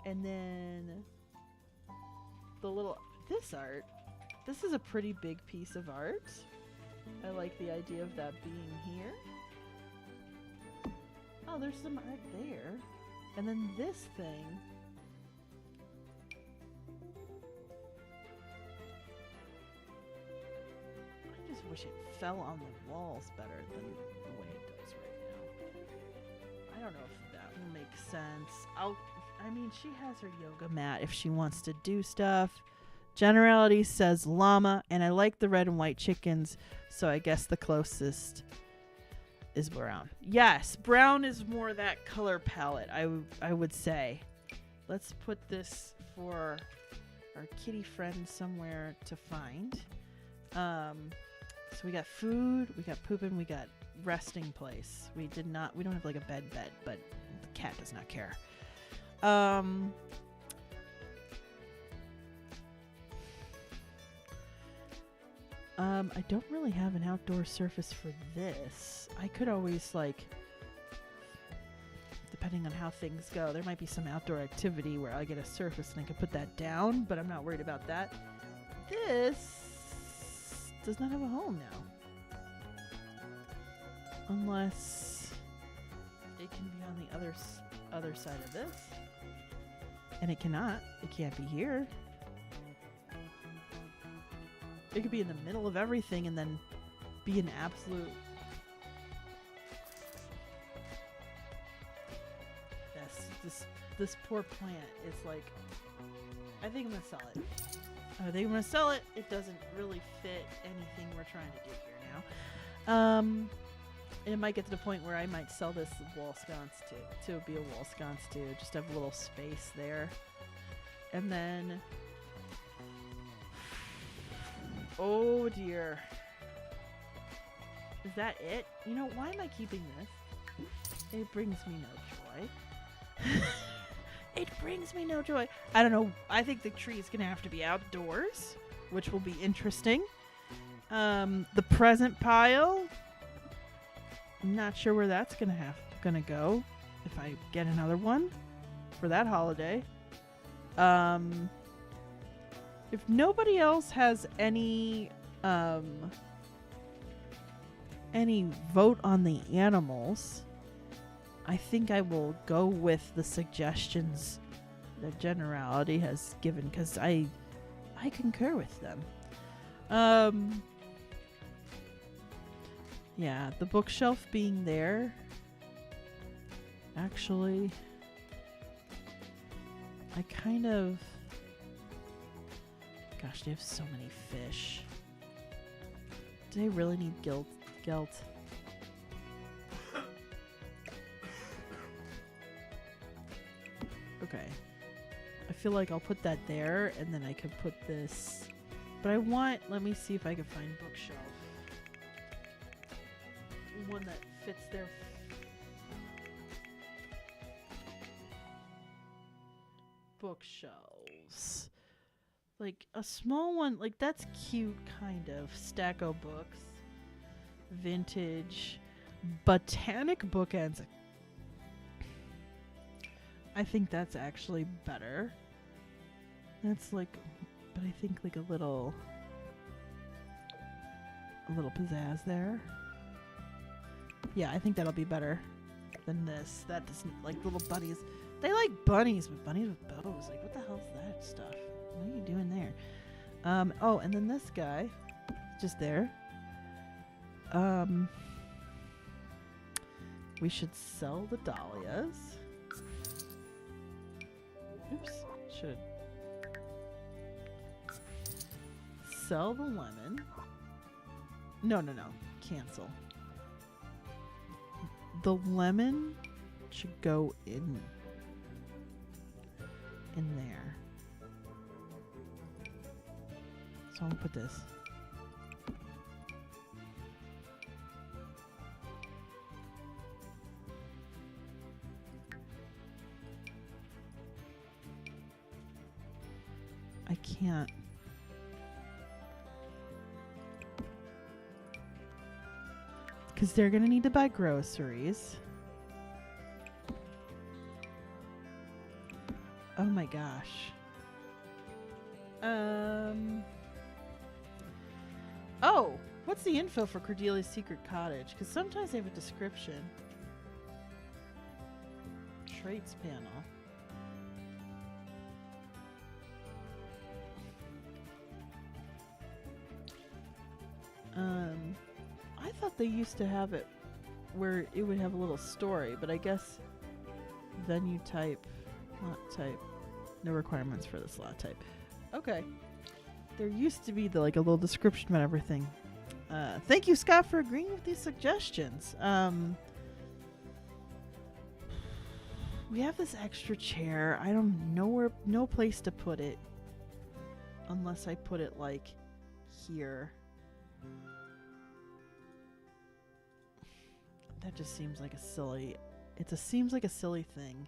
Speaker 1: And then the little... This art. This is a pretty big piece of art. I like the idea of that being here. Oh, there's some art there. And then this thing. I just wish it fell on the walls better than the way it does right now. I don't know if that will make sense. I mean, she has her yoga mat if she wants to do stuff. Generality says llama, and I like the red and white chickens, so I guess the closest is brown. Yes, brown is more that color palette, I would say. Let's put this for our kitty friend somewhere to find. So we got food, we got pooping, we got resting place. We don't have like a bed, but the cat does not care. I don't really have an outdoor surface for this. I could always, like, depending on how things go, there might be some outdoor activity where I get a surface and I could put that down, but I'm not worried about that. This does not have a home now. Unless it can be on the other side of this. And it cannot. It can't be here. It could be in the middle of everything and then be an absolute... Yes, this poor plant is like... I think I'm going to sell it. I think I'm going to sell it. It doesn't really fit anything we're trying to do here now. And it might get to the point where I might sell this wall sconce to be a wall sconce too. Just have a little space there. And then... Oh dear. Is that it? You know, why am I keeping this? It brings me no joy. It brings me no joy. I don't know. I think the tree is going to have to be outdoors, which will be interesting. The present pile. I'm not sure where that's gonna go if I get another one for that holiday. If nobody else has any vote on the animals, I think I will go with the suggestions that Generality has given, because I concur with them. Yeah, the bookshelf being there, actually, I kind of... Gosh, they have so many fish. Do they really need gelt? Okay. I feel like I'll put that there, and then I could put this... But let me see if I can find bookshelf. One that fits their... bookshelves. Like a small one, like that's cute, kind of. Stack of books. Vintage. Botanic bookends. I think that's actually better. That's like, but I think like a little pizzazz there. Yeah, I think that'll be better than this. That doesn't, like little bunnies. They like bunnies, but bunnies with bows. Like, what the hell's that stuff? What are you doing there? Oh, and then this guy, just there. We should sell the dahlias. Oops, should sell the lemon. No, cancel. The lemon should go in there. So I'll put this. I can't. Because they're going to need to buy groceries. Oh my gosh. Oh, what's the info for Cordelia's Secret Cottage? Because sometimes they have a description. traits panel. I thought they used to have it where it would have a little story, but I guess venue type, lot type, no requirements for the slot type. Okay. There used to be a little description about everything. Thank you, Scott, for agreeing with these suggestions. We have this extra chair. I don't know no place to put it. Unless I put it here. That just seems like a silly. Seems like a silly thing.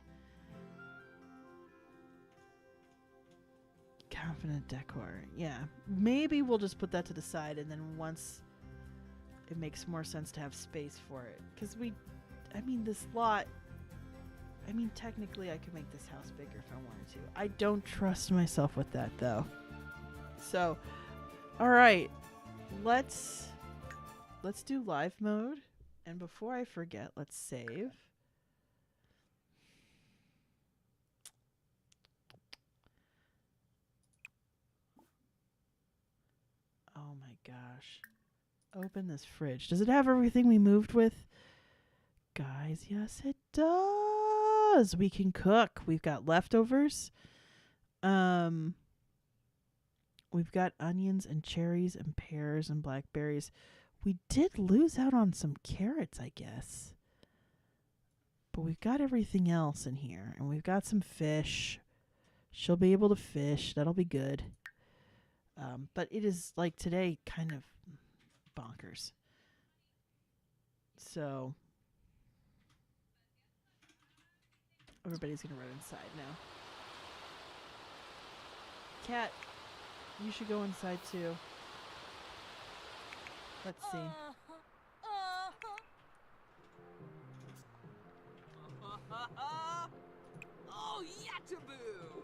Speaker 1: Confident decor. Yeah. Maybe we'll just put that to the side, and then once it makes more sense to have space for it. Because this lot. Technically I could make this house bigger if I wanted to. I don't trust myself with that, though. So, alright. Let's do live mode. And before I forget, let's save. Oh my gosh. Open this fridge. Does it have everything we moved with? Guys, yes it does. We can cook. We've got leftovers. We've got onions and cherries and pears and blackberries. We did lose out on some carrots, I guess. But we've got everything else in here. And we've got some fish. She'll be able to fish. That'll be good. But it is, today, kind of bonkers. So, everybody's going to run inside now. Cat, you should go inside, too. Let's see.
Speaker 3: Oh, yataboo!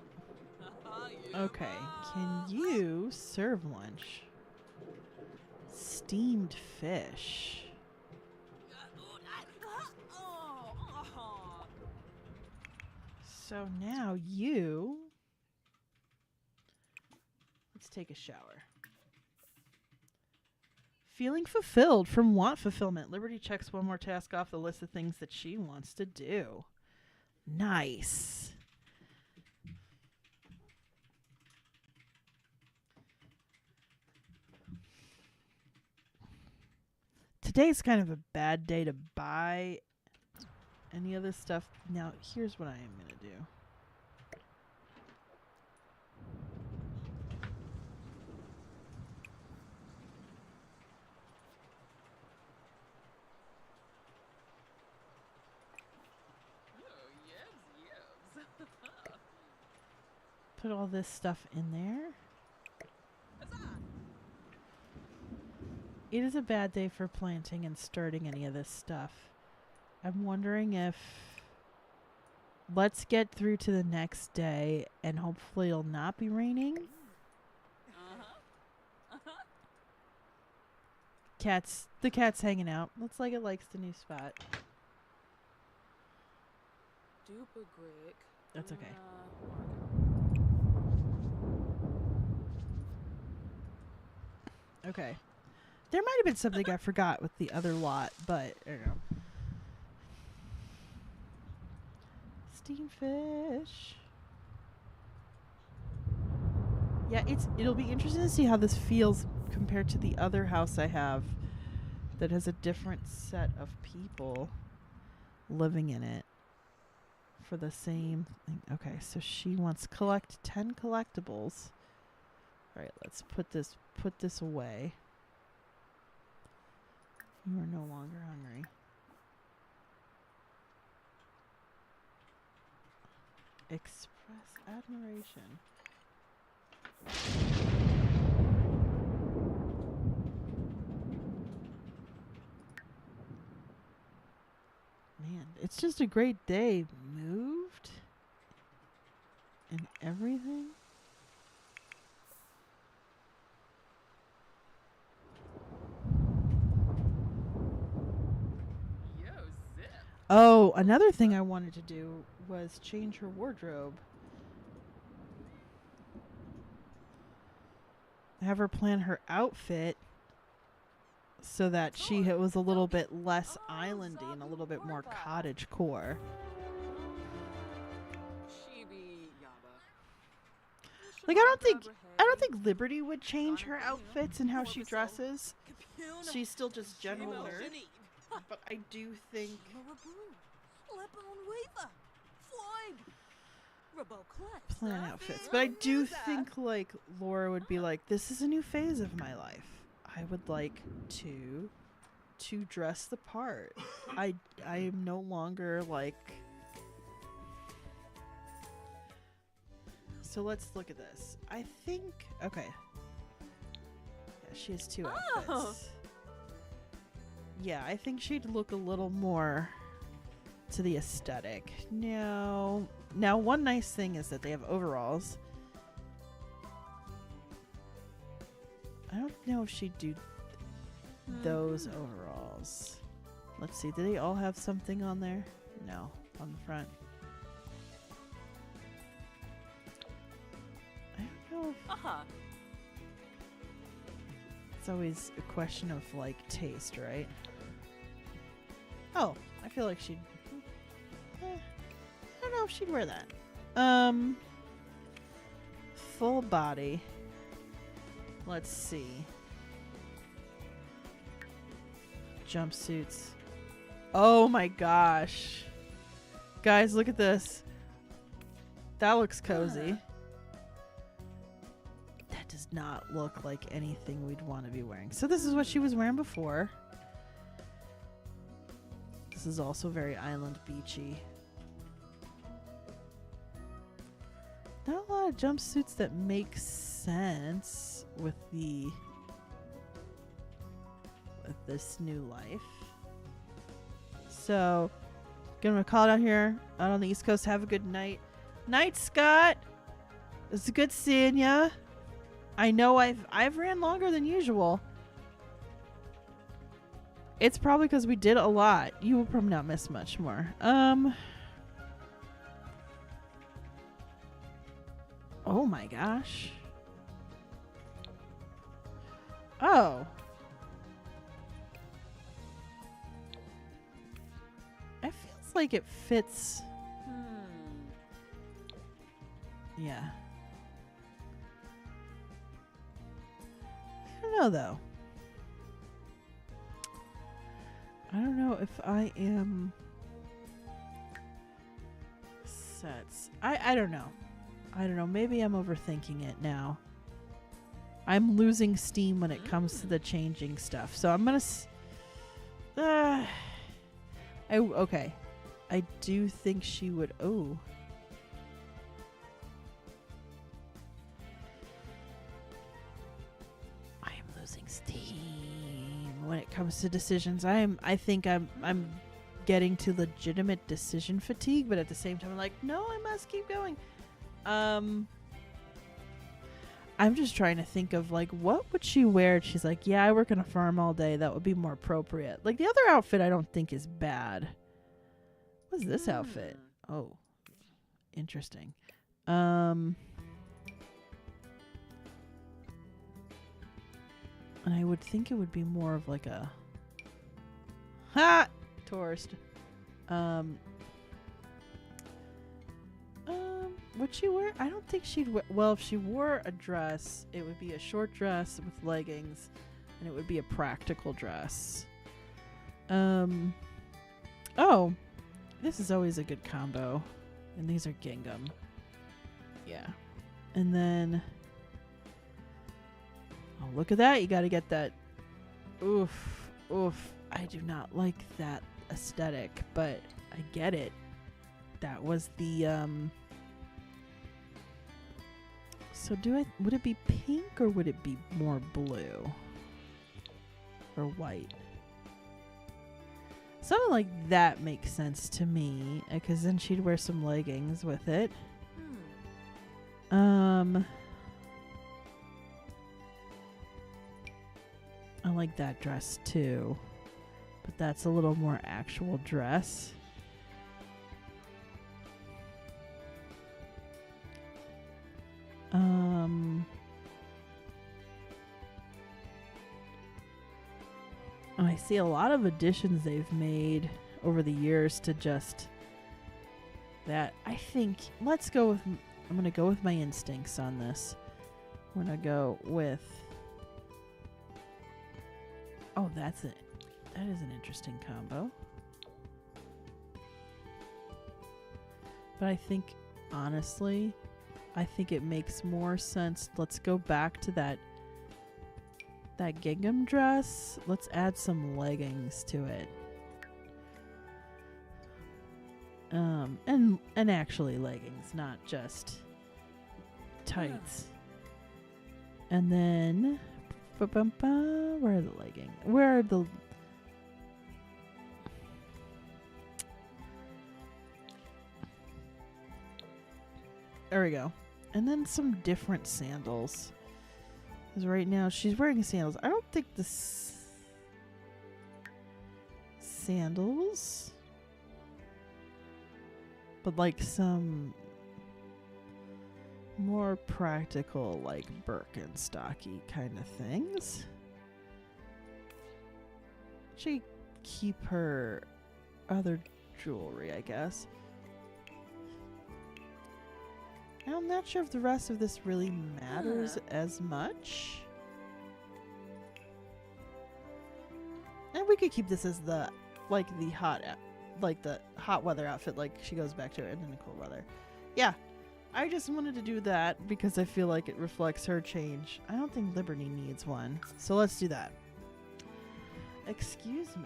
Speaker 1: Okay, can you serve lunch? Steamed fish. So now let's take a shower. Feeling fulfilled from want fulfillment. Liberty checks one more task off the list of things that she wants to do. Nice. Today's kind of a bad day to buy any of this stuff. Now, here's what I am going to do. Put all this stuff in there. It is a bad day for planting and starting any of this stuff. I'm wondering if... Let's get through to the next day, and hopefully it'll not be raining. The cat's hanging out. Looks like it likes the new spot. That's okay. Okay. There might have been something I forgot with the other lot, but I don't know. Steamed fish. Yeah, it'll be interesting to see how this feels compared to the other house I have that has a different set of people living in it for the same thing. Okay, so she wants collect 10 collectibles. All right, let's put this away. You are no longer hungry. Express admiration. Man, it's just a great day. Moved and everything. Oh, another thing I wanted to do was change her wardrobe. Have her plan her outfit so that she was a little bit less islandy and a little bit more cottage core.
Speaker 3: Chibi Yaba.
Speaker 1: Like I don't think Liberty would change her outfits and how she dresses. She's still just general nerd. But I do think plan outfits. But I do think like Laura would be like, this is a new phase of my life. I would like to dress the part. I am no longer like. So let's look at this. I think okay. Yeah, she has two outfits. Yeah, I think she'd look a little more to the aesthetic. Now, one nice thing is that they have overalls. I don't know if she'd do those overalls. Let's see. Do they all have something on there? No, on the front. I don't know if it's always a question of like taste, right? Oh, I feel like she'd. I don't know if she'd wear that. Full body. Let's see. Jumpsuits. Oh my gosh. Guys, look at this. That looks cozy. That does not look like anything we'd want to be wearing. So this is what she was wearing before. This is also very island beachy. Not a lot of jumpsuits that make sense with this new life. So, gonna call it out here out on the East Coast. Have a good night. Night, Scott. It's good seeing ya. I know I've ran longer than usual. It's probably because we did a lot. You will probably not miss much more. Oh my gosh. Oh. It feels like it fits. Yeah. I don't know though. I don't know if I am sets. I don't know. I don't know. Maybe I'm overthinking it now. I'm losing steam when it comes to the changing stuff. So I'm going to okay. I do think she would I am losing steam when it comes to decisions. I think I'm getting to legitimate decision fatigue, but at the same time I'm like, no, I must keep going. I'm just trying to think of like, what would she wear? She's like, yeah, I work on a farm all day. That would be more appropriate. Like the other outfit I don't think is bad. What's this outfit? Oh, interesting. And I would think it would be more of like a tourist. Would she wear? I don't think she'd wear. Well, if she wore a dress, it would be a short dress with leggings, and it would be a practical dress. Oh, this is always a good combo, and these are gingham. Yeah, and then. Oh, look at that! You got to get that. Oof. I do not like that aesthetic, but I get it. That was the So would it be pink or would it be more blue or white? Something like that makes sense to me, because then she'd wear some leggings with it. I like that dress too, but that's a little more actual dress. see a lot of additions they've made over the years to just that. I think let's go with. I'm gonna go with my instincts on this. We're gonna go with. Oh, that's it. That is an interesting combo. But I think, honestly, I think it makes more sense. Let's go back to that gingham dress. Let's add some leggings to it. And actually leggings, not just tights. And then where are the leggings? Where are the There we go. And then some different sandals. Because right now she's wearing sandals. I don't think the sandals, but like some more practical, like Birkenstocky kind of things. She keep her other jewelry, I guess. I'm not sure if the rest of this really matters as much. And we could keep this as the hot weather outfit, like she goes back to it, and then the cool weather. Yeah, I just wanted to do that because I feel like it reflects her change. I don't think Liberty needs one, so let's do that. Excuse me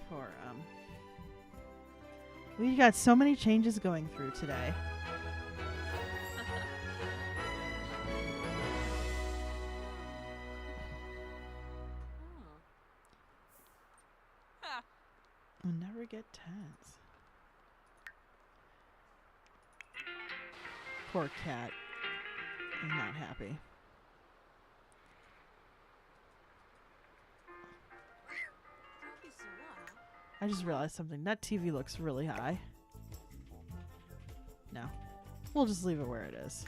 Speaker 1: for we got so many changes going through today. We'll never get tense. Poor cat. I'm not happy. I just realized something. That TV looks really high. No. We'll just leave it where it is.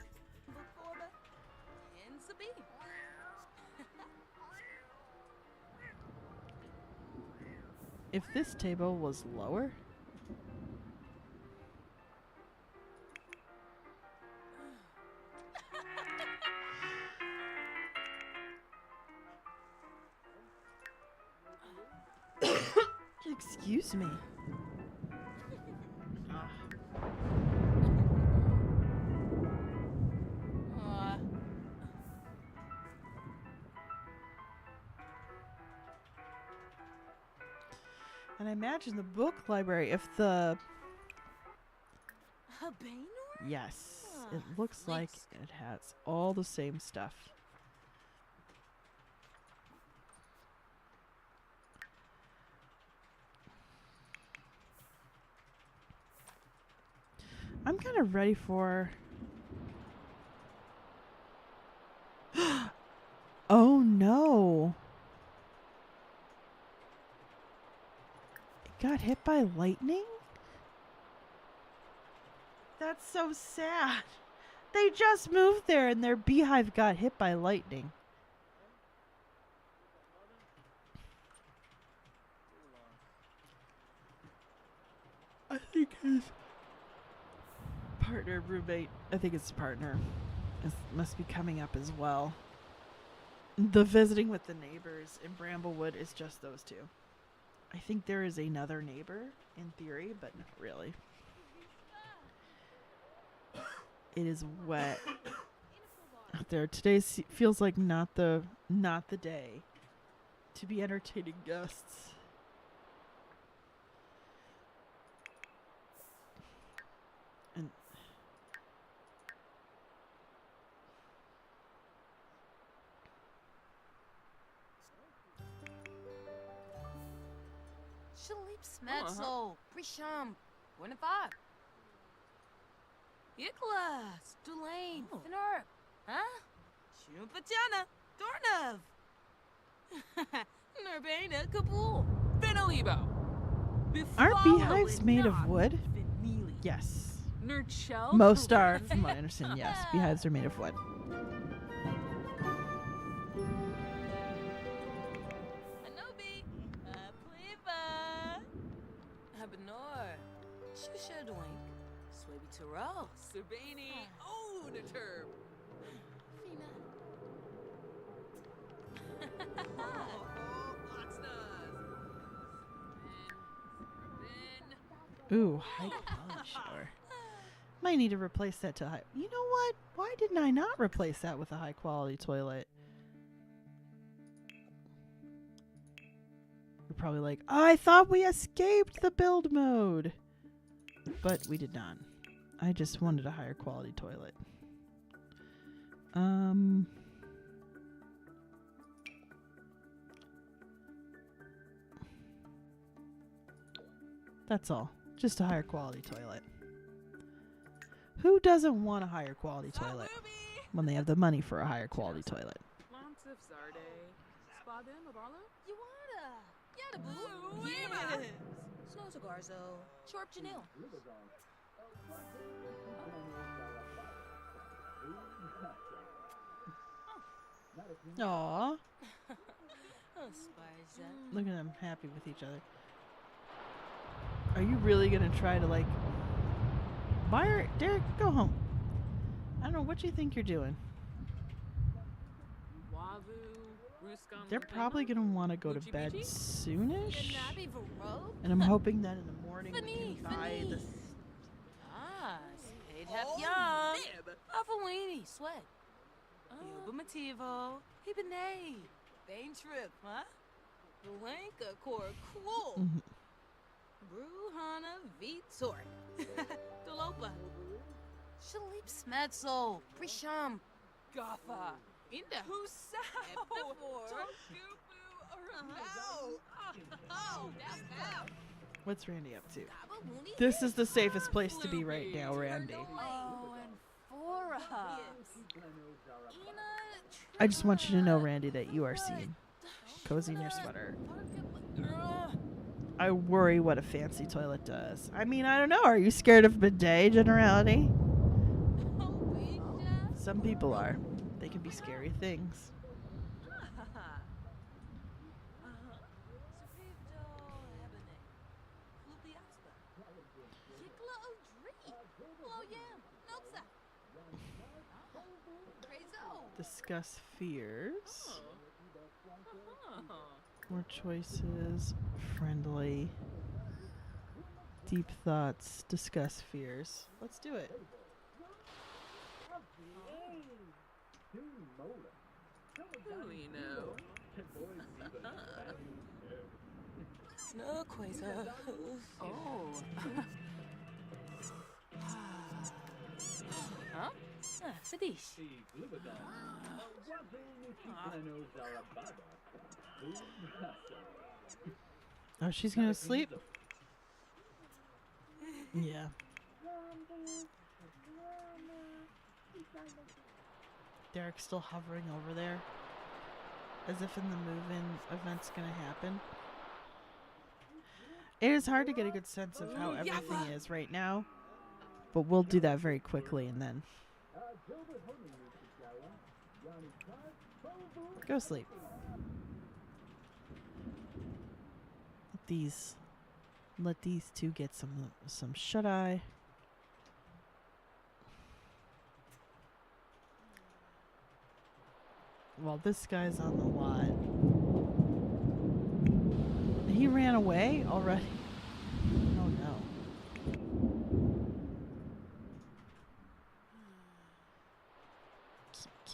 Speaker 1: If this table was lower... Excuse me. And I imagine the book library, if the... Yes, it looks like it has all the same stuff. I'm kind of ready for... Oh no! It got hit by lightning? That's so sad. They just moved there and their beehive got hit by lightning. I think his partner, roommate, I think his partner must be coming up as well. The visiting with the neighbors in Bramblewood is just those two. I think there is another neighbor in theory, but not really. It is wet out there. Today feels like not the day to be entertaining guests. And
Speaker 2: Shalip Smetzel, Prisham, 25. Yiklas, Dulaine, Finner, huh? Shumpatana, Dornov. Nurbana, Kabul,
Speaker 3: Benalibo.
Speaker 1: aren't beehives made of wood? Yes.
Speaker 3: Nurchel.
Speaker 1: Most are, from what I understand, yes. Beehives are made of wood.
Speaker 2: Anobi, Fenor. Shusha Dwayne. Swaby Turo.
Speaker 3: Sabini. Oh, the term.
Speaker 2: Fina.
Speaker 1: Ooh, high quality shower. Might need to replace that to high. You know what? Why didn't I not replace that with a high quality toilet? You're probably like, oh, I thought we escaped the build mode. But we did not. I just wanted a higher quality toilet. That's all. Just a higher quality toilet. Who doesn't want a higher quality toilet when they have the money for a higher quality toilet?
Speaker 3: Lantif Zarde. Spadin Abalo?
Speaker 2: Yuana. Yadaboo.
Speaker 3: Ooh,
Speaker 2: Yes. Snow Garzo. Chorp Janil.
Speaker 1: Aww.
Speaker 2: Oh, Sparza.
Speaker 1: Look at them happy with each other. Are you really gonna try to like Derek, go home. I don't know what you think you're doing.
Speaker 3: Wavu. Ruskan.
Speaker 1: They're probably gonna want to go to bed soonish.
Speaker 2: Yanabi Vero.
Speaker 1: And I'm hoping that in the morning we
Speaker 2: Fini.
Speaker 1: can buy the
Speaker 2: Ah, Spade Hep Yum. Avawini. Sweat. Yuba Mativo. Hibine. Bane Trip, huh? Blanca Core Cool.
Speaker 1: Mhm.
Speaker 2: Bruhana Vitor. Dolopa. Shalip Smetzel. Prisham. Gotha. Inda.
Speaker 3: Husao.
Speaker 2: Epnivore.
Speaker 3: Tokubu Arabao. Oh, that's now.
Speaker 1: What's Randy up to?
Speaker 2: Gabawuni.
Speaker 1: This is the safest place to be right now, Randy.
Speaker 2: Oh, and Fora.
Speaker 1: I just want you to know, Randy, that you are seen. Cozy in your sweater. I worry what a fancy toilet does. I mean, I don't know. Are you scared of bidet generality? Some people are. They can be scary things. Discuss fears. More choices. Friendly. Deep thoughts. Discuss fears. Let's do it.
Speaker 3: Julino.
Speaker 2: No Quasar.
Speaker 3: Oh.
Speaker 2: Huh? Ah, Sadish.
Speaker 1: Oh, she's gonna sleep? Yeah. Derek's still hovering over there. As if in the move-in event's gonna happen. It is hard to get a good sense of how everything is right now. But we'll do that very quickly and then go sleep. Let these two get some shut eye. While this guy's on the lot. He ran away already. Oh no.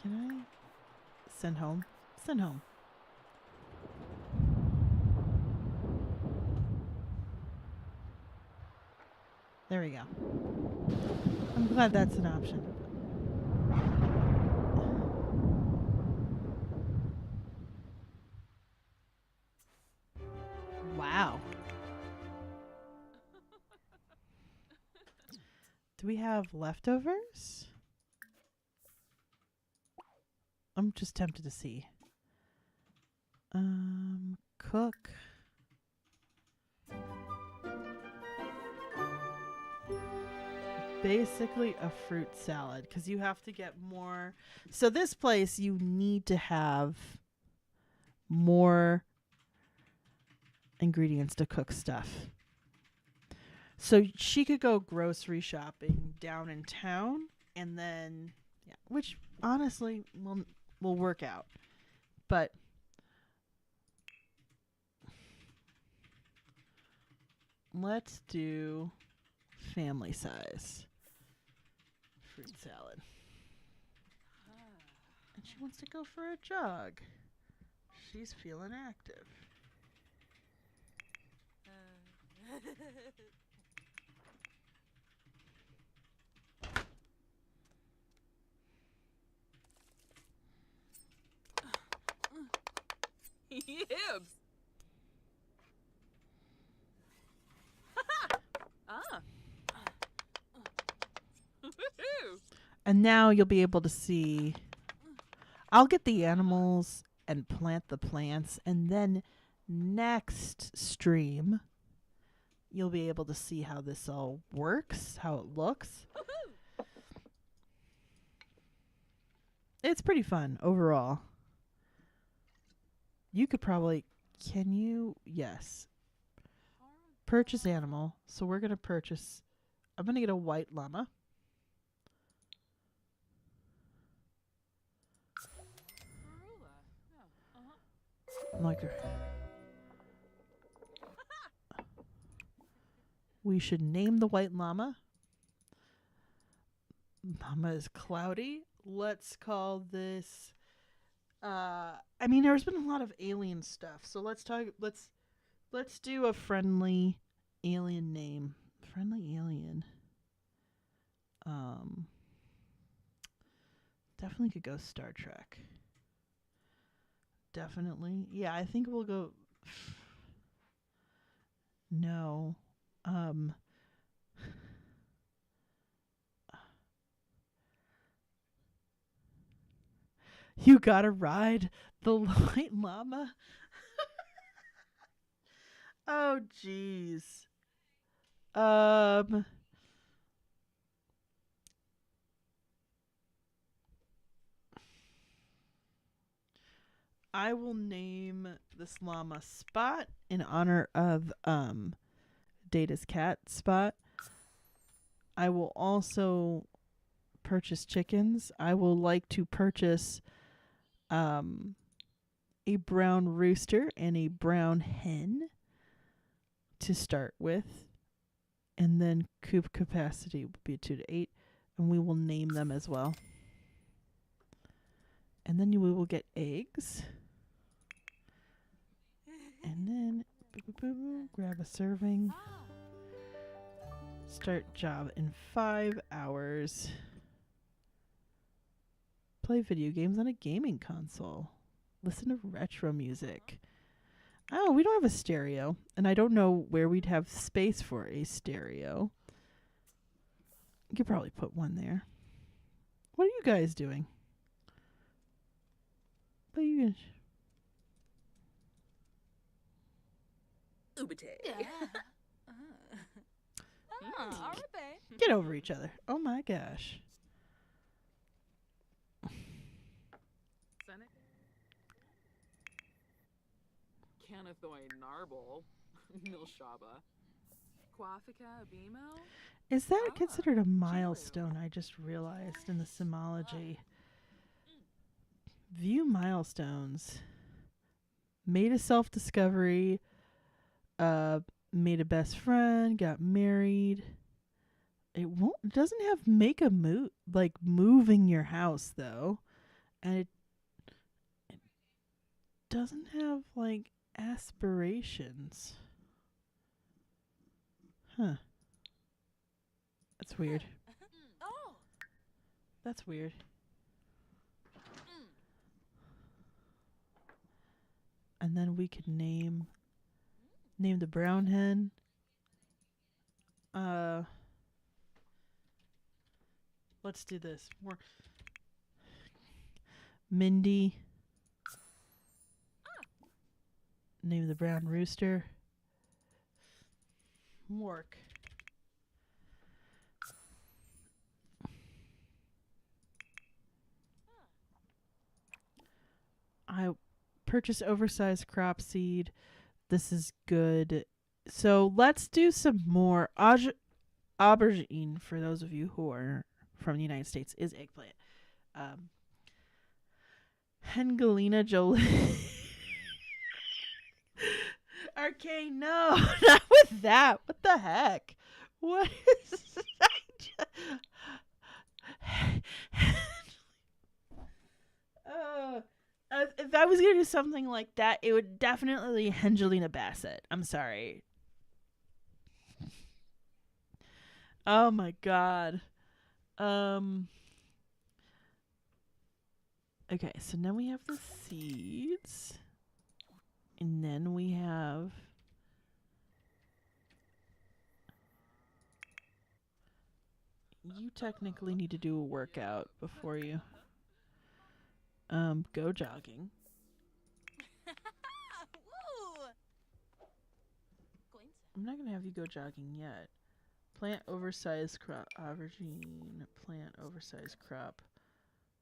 Speaker 1: Can I send home? Send home. There we go. I'm glad that's an option. Wow. Do we have leftovers? I'm just tempted to see. Cook. Basically a fruit salad because you have to get more. So this place you need to have more ingredients to cook stuff. So she could go grocery shopping down in town, and then which honestly will work out. But let's do family size fruit salad. And she wants to go for a jog. She's feeling active.
Speaker 3: Yibs. Ah. Woohoo.
Speaker 1: And now you'll be able to see. I'll get the animals and plant the plants, and then next stream, you'll be able to see how this all works, how it looks.
Speaker 3: Woohoo.
Speaker 1: It's pretty fun overall. You could probably, can you? Yes. Purchase animal. So we're going to purchase, I'm going to get a white llama.
Speaker 3: Marula. Yeah. Uh-huh.
Speaker 1: Like we should name the white llama. Llama is cloudy. Let's call this I mean there's been a lot of alien stuff. So let's do a friendly alien name. Friendly alien. Definitely could go Star Trek. Definitely. Yeah, I think we'll go no. You gotta ride the white llama. Oh jeez. I will name this llama Spot in honor of Data's cat Spot. I will also purchase chickens. I will like to purchase a brown rooster and a brown hen to start with. And then coop capacity will be 2 to 8. And we will name them as well. And then we will get eggs. And then grab a serving. Start job in 5 hours. Play video games on a gaming console. Listen to retro music. Oh, we don't have a stereo. And I don't know where we'd have space for a stereo. You could probably put one there. What are you guys doing? What are you guys?
Speaker 3: Ubate.
Speaker 2: Yeah. Ah, Arabe.
Speaker 1: Get over each other. Oh my gosh.
Speaker 3: Senate. Canathoi Narble. Milshaba. Quafika Abimo.
Speaker 1: Is that
Speaker 3: Ah,
Speaker 1: considered a milestone? I just realized in the Simology. View milestones. Made a self-discovery. Made a best friend. Got married. It doesn't have make a move, like moving your house though. And it doesn't have like aspirations. Huh. That's weird.
Speaker 2: Oh.
Speaker 1: That's weird. And then we could name the brown hen. Let's do this. More Mindy. Name the brown rooster. Mork. I purchased oversized crop seed. This is good So let's do some more. Aubergine, for those of you who are from the United States, is eggplant. Angelina Jolie. Arcane, no, not with that. What the heck? What is if I was gonna do something like that, it would definitely be Angelina Bassett. I'm sorry. Oh my god. Okay, so now we have the seeds. And then we have you technically need to do a workout before you go jogging.
Speaker 2: Woo!
Speaker 1: I'm not gonna have you go jogging yet. Plant oversized crop, aubergine, plant oversized crop,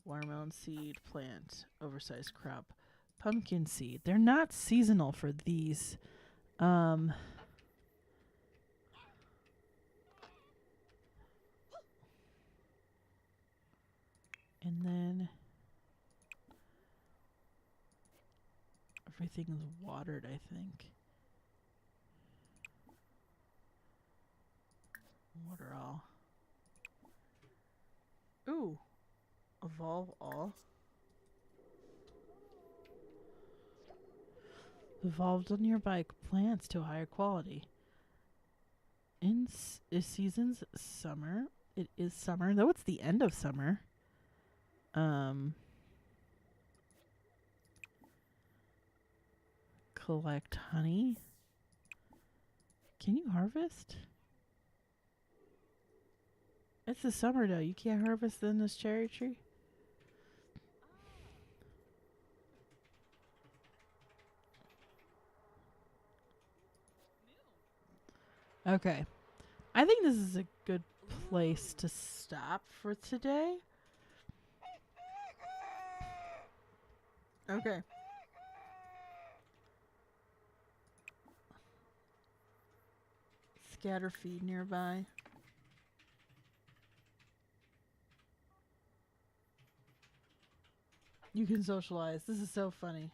Speaker 1: watermelon seed, plant oversized crop, pumpkin seed. They're not seasonal for these. And then everything is watered, I think. Water all. Ooh. Evolve all. Evolved on nearby plants to a higher quality. In seasons summer. It is summer, though it's the end of summer. Collect honey. Can you harvest? It's the summer though. You can't harvest in this cherry tree. Okay. I think this is a good place to stop for today. Okay. Scatter feed nearby. You can socialize. This is so funny.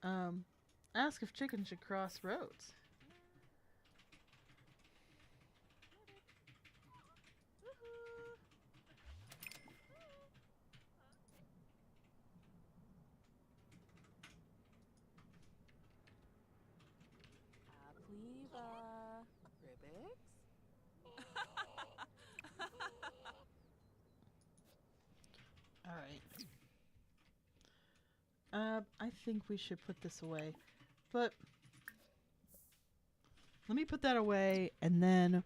Speaker 1: Ask if chickens should cross roads.
Speaker 2: Apliva.
Speaker 3: Ribbix?
Speaker 1: All right. I think we should put this away. But let me put that away, and then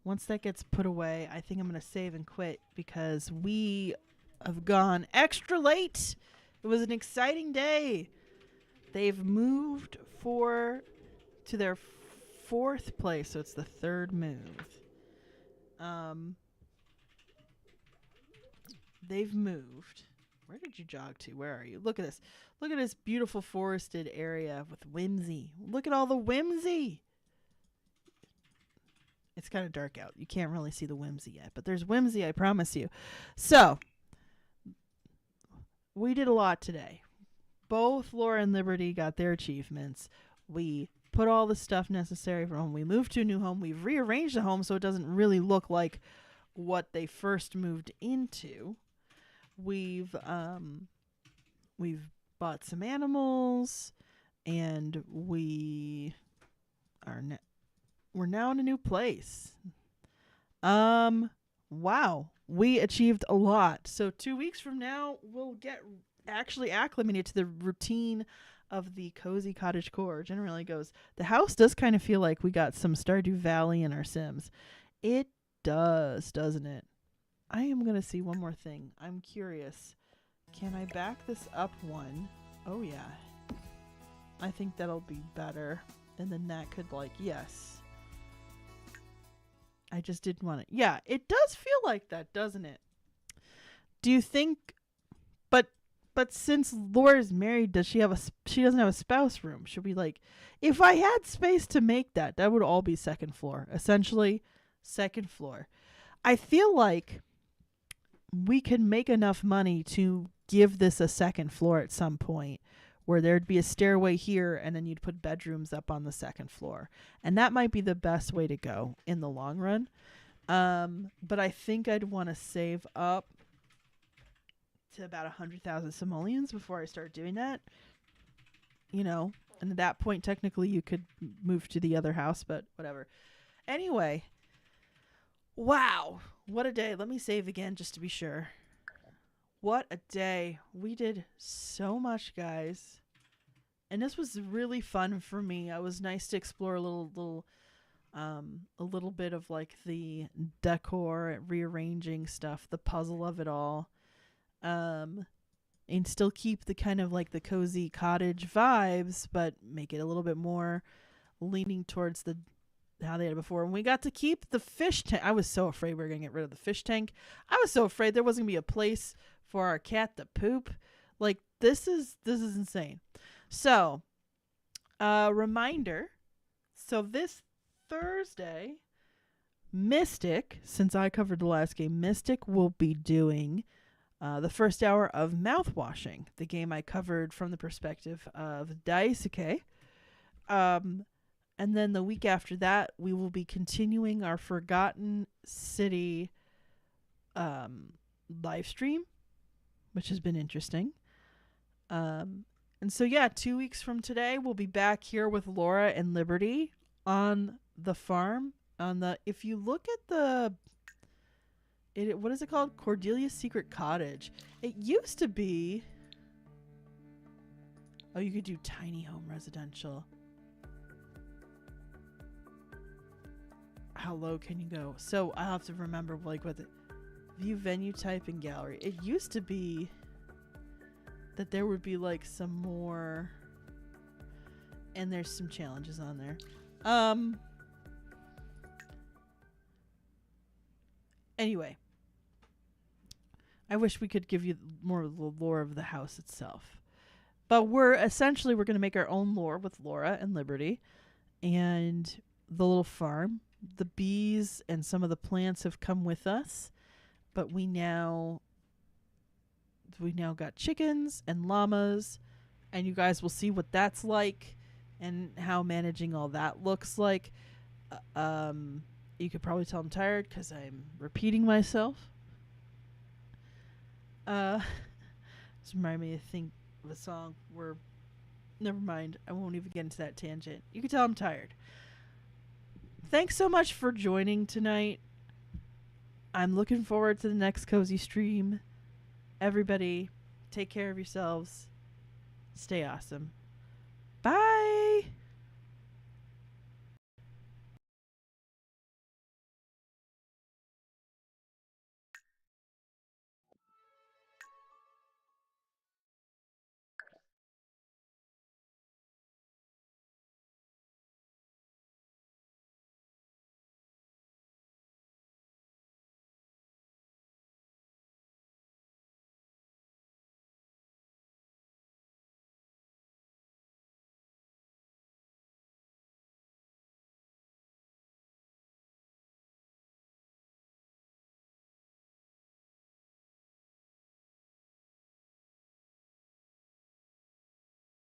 Speaker 1: once that gets put away, I think I'm going to save and quit because we have gone extra late. It was an exciting day. They've moved to their fourth place, so it's the third move. They've moved. Where did you jog to? Where are you? Look at this. Look at this beautiful forested area with whimsy. Look at all the whimsy. It's kind of dark out. You can't really see the whimsy yet, but there's whimsy, I promise you. So, we did a lot today. Both Laura and Liberty got their achievements. We put all the stuff necessary for home. We moved to a new home. We've rearranged the home so it doesn't really look like what they first moved into. We've bought some animals, and we're now in a new place. Wow, we achieved a lot. So 2 weeks from now, we'll get actually acclimated to the routine of the cozy cottage core. Generally goes. The house does kind of feel like we got some Stardew Valley in our Sims. It does, doesn't it? I am going to see one more thing. I'm curious. Can I back this up one? Oh, yeah. I think that'll be better. And then that could, yes. I just didn't want it. Yeah, it does feel like that, doesn't it? Do you think... But But since Laura's married, does she have she doesn't have a spouse room? Should we like, if I had space to make that, that would all be second floor. Essentially, second floor. I feel like we could make enough money to give this a second floor at some point, where there'd be a stairway here and then you'd put bedrooms up on the second floor. And that might be the best way to go in the long run. But I think I'd want to save up to about 100,000 simoleons before I start doing that. You know, and at that point, technically, you could move to the other house, but whatever. Anyway, wow, what a day. Let me save again just to be sure. What a day. We did so much, guys. And this was really fun for me. It was nice to explore a little bit of like the decor, rearranging stuff, the puzzle of it all. And still keep the kind of like the cozy cottage vibes, but make it a little bit more leaning towards the how they had it before. And we got to keep the fish tank. I was so afraid we were gonna get rid of the fish tank. I was so afraid there wasn't gonna be a place for our cat to poop. Like this is insane. So, reminder. So this Thursday, Mystic, since I covered the last game, Mystic will be doing the first hour of Mouthwashing, the game I covered from the perspective of Daisuke. And then the week after that, we will be continuing our Forgotten City live stream, which has been interesting. And so, yeah, 2 weeks from today, we'll be back here with Laura and Liberty on the farm. If you look at what is it called? Cordelia's Secret Cottage. It used to be... Oh, you could do tiny home residential. How low can you go? So I'll have to remember like what the view, venue type, and gallery. It used to be that there would be like some more, and there's some challenges on there. Anyway, I wish we could give you more of the lore of the house itself. But we're going to make our own lore with Laura and Liberty and the little farm. The bees and some of the plants have come with us, but we now got chickens and llamas, and you guys will see what that's like and how managing all that looks like. You could probably tell I'm tired because I'm repeating myself. This reminded me to think of a song where, never mind, I won't even get into that tangent. You can tell I'm tired. Thanks so much for joining tonight. I'm looking forward to the next cozy stream. Everybody, take care of yourselves. Stay awesome. Bye.